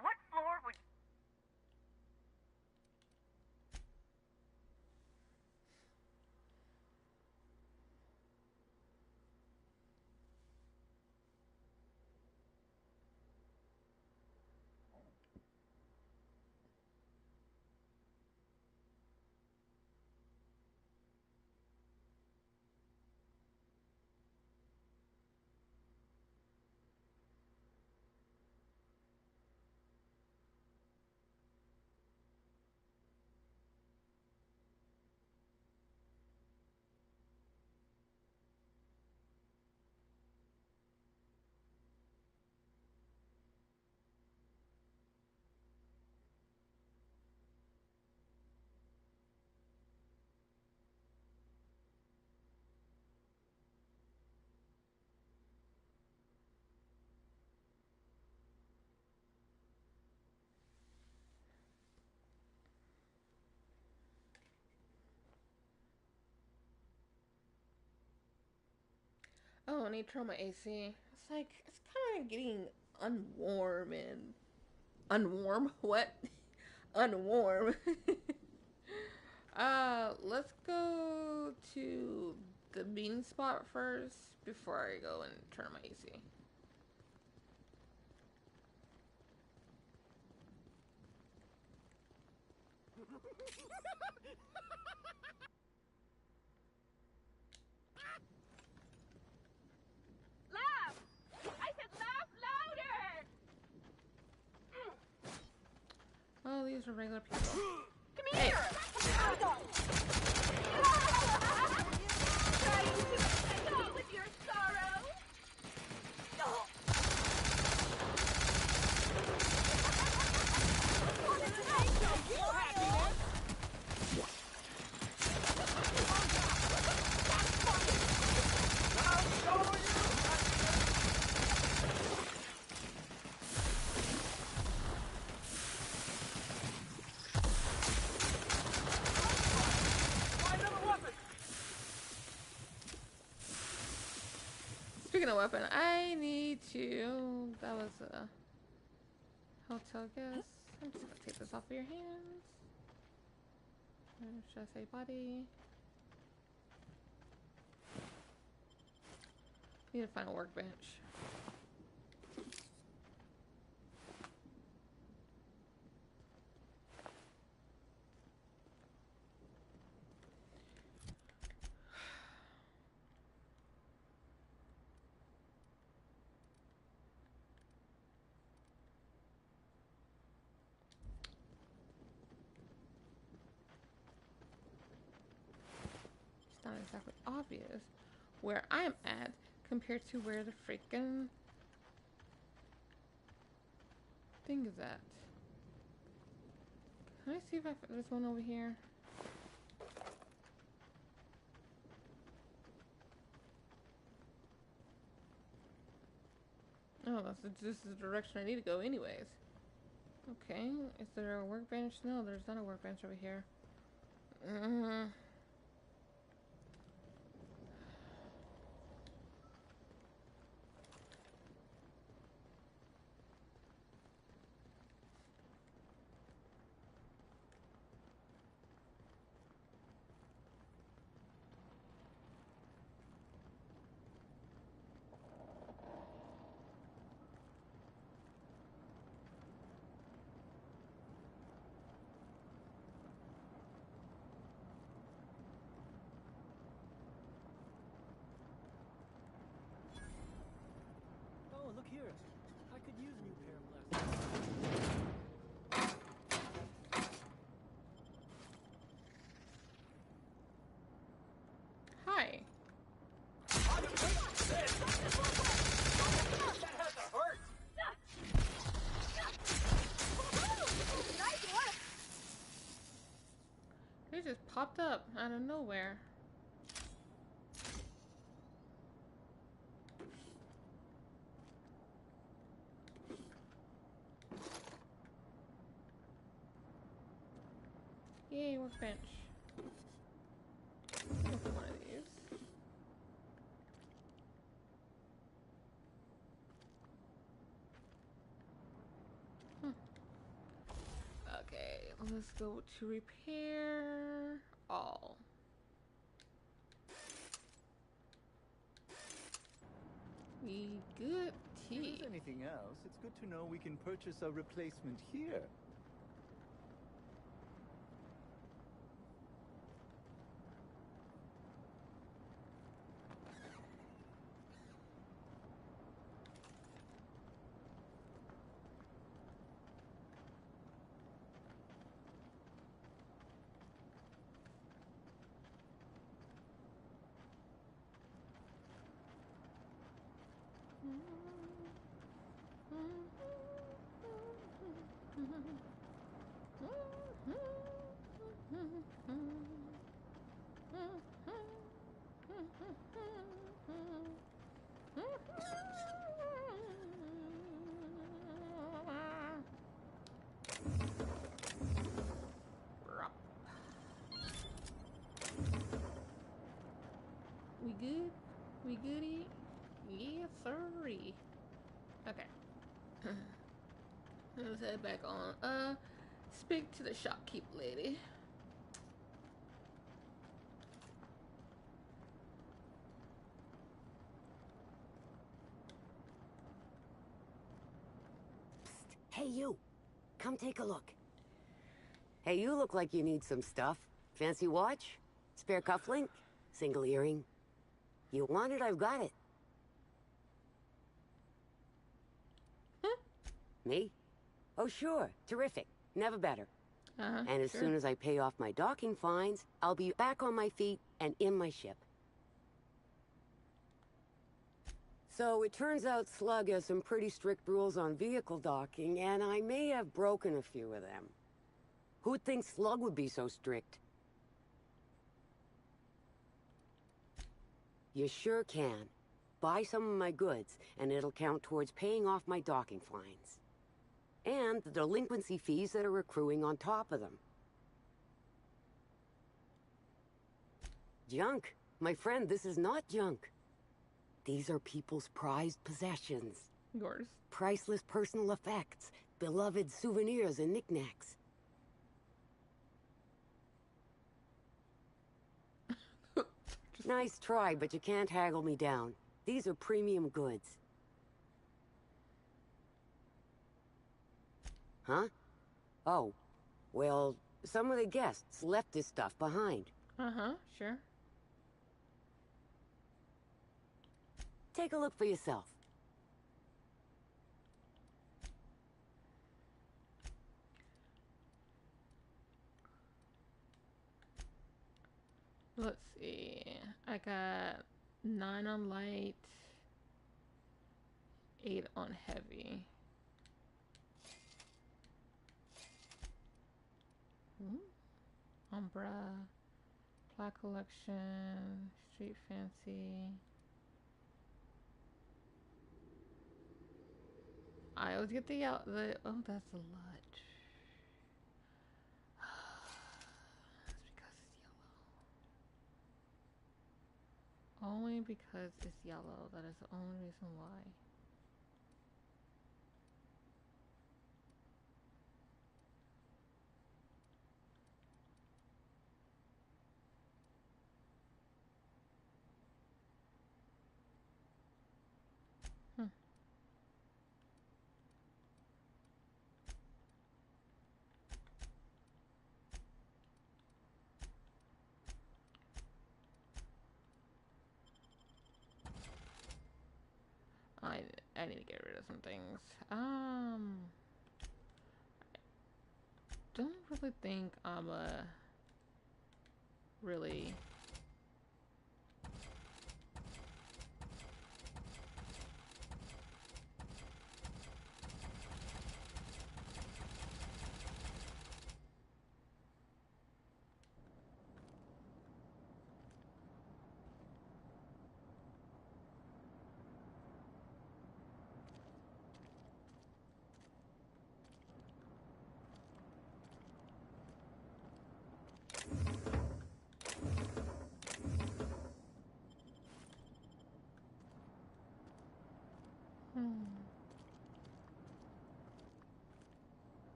What floor would... Oh, I need to turn on my AC. It's like, it's kind of getting unwarm and... Unwarm? What? Unwarm. Let's go to the meeting spot first before I go and turn on my AC. Laugh! I said laugh louder! Oh, these are regular people. Come here! Trying to end all with your sorrow? Speaking of weapon, I need to... That was a hotel guest. I'm just gonna take this off of your hands. Should I say body? Need to find a workbench. exactly obvious where I'm at compared to where the freaking thing is at. Can I see if there's one over here? Oh, this is the direction I need to go anyways. Okay, is there a workbench? No, there's not a workbench over here. Oh, look here. I could use a new pair of glasses. Hi. They just popped up out of nowhere. Yay, workbench. Look at one of these. Okay, let's go to repair all. We good tea. If there's anything else, it's good to know we can purchase a replacement here. We good? We goody? Yes, sirree. Okay. Let's head back on. Speak to the shopkeep lady. Psst. Hey, you. Come take a look. Hey, you look like you need some stuff. Fancy watch? Spare cufflink? Single earring? You want it, I've got it. Me? Oh, sure. Terrific. Never better. And as soon as I pay off my docking fines, I'll be back on my feet and in my ship. So it turns out Slug has some pretty strict rules on vehicle docking, and I may have broken a few of them. Who'd think Slug would be so strict? You sure can. Buy some of my goods, and it'll count towards paying off my docking fines. And the delinquency fees that are accruing on top of them. Junk? My friend, this is not junk. These are people's prized possessions. Yours. Priceless personal effects, beloved souvenirs and knickknacks. Nice try, but you can't haggle me down. These are premium goods. Huh? Oh. Well, some of the guests left this stuff behind. Sure. Take a look for yourself. Let's see. I got 9 on light, 8 on heavy. Umbra, Black Collection, Street Fancy. I always get the oh, that's a lot. It's because it's yellow. Only because it's yellow. That is the only reason why. I need to get rid of some things. Don't really think I'm a really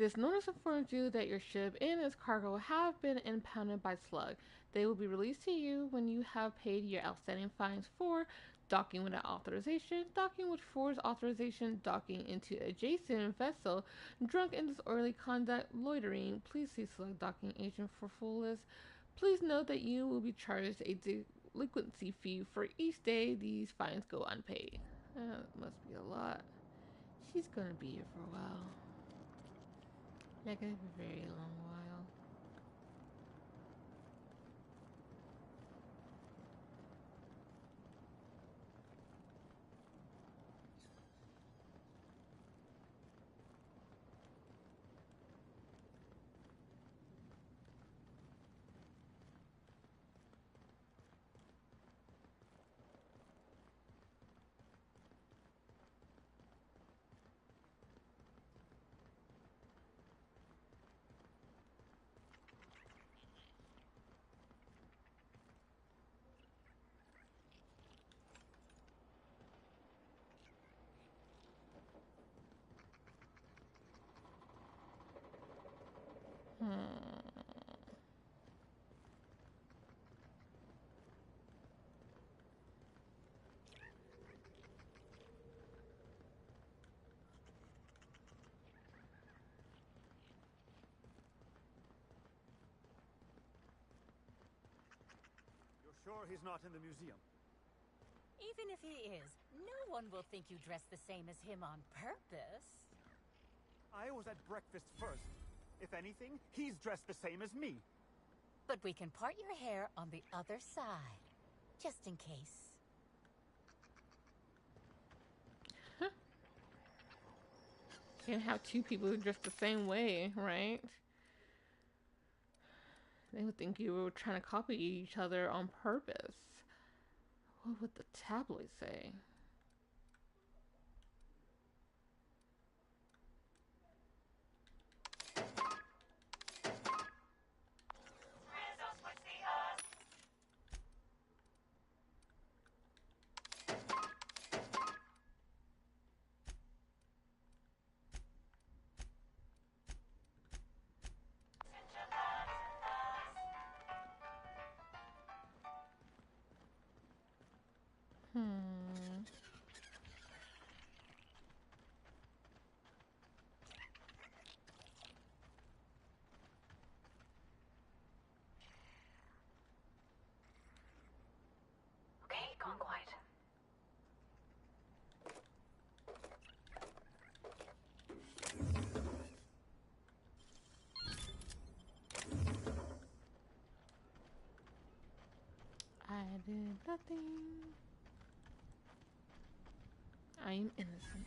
This notice informs you that your ship and its cargo have been impounded by Slug. They will be released to you when you have paid your outstanding fines for docking without authorization, docking with forced authorization, docking into adjacent vessel, drunk and disorderly conduct, loitering. Please see Slug docking agent for full list. Please note that you will be charged a delinquency fee for each day these fines go unpaid. That must be a lot. She's gonna be here for a while. Like a very long while. You're sure he's not in the museum? Even if he is, no one will think you dressed the same as him on purpose. I was at breakfast first. If anything, he's dressed the same as me. But we can part your hair on the other side, just in case. Can't have two people who dress the same way, right? They would think you were trying to copy each other on purpose. What would the tabloids say? Okay, gone quiet. nothing. I'm innocent.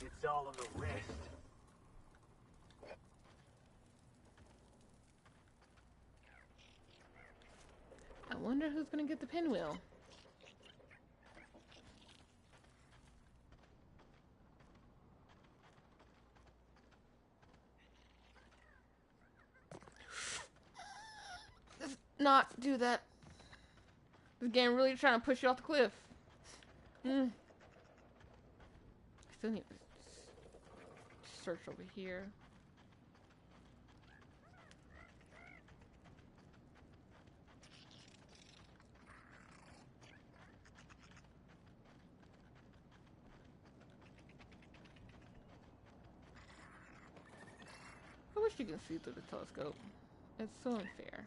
It's all on the wrist. I wonder who's gonna get the pinwheel. Let's not do that. This game really trying to push you off the cliff. I still need to search over here. I wish you could see through the telescope. It's so unfair.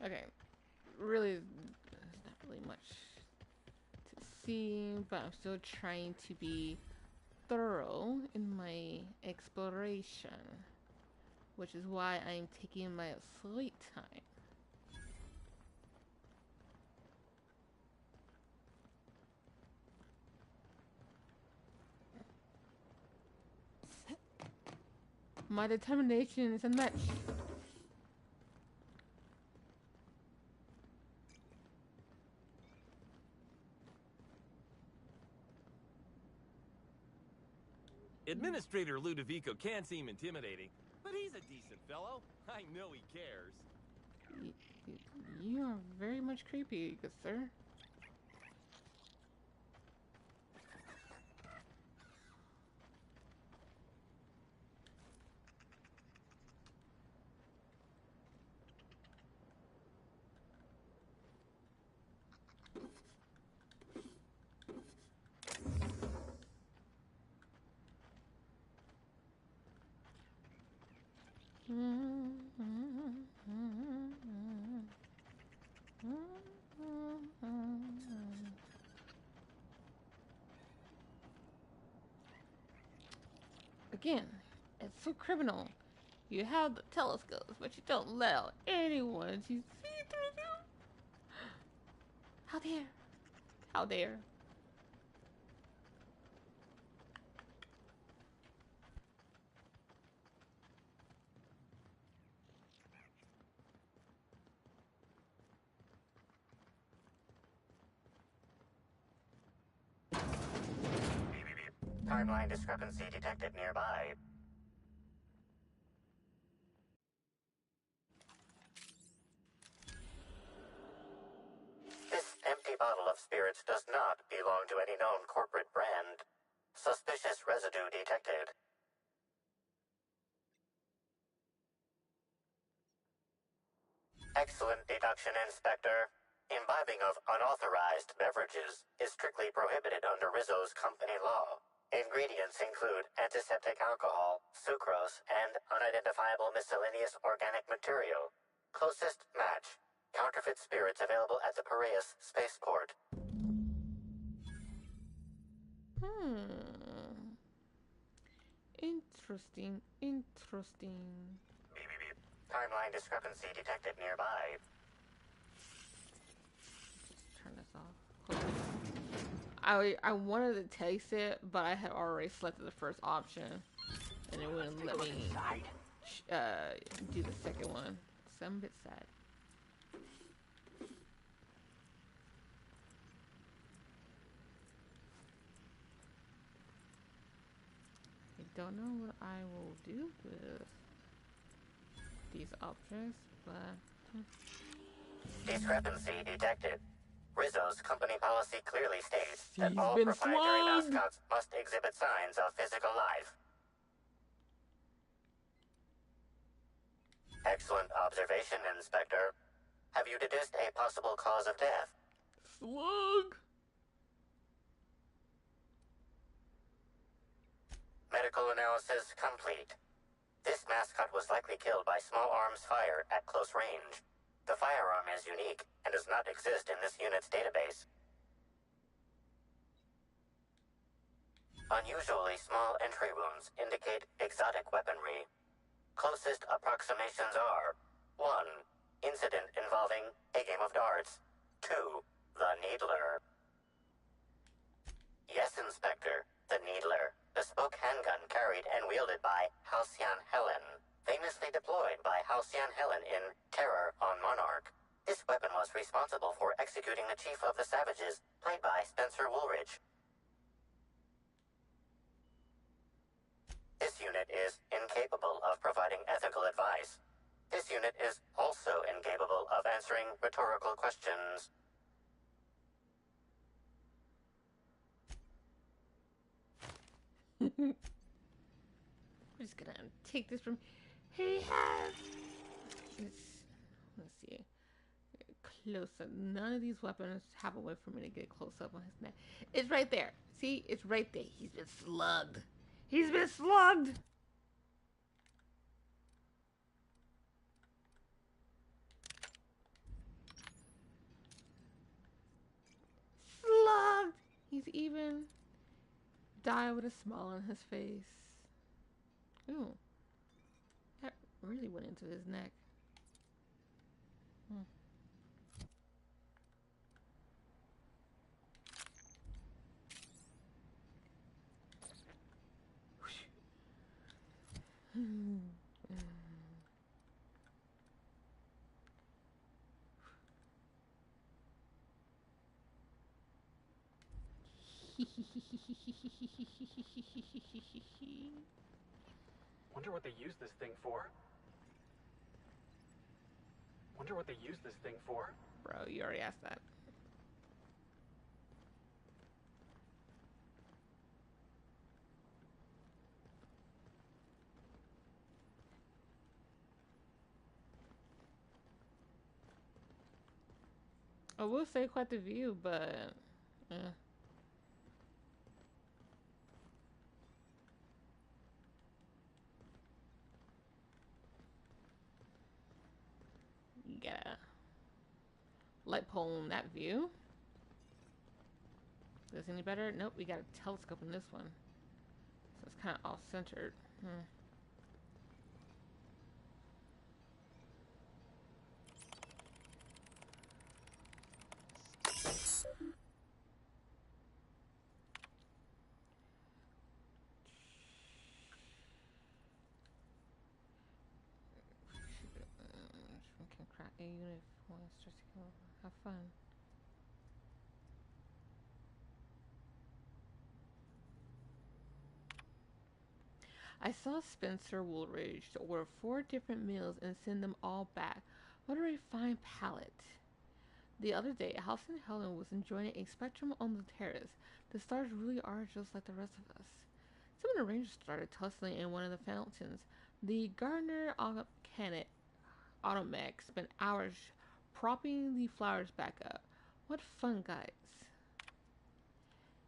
Okay, really, there's not really much to see, but I'm still trying to be thorough in my exploration, which is why I'm taking my sweet time. My determination is unmatched. Administrator Ludovico can seem intimidating, but he's a decent fellow. I know he cares. You are very much creepy, good sir. Again, it's so criminal. You have the telescopes, but you don't allow anyone to see through them. How dare? How dare? Timeline discrepancy detected nearby. This empty bottle of spirits does not belong to any known corporate brand. Suspicious residue detected. Excellent deduction, Inspector. Imbibing of unauthorized beverages is strictly prohibited under Rizzo's company law. Ingredients include antiseptic alcohol, sucrose, and unidentifiable miscellaneous organic material. Closest match. Counterfeit spirits available at the Piraeus spaceport. Interesting, interesting. Timeline discrepancy detected nearby. Turn this off. I wanted to taste it, but I had already selected the first option, and it wouldn't let me do the second one. I'm a bit sad. I don't know what I will do with these objects, but... Discrepancy detected. Rizzo's company policy clearly states that He's all been proprietary slugged. mascots must exhibit signs of physical life. Excellent observation, Inspector. Have you deduced a possible cause of death? Slug! Medical analysis complete. This mascot was likely killed by small arms fire at close range. The firearm is unique and does not exist in this unit's database. Unusually small entry wounds indicate exotic weaponry. Closest approximations are 1. Incident involving a game of darts. 2. The Needler. Yes, Inspector. The Needler. Bespoke handgun carried and wielded by Halcyon Helen. Famously deployed by Halcyon Helen in Terror on Monarch. This weapon was responsible for executing the Chief of the Savages, played by Spencer Woolridge. This unit is incapable of providing ethical advice. This unit is also incapable of answering rhetorical questions. We're just gonna take this from... He has... Let's see. Close up. None of these weapons have a way for me to get close up on his neck. It's right there. See? It's right there. He's been slugged. He's been slugged! Slugged! He's even died with a smile on his face. Ooh. That really went into his neck. Wonder what they use this thing for. Wonder what they use this thing for. Bro, you already asked that. I will say quite the view, but you gotta light pole in that view. Is this any better? Nope, we got a telescope in this one. So it's kind of off-centered. Can crack a unit for starts to kill. Have fun. I saw Spencer Woolridge to order 4 different meals and send them all back. What a refined palate. The other day, Halcyon Helen was enjoying a spectrum on the terrace. The stars really are just like the rest of us. Some of the rangers started tussling in one of the fountains. The Gardner Automech spent hours propping the flowers back up. What fun, guys.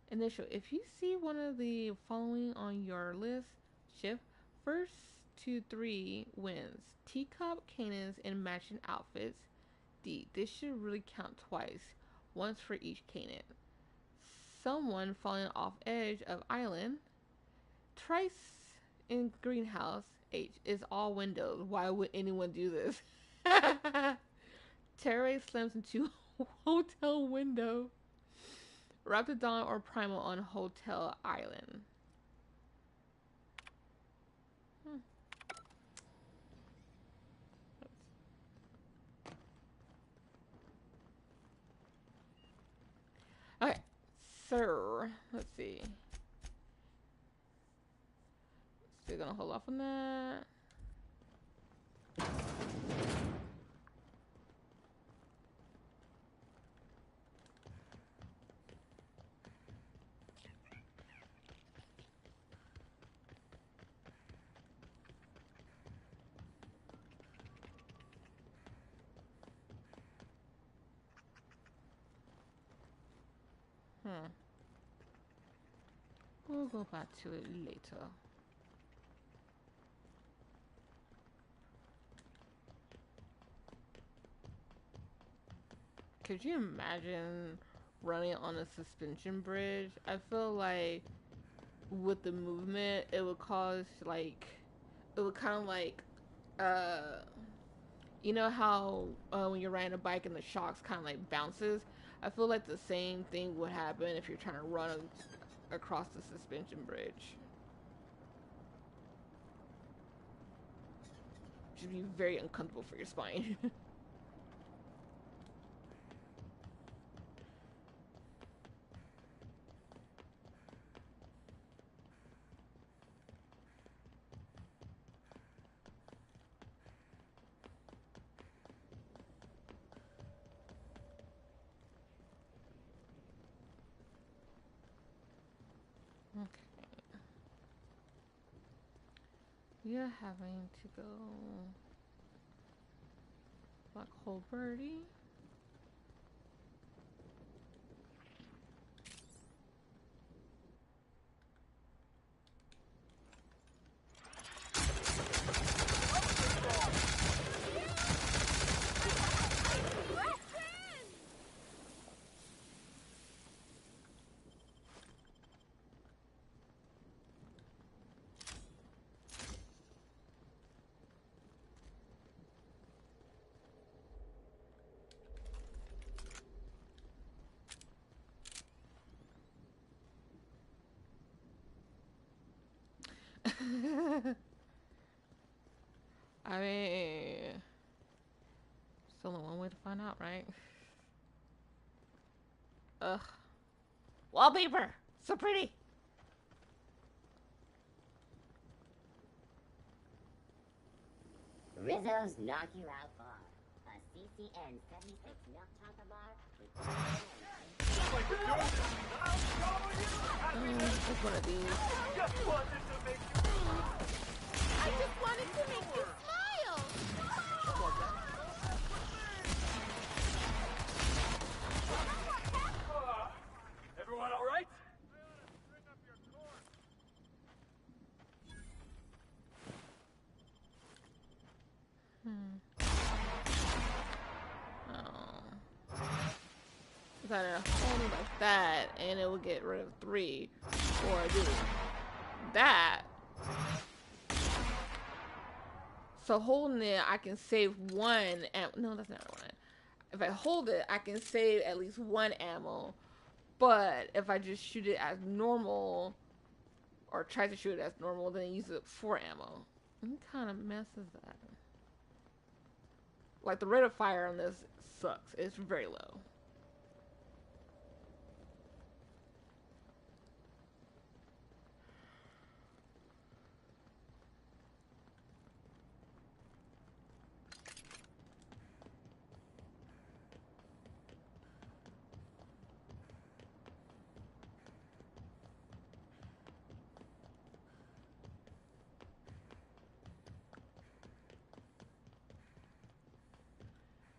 Initial. If you see one of the following on your list, shift. First to 3 wins. Teacup cannons in matching outfits. D. This should really count twice. Once for each cannon. Someone falling off edge of island. Trice in greenhouse. H is all windows. Why would anyone do this? Terray slams into hotel window. Raptidon or Primal on Hotel Island. sir. Let's see. Still gonna hold off on that. We'll go back to it later. Could you imagine running on a suspension bridge? I feel like with the movement, it would cause like, it would kind of like, you know how when you're riding a bike and the shocks kind of like bounces? I feel like the same thing would happen if you're trying to run across the suspension bridge. Should be very uncomfortable for your spine. We are having to go Black Hole Birdie. I mean, there's only one way to find out, right? Ugh. Wallpaper! So pretty! Rizzo's Knock You Out Bar. A CCN 76 Knock Talker bar with Just one of these. I just wanted to make you smile! Everyone all right? If I hold it like that, and it will get rid of 3, or I do that. So holding it, I can save 1 ammo. No, that's not one. If I hold it, I can save at least 1 ammo. But if I just shoot it as normal, or try to shoot it as normal, then use it for ammo. What kind of mess is that? Like, the rate of fire on this sucks. It's very low.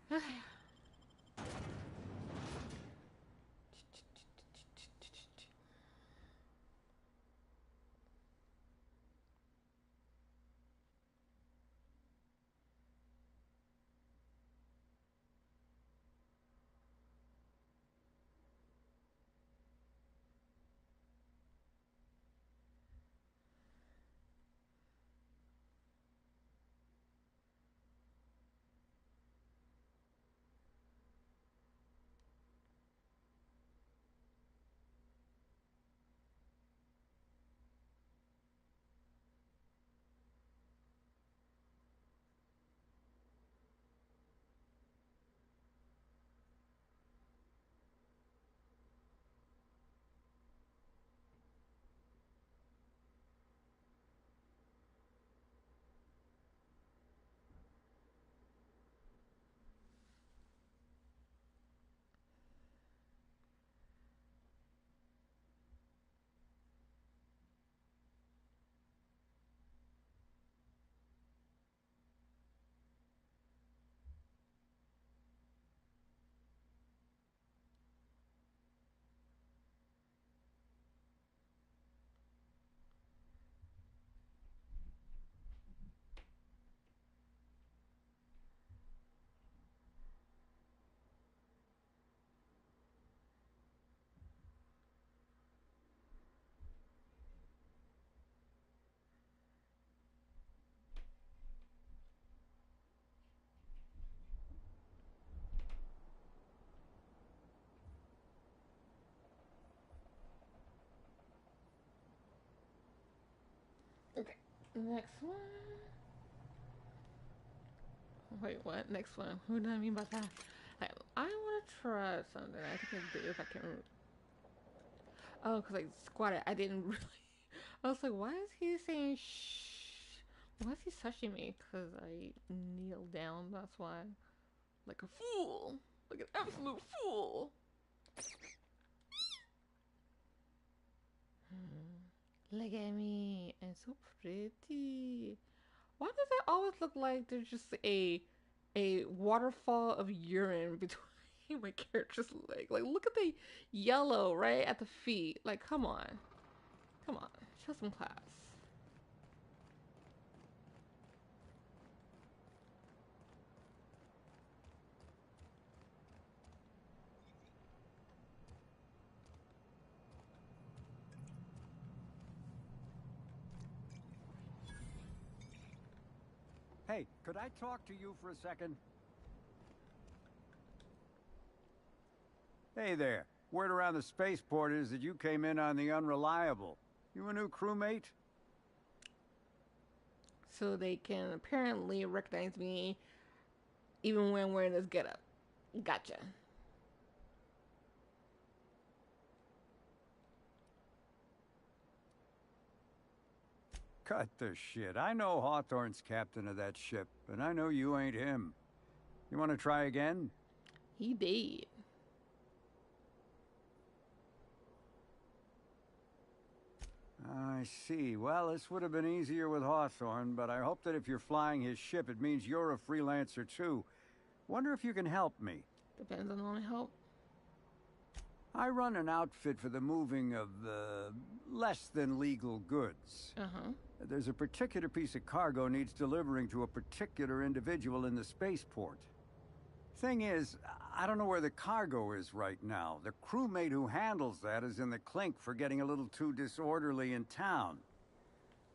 Okay. Next one. Wait, what? Next one. What do I mean by that? I want to try something. I think I do if I can remember. Oh, because I squatted. I didn't really. I was like, why is he saying shh? Why is he touching me? Because I kneeled down. That's why. Like a fool. Like an absolute fool. Look at me. I'm so pretty. Why does it always look like there's just a waterfall of urine between my character's leg? Like, look at the yellow right at the feet. Like, come on. Come on. Show some class. Hey, could I talk to you for a second? Hey there. Word around the spaceport is that you came in on the Unreliable. You a new crewmate? So they can apparently recognize me even when wearing this getup. Gotcha. Cut the shit. I know Hawthorne's captain of that ship, and I know you ain't him. You want to try again? He did. I see. Well, this would have been easier with Hawthorne, but I hope that if you're flying his ship, it means you're a freelancer too. Wonder if you can help me. Depends on the only help. I run an outfit for the moving of less than legal goods. Uh-huh. There's a particular piece of cargo needs delivering to a particular individual in the spaceport. Thing is, I don't know where the cargo is right now. The crewmate who handles that is in the clink for getting a little too disorderly in town.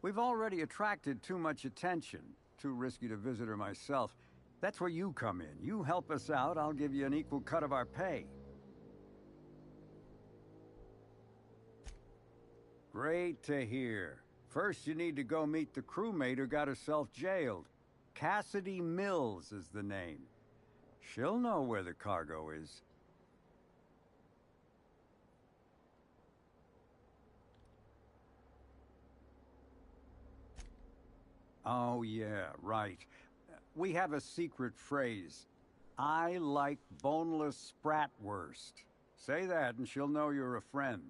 We've already attracted too much attention. Too risky to visit her myself. That's where you come in. You help us out, I'll give you an equal cut of our pay. Great to hear. First, you need to go meet the crewmate who got herself jailed. Cassidy Mills is the name. She'll know where the cargo is. Oh, yeah, right. We have a secret phrase. I like boneless spratwurst. Say that and she'll know you're a friend.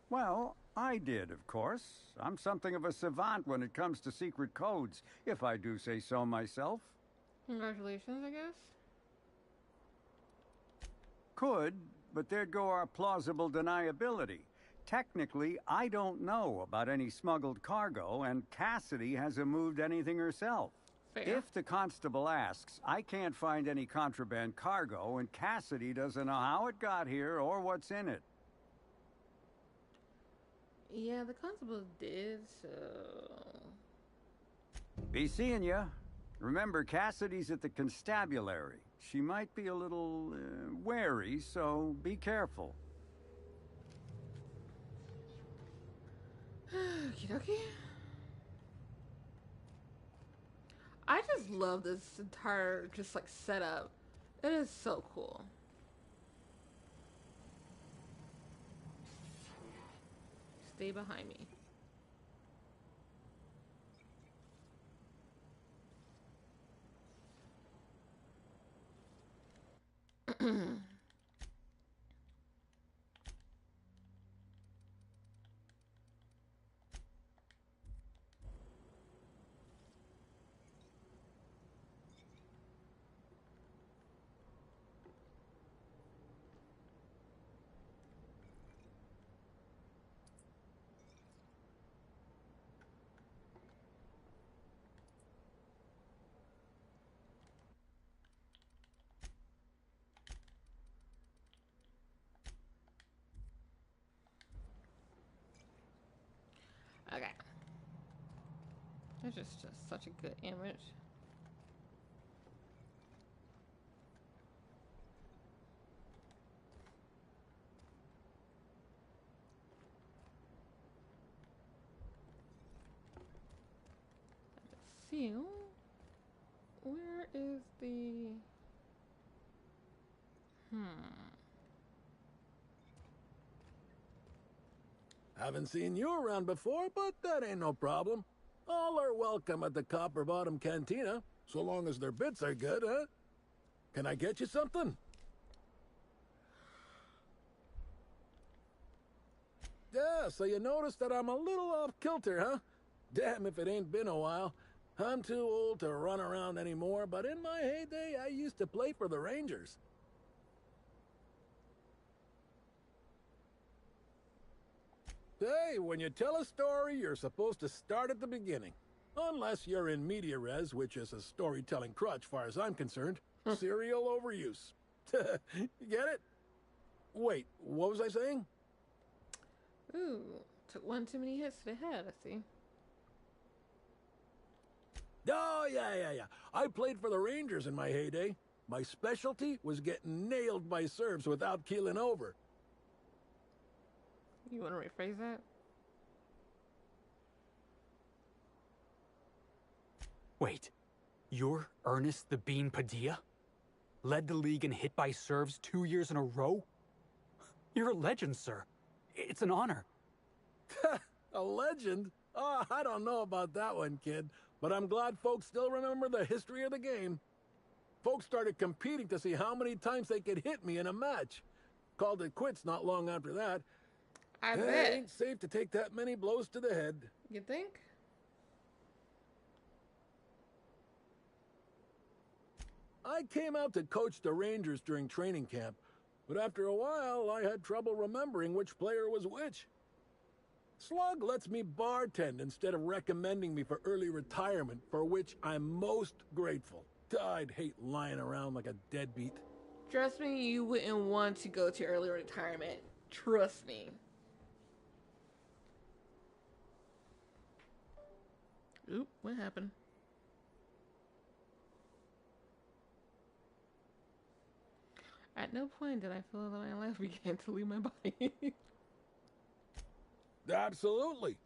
Well, I did, of course. I'm something of a savant when it comes to secret codes, if I do say so myself. Congratulations, I guess. Could, but there'd go our plausible deniability. Technically, I don't know about any smuggled cargo, and Cassidy hasn't moved anything herself. Fair. If the constable asks, I can't find any contraband cargo, and Cassidy doesn't know how it got here or what's in it. Yeah, the constable did, so... Be seeing ya. Remember, Cassidy's at the constabulary. She might be a little wary, so be careful. Okie dokie. I just love this entire just like setup. It is so cool. Stay behind me. Okay. It's just such a good image. see. Where is the... Haven't seen you around before, but that ain't no problem. All are welcome at the Copper Bottom Cantina, so long as their bits are good, huh? Can I get you something? Yeah, so you notice that I'm a little off kilter, huh? Damn if it ain't been a while. I'm too old to run around anymore, but in my heyday, I used to play for the Rangers. Hey, when you tell a story, you're supposed to start at the beginning. Unless you're in media res, which is a storytelling crutch, far as I'm concerned. Serial overuse. You get it? Wait, what was I saying? Ooh, took one too many hits to the head, I see. Oh, yeah. I played for the Rangers in my heyday. My specialty was getting nailed by serves without keeling over. You want to rephrase that? Wait, you're Ernest the Bean Padilla? Led the league in hit by serves 2 years in a row? You're a legend, sir. It's an honor. A legend? Oh, I don't know about that one, kid. But I'm glad folks still remember the history of the game. Folks started competing to see how many times they could hit me in a match. Called it quits not long after that. I bet. It ain't safe to take that many blows to the head. You think? I came out to coach the Rangers during training camp, but after a while, I had trouble remembering which player was which. Slug lets me bartend instead of recommending me for early retirement, for which I'm most grateful. I'd hate lying around like a deadbeat. Trust me, you wouldn't want to go to early retirement. Trust me. Oop, what happened? At no point did I feel that my life began to leave my body. Absolutely.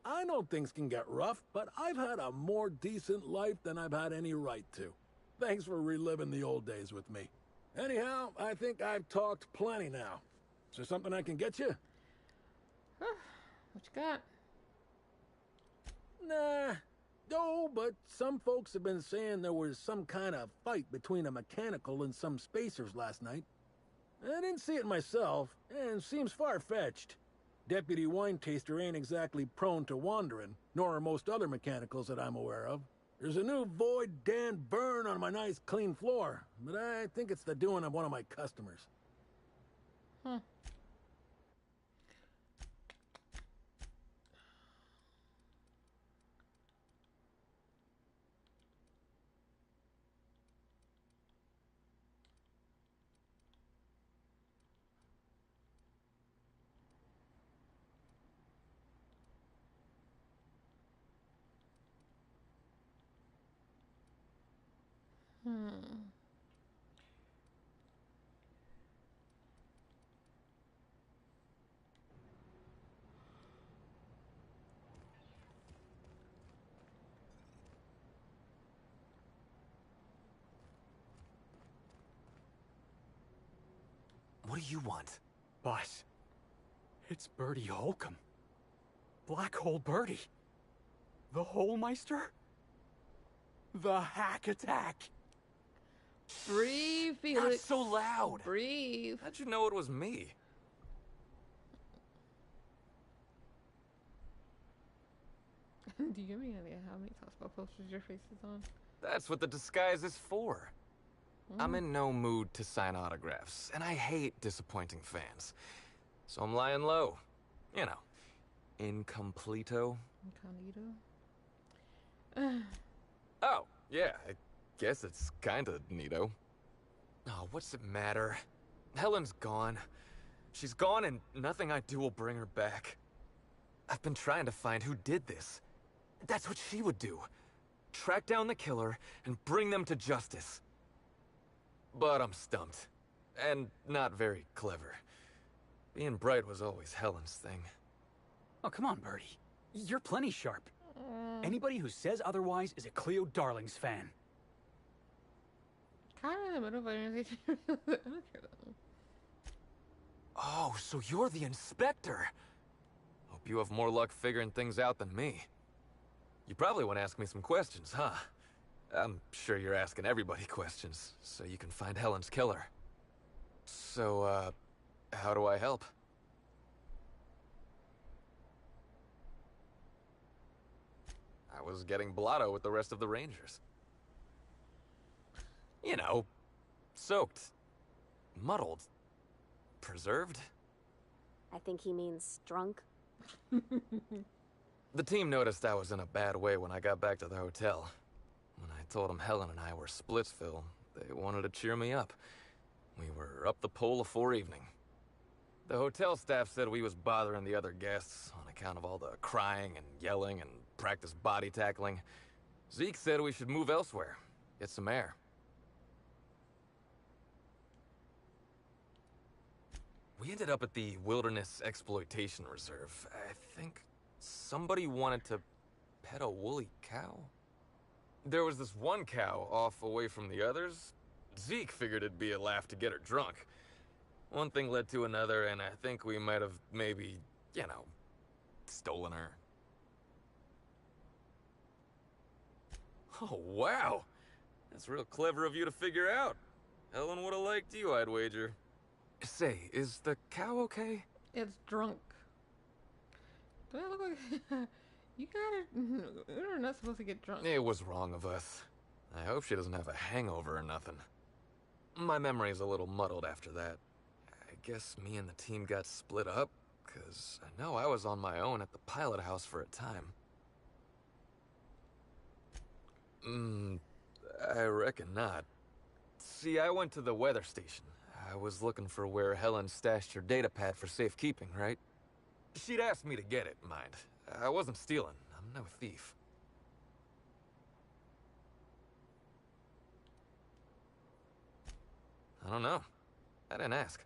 I know things can get rough, but I've had a more decent life than I've had any right to. Thanks for reliving the old days with me. Anyhow, I think I've talked plenty now. Is there something I can get you? What you got? Nah. No, but some folks have been saying there was some kind of fight between a mechanical and some spacers last night. I didn't see it myself, and seems far-fetched. Deputy Wine Taster ain't exactly prone to wandering, nor are most other mechanicals that I'm aware of. There's a new Void Dan burn on my nice clean floor, but I think it's the doing of one of my customers. Huh. What do you want? Boss, it's Bertie Holcomb. Black Hole Bertie. The Holmeister? The Hack Attack. Breathe, Felix. Not so loud. Breathe. How'd you know it was me? Do you have any idea how many Tossball posters your face is on? That's what the disguise is for. I'm in no mood to sign autographs, and I hate disappointing fans. So I'm lying low. You know, incompleto. Incognito? Oh, yeah, I guess it's kinda neato. Oh, what's it matter? Helen's gone. She's gone and nothing I do will bring her back. I've been trying to find who did this. That's what she would do. Track down the killer and bring them to justice. But I'm stumped. And not very clever. Being bright was always Helen's thing. Oh, come on, Bertie. You're plenty sharp. Anybody who says otherwise is a Cleo Darlings fan. Kind of in the middle of organization. I don't care though. Oh, so you're the inspector. Hope you have more luck figuring things out than me. You probably want to ask me some questions, huh? I'm sure you're asking everybody questions, so you can find Helen's killer. So, how do I help? I was getting blotto with the rest of the Rangers. You know, soaked, muddled, preserved. I think he means drunk. The team noticed I was in a bad way when I got back to the hotel. When I told them Helen and I were Splitsville, they wanted to cheer me up. We were up the pole afore evening. The hotel staff said we was bothering the other guests on account of all the crying and yelling and practice body tackling. Zeke said we should move elsewhere, get some air. We ended up at the Wilderness Exploitation Reserve. I think somebody wanted to pet a woolly cow? There was this one cow off away from the others. Zeke figured it'd be a laugh to get her drunk. One thing led to another, and I think we might have maybe, you know, stolen her. Oh, wow! That's real clever of you to figure out. Helen would have liked you, I'd wager. Say, is the cow okay? It's drunk. Do I look like... You gotta... You're not supposed to get drunk. It was wrong of us. I hope she doesn't have a hangover or nothing. My memory's a little muddled after that. I guess me and the team got split up, because I know I was on my own at the pilot house for a time. I reckon not. See, I went to the weather station. I was looking for where Helen stashed her data pad for safekeeping, right? She'd asked me to get it, mind. I wasn't stealing. I'm no thief. I don't know. I didn't ask.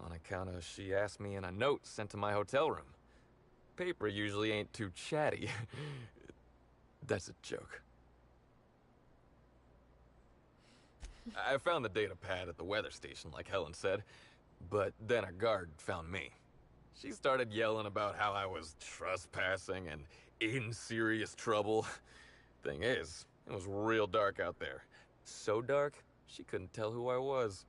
On account of she asked me in a note sent to my hotel room. Paper usually ain't too chatty. That's a joke. I found the data pad at the weather station, like Helen said, but then a guard found me. She started yelling about how I was trespassing and in serious trouble. Thing is, it was real dark out there. So dark, she couldn't tell who I was.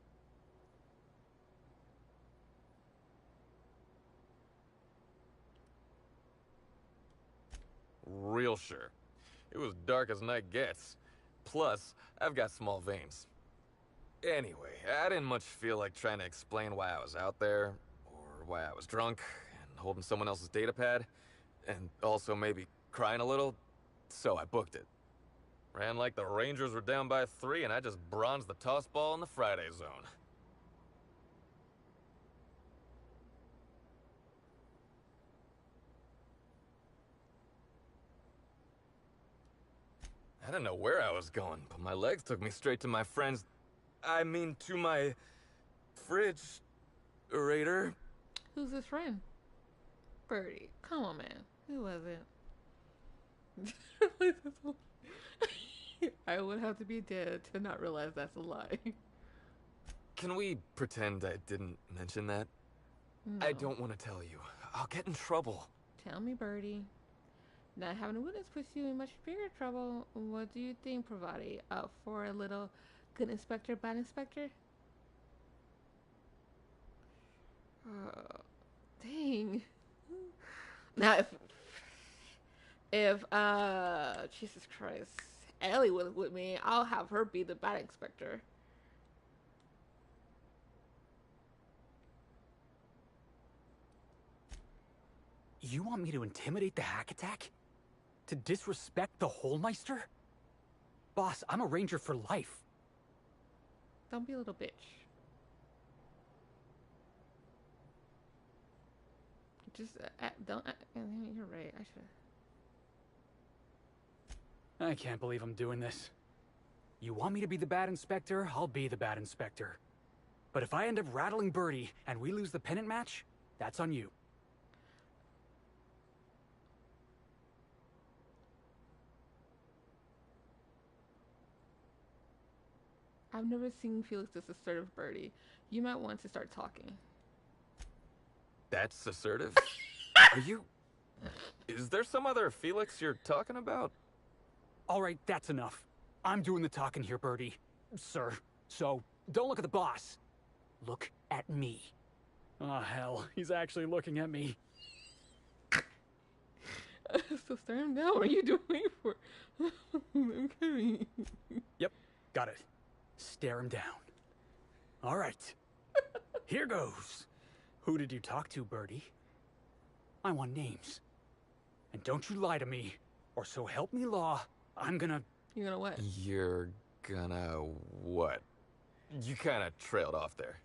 Real sure. It was dark as night gets. Plus, I've got small veins. Anyway, I didn't much feel like trying to explain why I was out there, or why I was drunk, and holding someone else's data pad, and also maybe crying a little, so I booked it. Ran like the Rangers were down by 3, and I just bronzed the toss ball in the Friday zone. I didn't know where I was going, but my legs took me straight to my friend's... to my... fridge-rator. Who's this friend? Birdie. Come on, man. Who was it? I would have to be dead to not realize that's a lie. Can we pretend I didn't mention that? No. I don't want to tell you. I'll get in trouble. Tell me, Birdie. Not having a witness puts you in much bigger trouble. What do you think, Pravati? Up for a little good inspector, bad inspector? Dang. Now, if Jesus Christ, Ellie was with me, I'll have her be the bad inspector. You want me to intimidate the hack attack? To disrespect the Holmeister? Boss, I'm a ranger for life. Don't be a little bitch. Just don't. You're right. I should. I can't believe I'm doing this. You want me to be the bad inspector? I'll be the bad inspector. But if I end up rattling Birdie and we lose the pennant match, that's on you. I've never seen Felix this assertive, Birdie. You might want to start talking. That's assertive? Are you... Is there some other Felix you're talking about? All right, that's enough. I'm doing the talking here, Birdie. Sir. So, don't look at the boss. Look at me. Oh, hell. He's actually looking at me. So stare him down. What are you doing for? I'm kidding. Yep, got it. Stare him down. All right. Here goes. Who did you talk to, Birdie? I want names. And don't you lie to me, or so help me law, I'm gonna... You're gonna what? You're gonna what? You kind of trailed off there.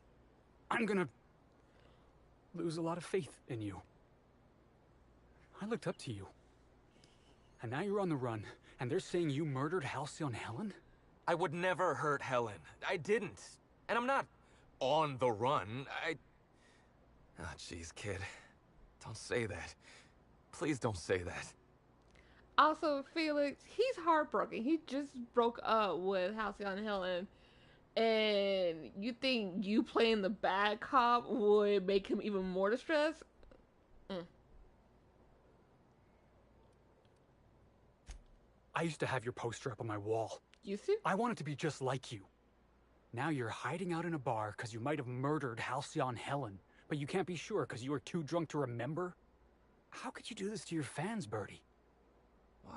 I'm gonna... lose a lot of faith in you. I looked up to you. And now you're on the run, and they're saying you murdered Halcyon Helen? I would never hurt Helen. I didn't. And I'm not on the run. Oh, jeez, kid. Don't say that. Please don't say that. Also, Felix, he's heartbroken. He just broke up with Halcyon Helen. And you think you playing the bad cop would make him even more distressed? I used to have your poster up on my wall. You see? I wanted to be just like you. Now you're hiding out in a bar because you might have murdered Halcyon Helen, but you can't be sure because you were too drunk to remember? How could you do this to your fans, Birdie?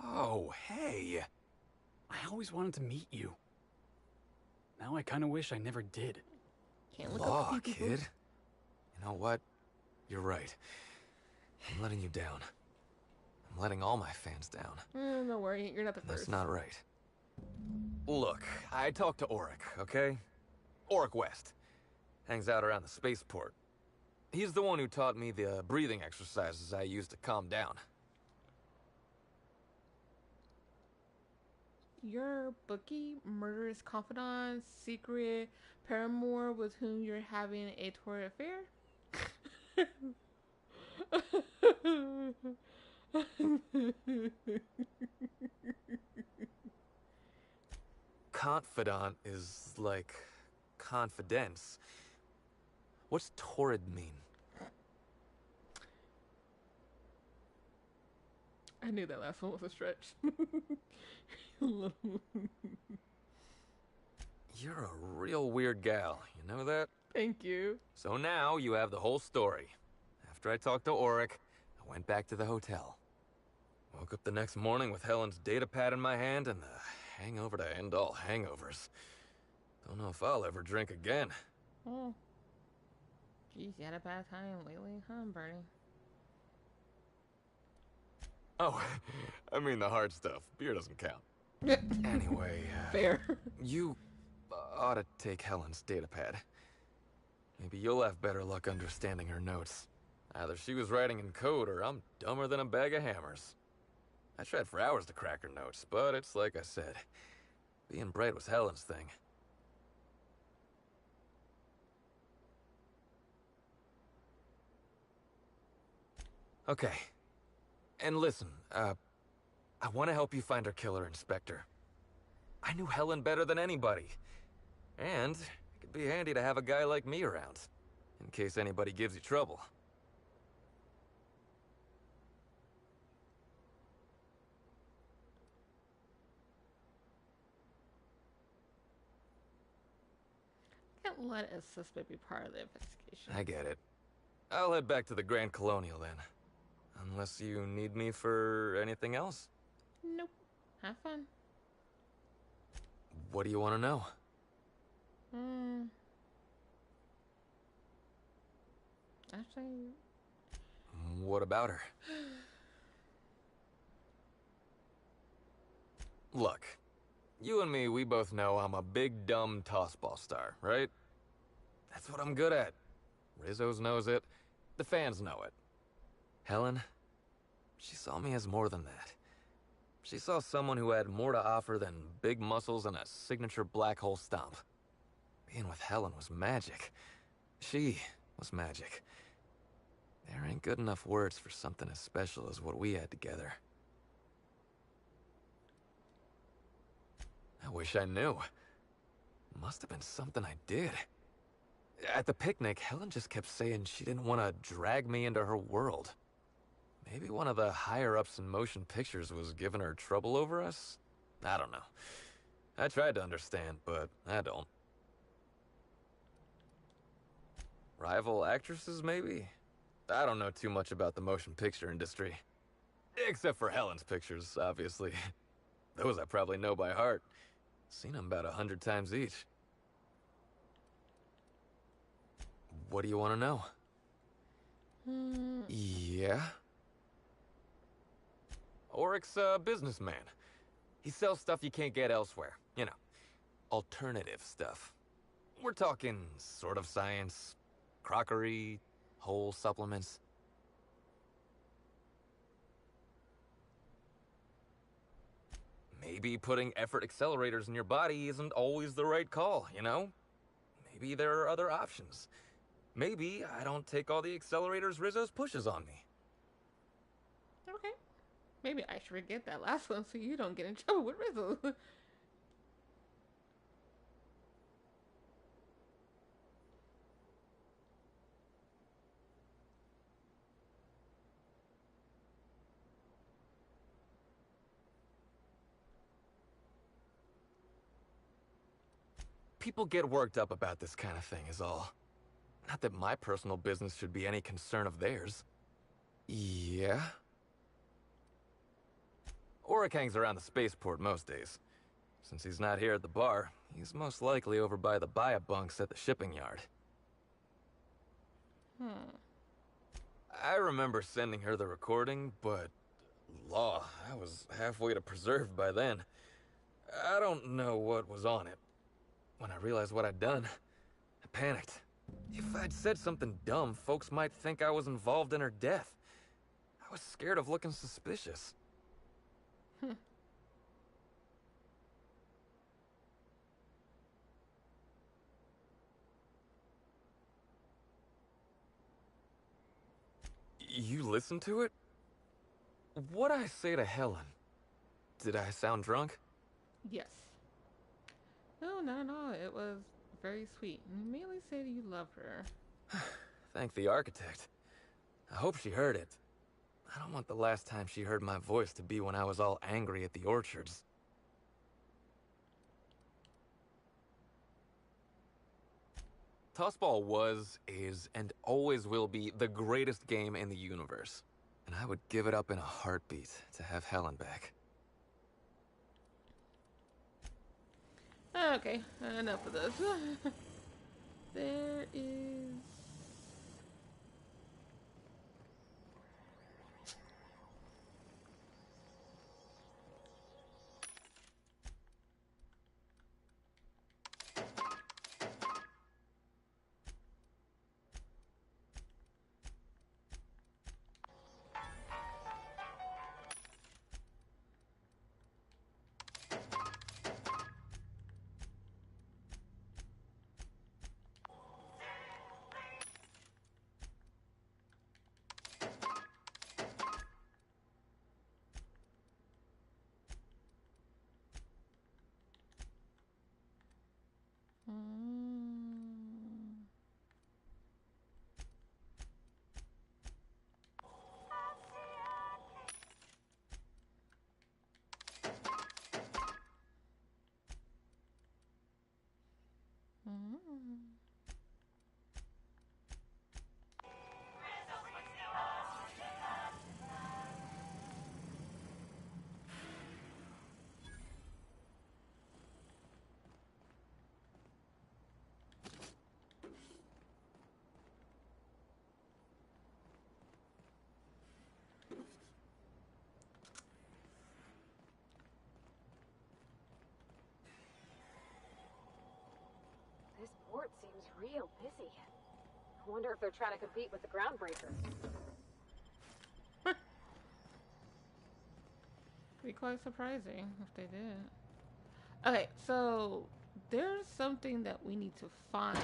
Oh, hey. I always wanted to meet you. Now I kind of wish I never did. Can't look Law, up people. kid. You know what? You're right. I'm letting you down. I'm letting all my fans down. Don't worry, you're not the first. That's not right. Look, I talked to Auric, okay? Auric West. Hangs out around the spaceport. He's the one who taught me the breathing exercises I use to calm down. Your bookie, murderous confidant, secret paramour with whom you're having a torrid affair? Confidant is like confidence. What's torrid mean? I knew that last one was a stretch. You're a real weird gal, you know that? Thank you. So now you have the whole story. After I talked to Auric, I went back to the hotel. Woke up the next morning with Helen's data pad in my hand and the hangover to end all hangovers. Don't know if I'll ever drink again. Oh. Geez, you had a bad time lately, huh, Birdie? Oh, I mean the hard stuff. Beer doesn't count. Anyway, fair. You ought to take Helen's data pad. Maybe you'll have better luck understanding her notes. Either she was writing in code or I'm dumber than a bag of hammers. I tried for hours to crack her notes, but it's like I said. Being bright was Helen's thing. Okay. And listen, I want to help you find her killer, Inspector. I knew Helen better than anybody. And it could be handy to have a guy like me around, in case anybody gives you trouble. Can't let a suspect be part of the investigation. I get it. I'll head back to the Grand Colonial then. Unless you need me for anything else? Nope. Have fun. What do you want to know? Actually... What about her? Look, you and me, we both know I'm a big, dumb tossball star, right? That's what I'm good at. Rizzo's knows it. The fans know it. Helen, she saw me as more than that. She saw someone who had more to offer than big muscles and a signature black hole stomp. Being with Helen was magic. She was magic. There ain't good enough words for something as special as what we had together. I wish I knew. Must have been something I did. At the picnic, Helen just kept saying she didn't want to drag me into her world. Maybe one of the higher-ups in motion pictures was giving her trouble over us? I don't know. I tried to understand, but I don't. Rival actresses, maybe? I don't know too much about the motion picture industry. Except for Helen's pictures, obviously. Those I probably know by heart. Seen them about 100 times each. What do you want to know? Yeah? Oryx's a businessman. He sells stuff you can't get elsewhere. You know, alternative stuff. We're talking sort of science, crockery, whole supplements. Maybe putting effort accelerators in your body isn't always the right call, you know? Maybe there are other options. Maybe I don't take all the accelerators Rizzo's pushes on me. Okay. Maybe I should forget that last one so you don't get in trouble with Rizzo. People get worked up about this kind of thing is all. Not that my personal business should be any concern of theirs. Yeah? Oryx hangs around the spaceport most days. Since he's not here at the bar, he's most likely over by the buy-a-bunks at the shipping yard. I remember sending her the recording, but... Law, I was halfway to preserved by then. I don't know what was on it. When I realized what I'd done, I panicked. If I'd said something dumb, folks might think I was involved in her death. I was scared of looking suspicious. You listened to it? What'd I say to Helen? Did I sound drunk? Yes. No, not at all. It was very sweet. You merely said you love her. Thank the architect. I hope she heard it. I don't want the last time she heard my voice to be when I was all angry at the orchards. Tossball was, is, and always will be the greatest game in the universe. And I would give it up in a heartbeat to have Helen back. Okay, enough of this. There is... This port seems real busy. I wonder if they're trying to compete with the Groundbreakers. Be quite surprising if they did. Okay, so there's something that we need to find.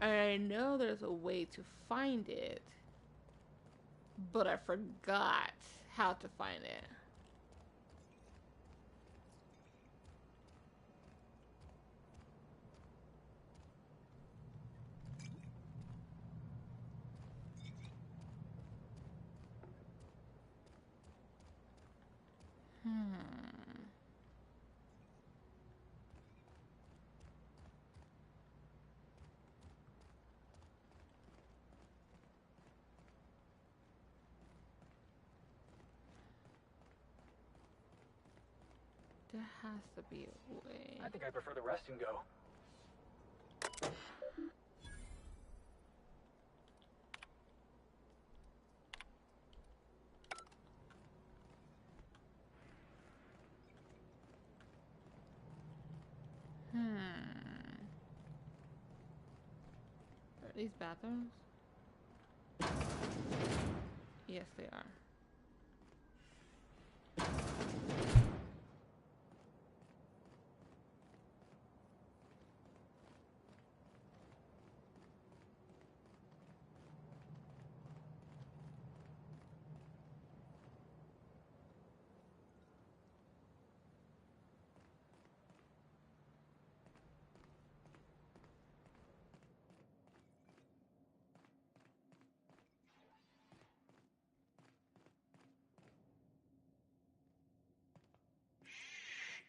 I know there's a way to find it, but I forgot how to find it. There has to be a way. I think I prefer the rest and go. Are these bathrooms? Yes, they are.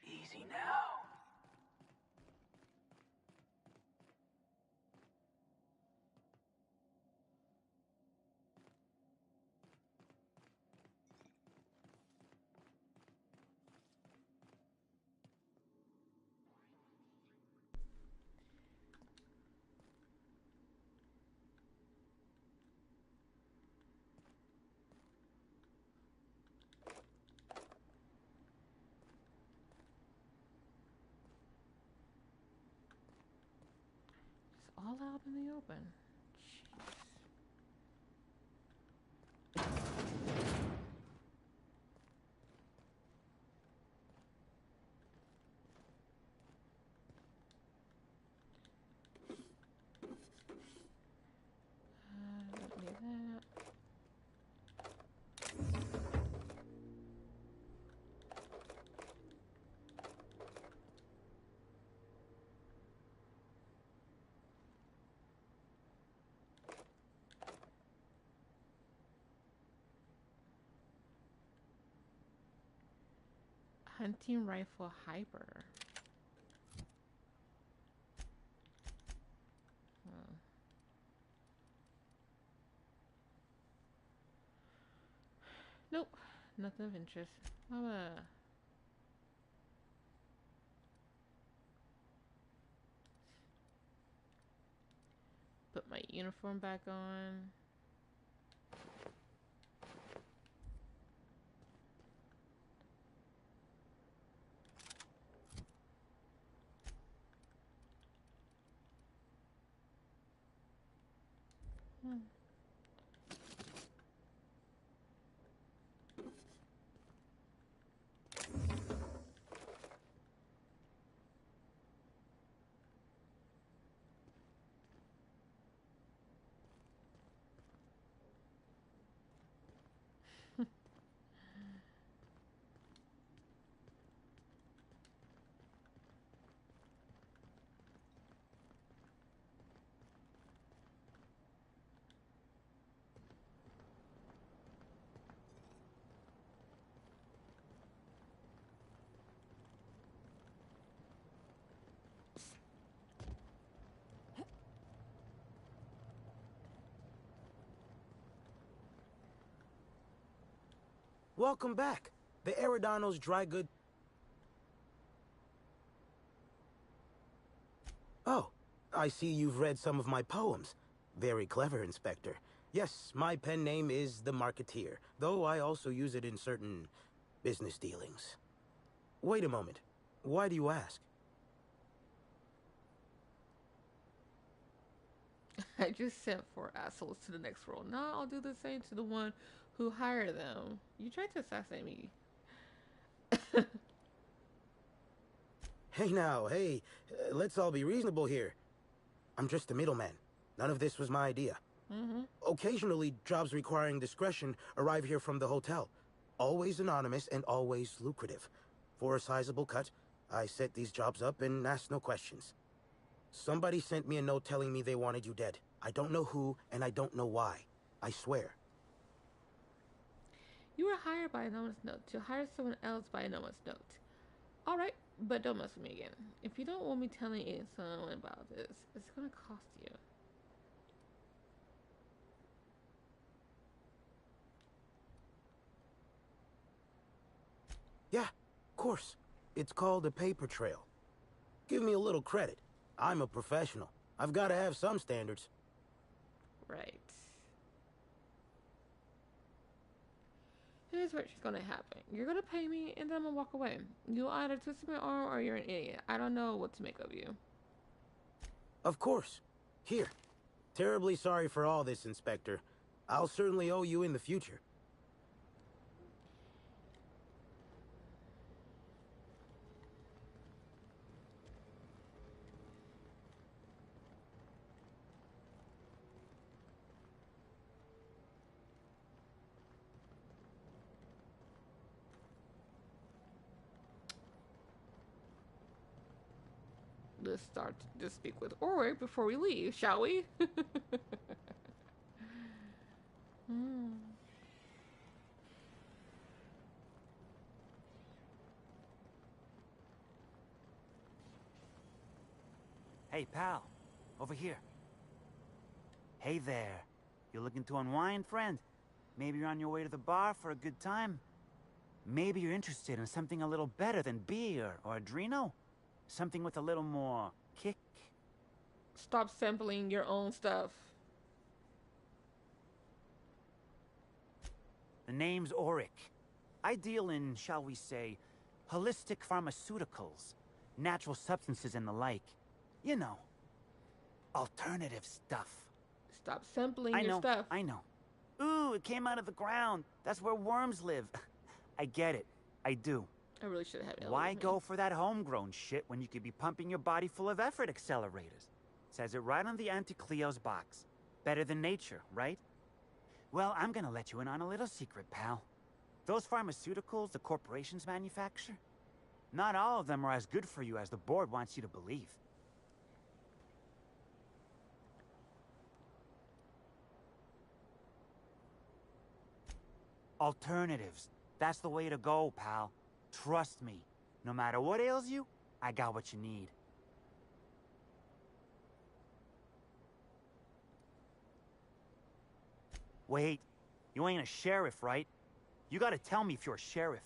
Easy now. It's all out in the open. Don't need that. Hunting rifle hyper. Nope, nothing of interest. I'm gonna put my uniform back on. Welcome back. The Eridanos dry good... Oh, I see you've read some of my poems. Very clever, Inspector. Yes, my pen name is The Marketeer, though I also use it in certain business dealings. Wait a moment. Why do you ask? I just sent 4 assholes to the next world. Now I'll do the same to the one who hired them. You tried to assassinate me. Hey now, hey. Let's all be reasonable here. I'm just a middleman. None of this was my idea. Occasionally, jobs requiring discretion arrive here from the hotel. Always anonymous and always lucrative. For a sizable cut, I set these jobs up and asked no questions. Somebody sent me a note telling me they wanted you dead. I don't know who, and I don't know why. I swear. You were hired by anonymous note to hire someone else by anonymous note. Alright, but don't mess with me again. If you don't want me telling someone about this, it's gonna cost you. Yeah, of course. It's called a paper trail. Give me a little credit. I'm a professional. I've got to have some standards. Right. Here's what's gonna happen. You're gonna pay me, and then I'm gonna walk away. You'll either twist my arm or you're an idiot. I don't know what to make of you. Of course. Here. Terribly sorry for all this, Inspector. I'll certainly owe you in the future. Let's start to speak with Ulrich before we leave, shall we? Hey, pal. Over here. Hey there. You looking to unwind, friend? Maybe you're on your way to the bar for a good time? Maybe you're interested in something a little better than beer or Adreno? Something with a little more kick? Stop sampling your own stuff. The name's Ulrich. I deal in, shall we say, holistic pharmaceuticals, natural substances and the like. You know, alternative stuff. Stop sampling your stuff. I know. Ooh, it came out of the ground. That's where worms live. I get it. I do. I really should have had Why go for that homegrown shit when you could be pumping your body full of effort accelerators? Says it right on the Anti-Cleo's box. Better than nature, right? Well, I'm gonna let you in on a little secret, pal. Those pharmaceuticals the corporations manufacture, not all of them are as good for you as the board wants you to believe. Alternatives. That's the way to go, pal. Trust me. No matter what ails you, I got what you need. Wait. You ain't a sheriff, right? You gotta tell me if you're a sheriff.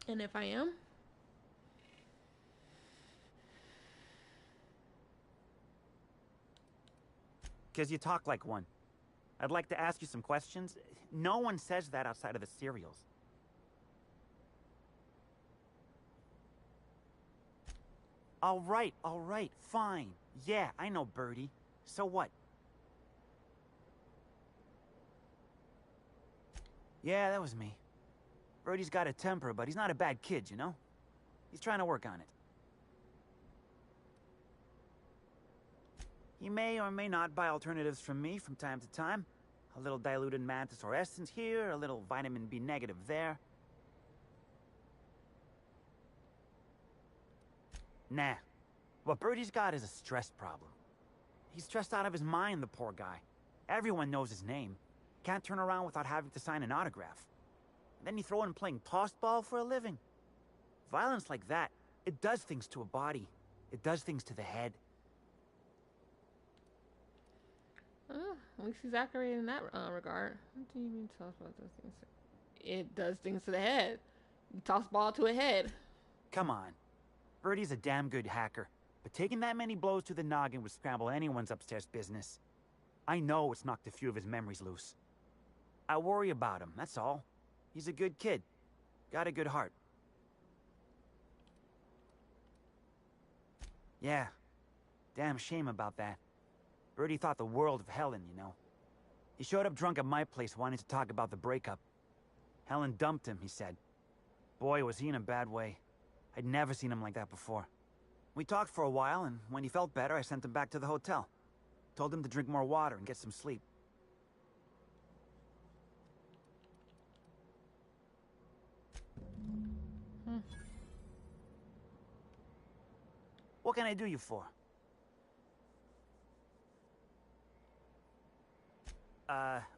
And if I am? Because you talk like one. I'd like to ask you some questions. No one says that outside of the serials. All right, fine. Yeah, I know Birdie. So what? Yeah, that was me. Birdie's got a temper, but he's not a bad kid, you know? He's trying to work on it. He may or may not buy alternatives from me from time to time. A little diluted mantis or essence here, a little vitamin B negative there. Nah. What Birdie's got is a stress problem. He's stressed out of his mind, the poor guy. Everyone knows his name. Can't turn around without having to sign an autograph. Then you throw in playing tossball for a living. Violence like that, it does things to a body. It does things to the head. At least he's accurate in that regard. What do you mean toss ball does things? It does things to the head. You toss ball to a head. Come on. Birdie's a damn good hacker, but taking that many blows to the noggin would scramble anyone's upstairs business. I know it's knocked a few of his memories loose. I worry about him, that's all. He's a good kid. Got a good heart. Yeah. Damn shame about that. Birdie thought the world of Helen, you know. He showed up drunk at my place wanting to talk about the breakup. Helen dumped him, he said. Boy, was he in a bad way. I'd never seen him like that before. We talked for a while, and when he felt better, I sent him back to the hotel. Told him to drink more water and get some sleep. What can I do you for?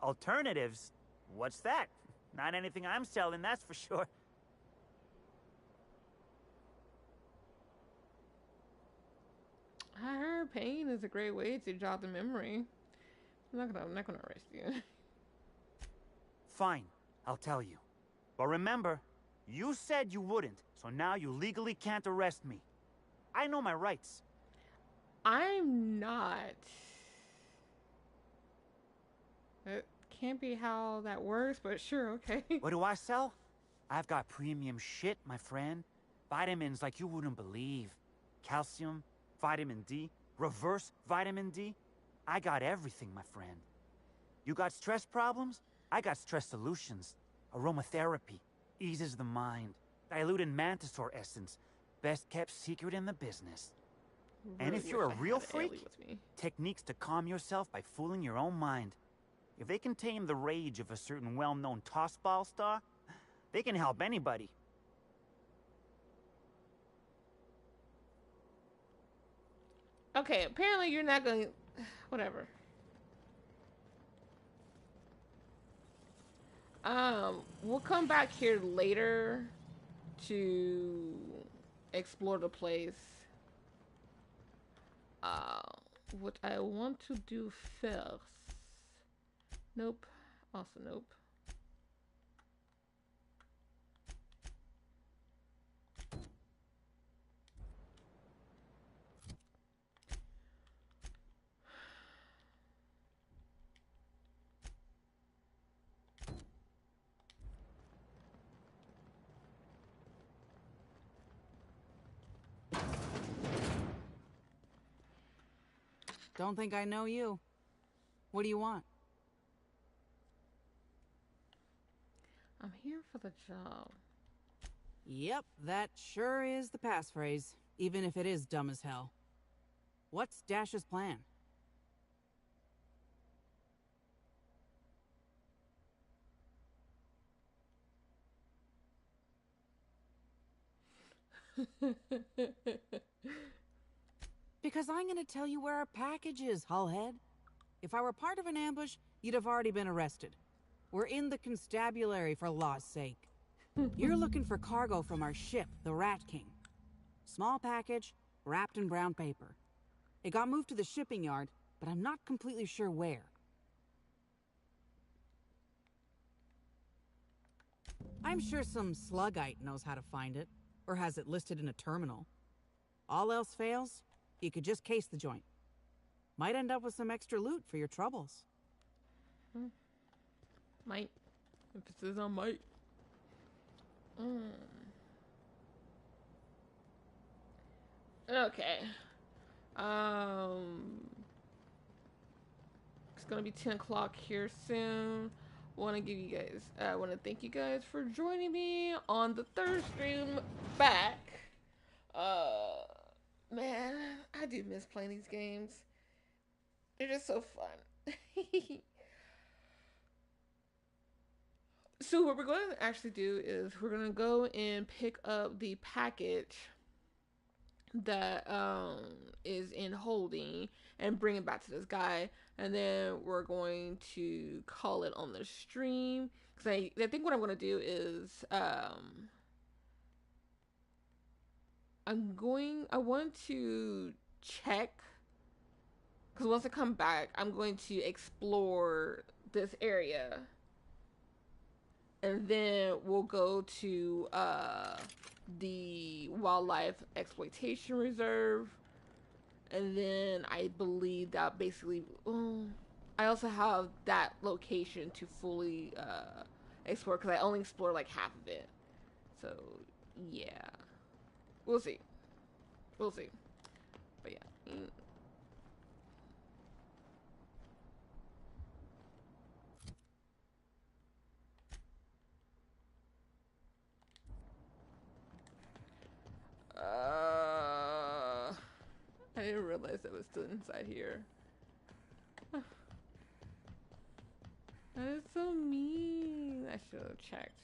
Alternatives? What's that? Not anything I'm selling, that's for sure. I heard pain is a great way to jog the memory. I'm not gonna arrest you. Fine, I'll tell you. But remember, you said you wouldn't, so now you legally can't arrest me. I know my rights. I'm not. It can't be how that works, but sure, okay. What do I sell? I've got premium shit, my friend. Vitamins like you wouldn't believe. Calcium, vitamin D, reverse vitamin D. I got everything, my friend. You got stress problems? I got stress solutions. Aromatherapy eases the mind. Diluted mantisaur essence, best kept secret in the business. And Really if you're a wish I real had freak, Ailey with me. techniques to calm yourself by fooling your own mind. If they can tame the rage of a certain well-known tossball star, they can help anybody. Okay, apparently you're not going. Whatever. We'll come back here later to explore the place. What I want to do first. Nope. Also nope. Don't think I know you. What do you want? I'm here for the job. Yep, that sure is the passphrase, even if it is dumb as hell. What's Dash's plan? Because I'm gonna tell you where our package is, Hullhead. If I were part of an ambush, you'd have already been arrested. We're in the constabulary, for law's sake. You're looking for cargo from our ship, the Rat King. Small package, wrapped in brown paper. It got moved to the shipping yard, but I'm not completely sure where. I'm sure some sluggite knows how to find it, or has it listed in a terminal. All else fails, you could just case the joint. Might end up with some extra loot for your troubles. Might. Emphasis on might. Okay. It's gonna be 10 o'clock here soon. Want to give you guys, want to thank you guys for joining me on the third stream back. Man, I do miss playing these games. They're just so fun. So what we're going to actually do is we're going to go and pick up the package that is in holding and bring it back to this guy, and then we're going to call it on the stream, because I think what I'm going to do is I want to check, because once I come back I'm going to explore this area, and then we'll go to the wildlife exploitation reserve, and then I believe that basically I also have that location to fully explore, because I only explored like half of it. So yeah, we'll see, but yeah. I didn't realize that was still inside here. That is so mean. I should have checked.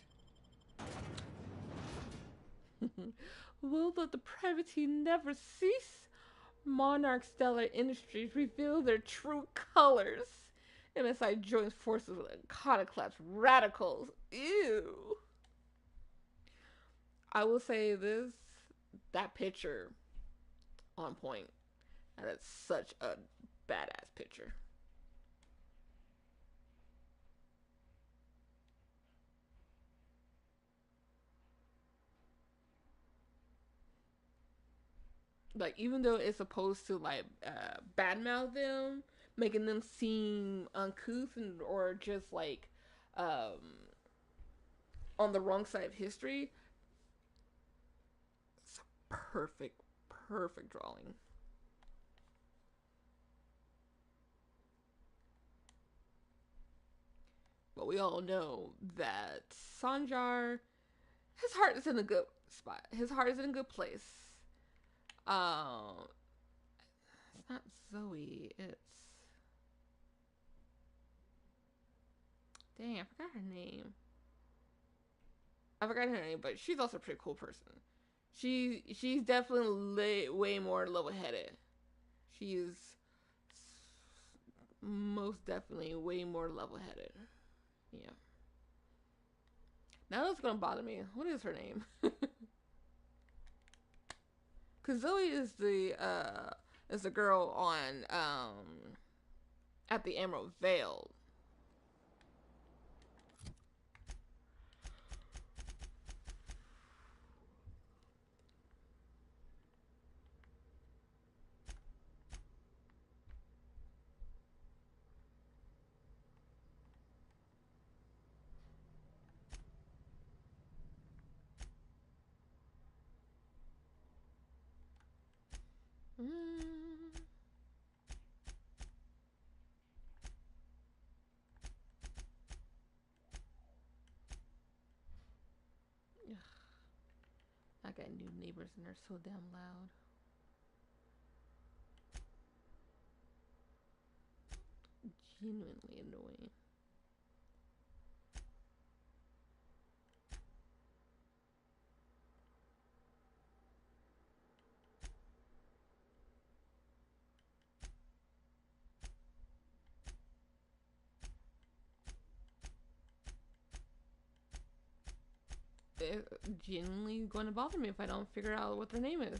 Will the depravity never cease? Monarch Stellar Industries reveal their true colors. MSI joins forces with iconoclast radicals. Ew. I will say this, that picture, on point. That is such a badass picture. Like, even though it's supposed to, like, badmouth them, making them seem uncouth and, or just, like, on the wrong side of history, it's a perfect drawing. But we all know that Sanjar, his heart is in a good spot. His heart is in a good place. It's not Zoe. It's... Dang, I forgot her name. But she's also a pretty cool person. She's definitely way more level-headed. She's most definitely way more level-headed. Yeah. Now that's gonna bother me. What is her name? Cause Zoe is the girl on at the Emerald Vale. I got new neighbors and they're so damn loud. Genuinely annoying. It's genuinely going to bother me if I don't figure out what their name is.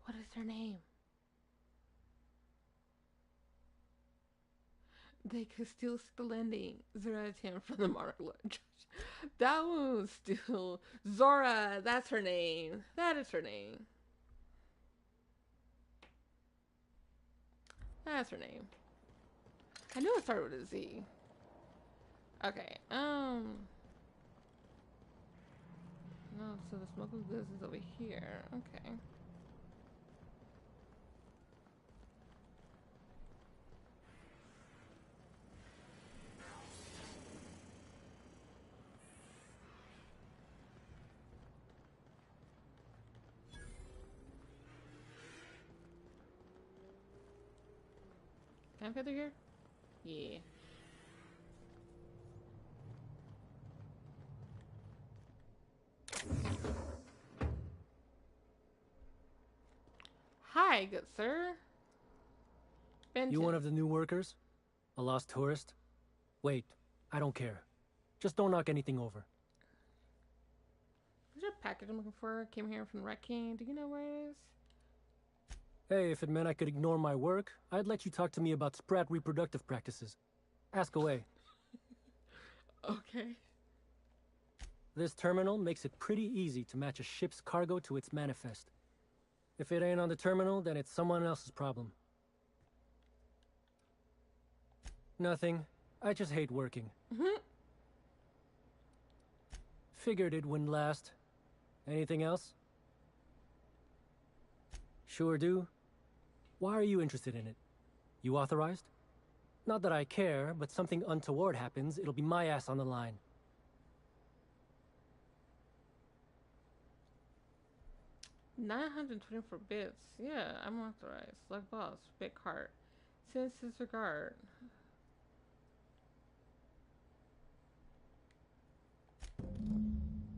What is their name? They could still see the landing. 0 out of 10 from the Monarch Lodge. That one was still... Zora, that's her name. That is her name. That's her name. I knew it started with a Z. Okay, no, so the smuggled goods is over here. Okay. Can I fit through here? Yeah. Hi, good sir. Benton. You one of the new workers? A lost tourist? Wait, I don't care. Just don't knock anything over. Is there a package I'm looking for? Came here from Rat King. Do you know where it is? Hey, if it meant I could ignore my work, I'd let you talk to me about Sprat reproductive practices. Ask away. Okay. This terminal makes it pretty easy to match a ship's cargo to its manifest. If it ain't on the terminal, then it's someone else's problem. Nothing. I just hate working. Figured it wouldn't last. Anything else? Sure do. Why are you interested in it? You authorized? Not that I care, but something untoward happens, it'll be my ass on the line. $924 bits. Yeah, I'm authorized. Select boss. Big heart. Sends his regard.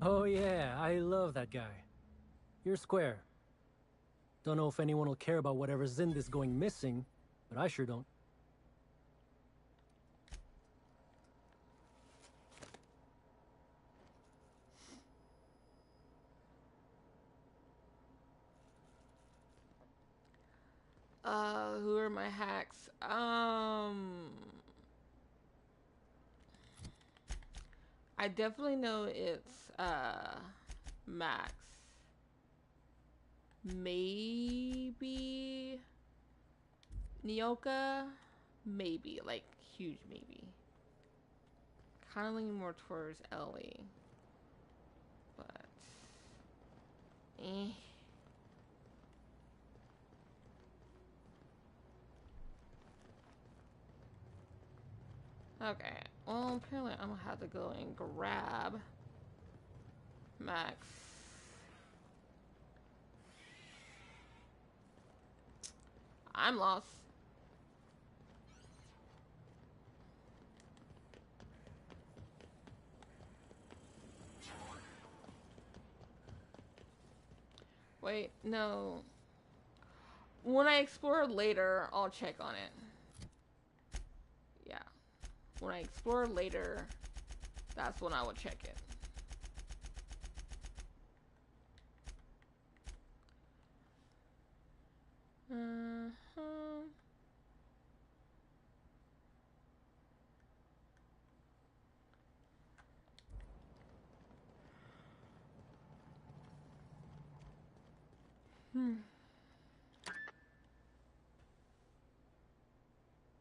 Oh yeah, I love that guy. You're square. Don't know if anyone will care about whatever's in this going missing, but I sure don't. Who are my hacks? I definitely know it's Max. Maybe Nyoka, maybe, like huge maybe. Kind of leaning more towards Ellie, but eh. Okay, well apparently I'm gonna have to go and grab Max. I'm lost. Wait, no. When I explore later, I'll check on it. Yeah. When I explore later, that's when I will check it.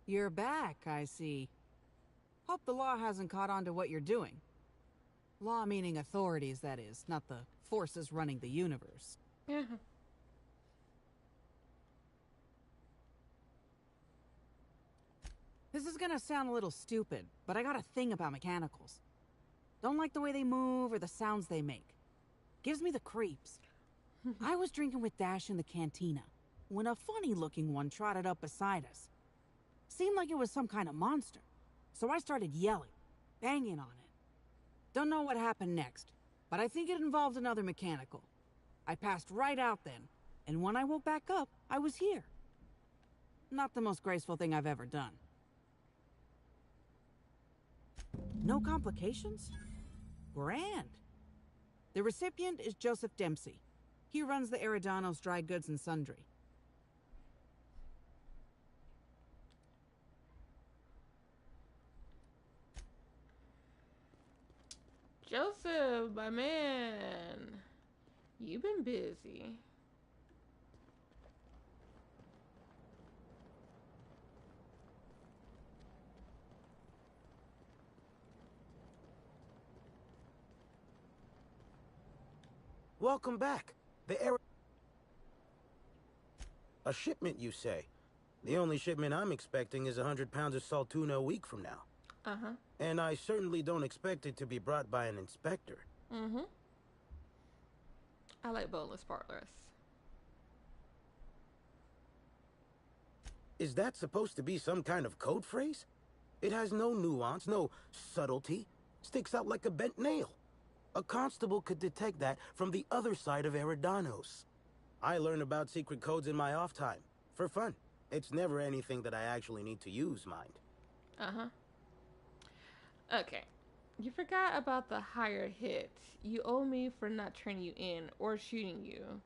You're back, I see. Hope the law hasn't caught on to what you're doing. Law meaning authorities, that is, not the forces running the universe. Yeah. This is gonna sound a little stupid, but I got a thing about mechanicals. Don't like the way they move or the sounds they make. Gives me the creeps. I was drinking with Dash in the cantina when a funny-looking one trotted up beside us. Seemed like it was some kind of monster, so I started yelling, banging on it. Don't know what happened next, but I think it involved another mechanical. I passed right out then, and when I woke back up, I was here. Not the most graceful thing I've ever done. No complications? Grand. The recipient is Joseph Dempsey. He runs the Eridanos Dry Goods and Sundry. Joseph, my man, you've been busy. Welcome back. A shipment, you say? The only shipment I'm expecting is 100 pounds of Saltuna a week from now. Uh-huh. And I certainly don't expect it to be brought by an inspector. Mm-hmm. I like boneless partners. Is that supposed to be some kind of code phrase? It has no nuance, no subtlety. Sticks out like a bent nail. A constable could detect that from the other side of Eridanos. I learn about secret codes in my off time. For fun. It's never anything that I actually need to use, mind. Uh-huh. Okay. You forgot about the higher hit. You owe me for not turning you in or shooting you.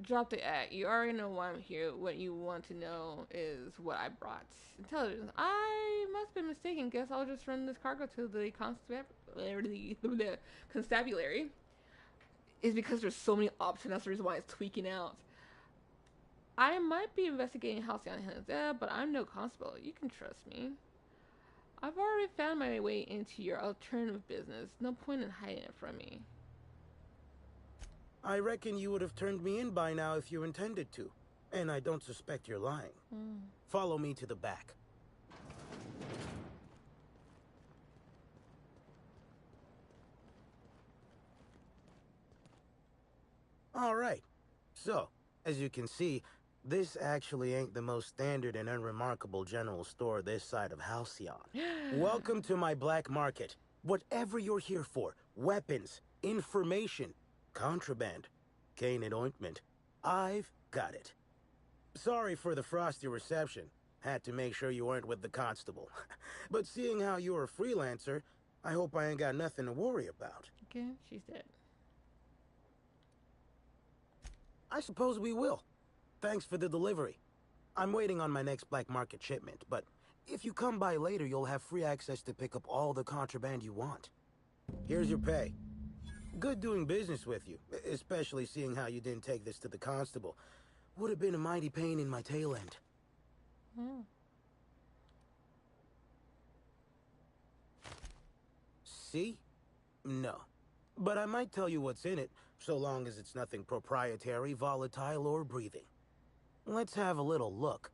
Drop the act. You already know why I'm here. What you want to know is what I brought. Intelligence. I must have been mistaken. Guess I'll just run this cargo to the constabulary. Is because there's so many options. That's the reason why it's tweaking out. I might be investigating Halcyon Hills, but I'm no constable. You can trust me. I've already found my way into your alternative business. No point in hiding it from me. I reckon you would have turned me in by now if you intended to. And I don't suspect you're lying. Follow me to the back. All right. So, as you can see, this actually ain't the most standard and unremarkable general store this side of Halcyon. Welcome to my black market. Whatever you're here for, weapons, Information. Contraband. Cane and ointment. I've got it. Sorry for the frosty reception. Had to make sure you weren't with the constable. But seeing how you're a freelancer, I hope I ain't got nothing to worry about. Okay, she's dead. I suppose we will. Thanks for the delivery. I'm waiting on my next black market shipment, but if you come by later, you'll have free access to pick up all the contraband you want. Here's your pay. Good doing business with you, especially seeing how you didn't take this to the constable. Would have been a mighty pain in my tail end. See? No. But I might tell you what's in it, so long as it's nothing proprietary, volatile, or breathing. Let's have a little look.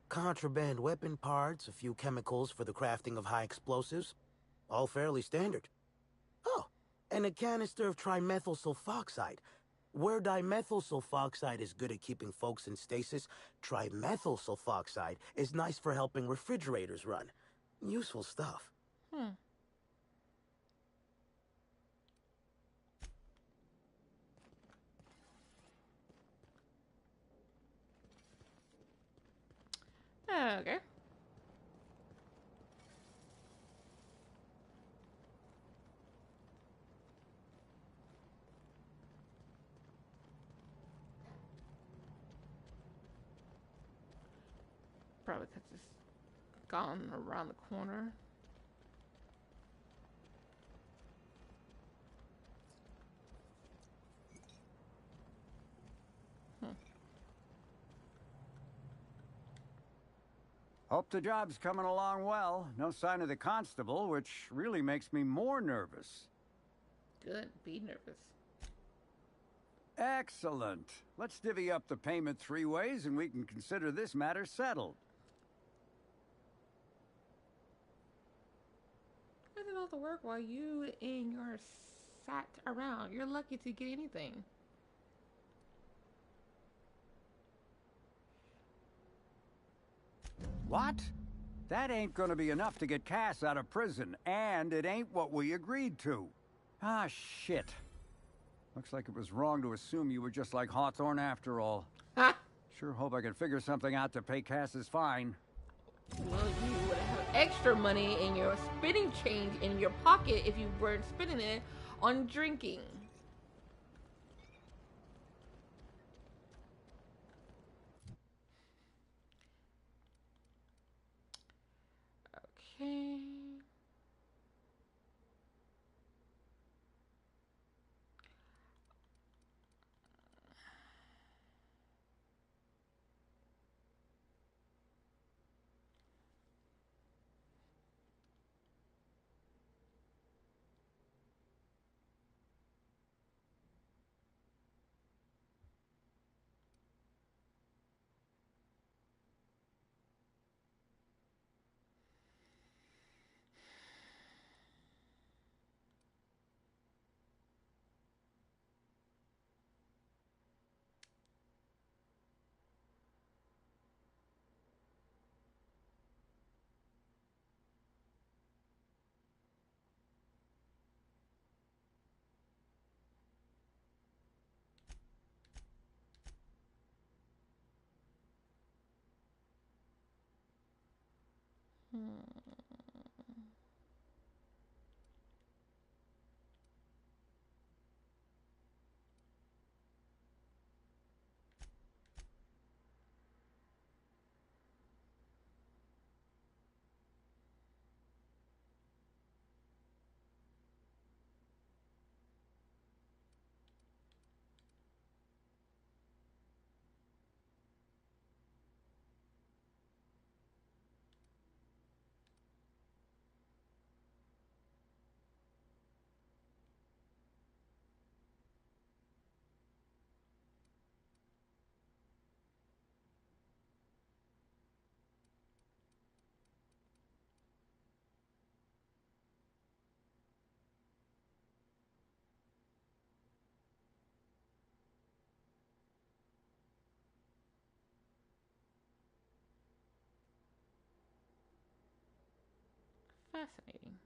Contraband weapon parts, a few chemicals for the crafting of high explosives. All fairly standard. Oh, and a canister of trimethyl sulfoxide. Where dimethyl sulfoxide is good at keeping folks in stasis, trimethyl sulfoxide is nice for helping refrigerators run. Useful stuff. Okay. Probably because it's gone around the corner. Hope the job's coming along well. No sign of the constable, which really makes me more nervous. Good. Be nervous. Excellent. Let's divvy up the payment 3 ways and we can consider this matter settled. I did all the work while you and your sat around. You're lucky to get anything. What? That ain't gonna be enough to get Cass out of prison, and it ain't what we agreed to. Ah, shit. Looks like it was wrong to assume you were just like Hawthorne after all. Sure hope I can figure something out to pay Cass's fine. Well, you would have extra money in your spending change in your pocket if you weren't spending it on drinking. Okay. Fascinating.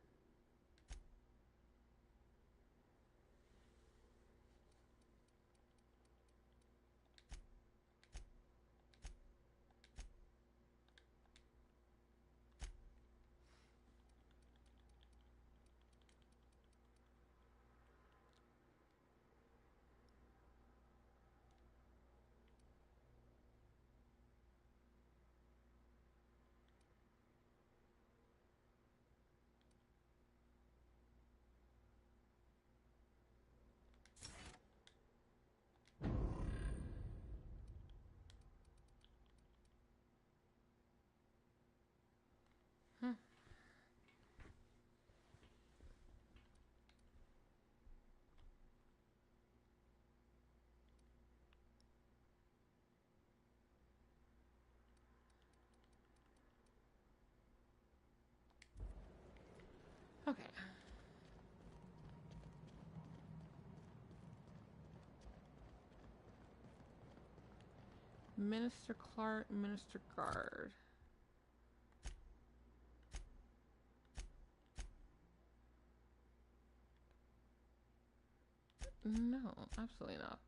Minister Clark, Minister Guard. No, absolutely not.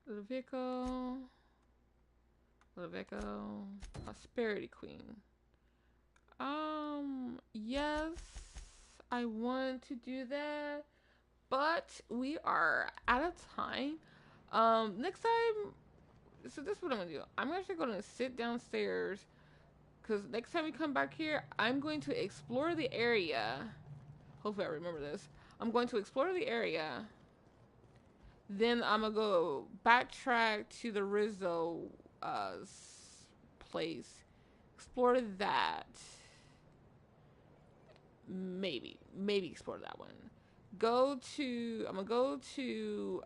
Ludovico, Prosperity Queen. Yes, I want to do that, but we are out of time. Next time, so this is what I'm gonna do. I'm actually gonna sit downstairs, because next time we come back here, I'm going to explore the area. Hopefully I remember this. I'm going to explore the area. Then I'm gonna go backtrack to the Rizzo place, explore that. Maybe explore that one. I'm gonna go to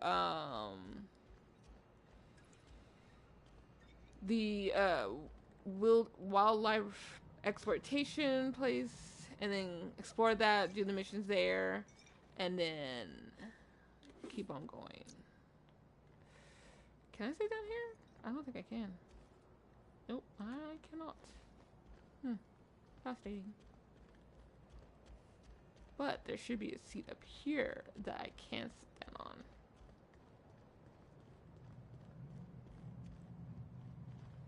the wildlife exploitation place, and then explore that, do the missions there, and then keep on going. Can I stay down here? I don't think I can. Nope, I cannot. Fascinating. But there should be a seat up here that I can sit down on.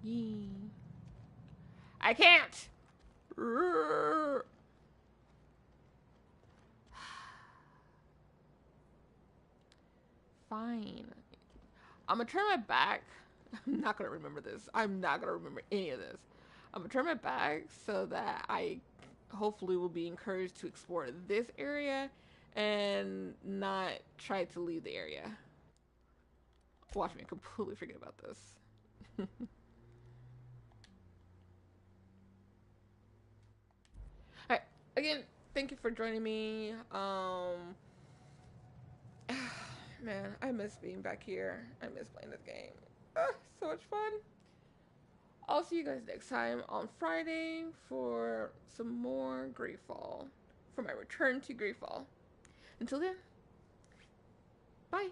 Yee. I can't! Fine. I'm gonna turn my back. I'm not gonna remember this. I'm not gonna remember any of this. I'm gonna turn my back so that I hopefully will be encouraged to explore this area and not try to leave the area. Watch me completely forget about this. Alright, again, thank you for joining me. Man, I miss being back here. I miss playing this game. So much fun. I'll see you guys next time on Friday for some more Greedfall. For my return to Greedfall. Until then, bye.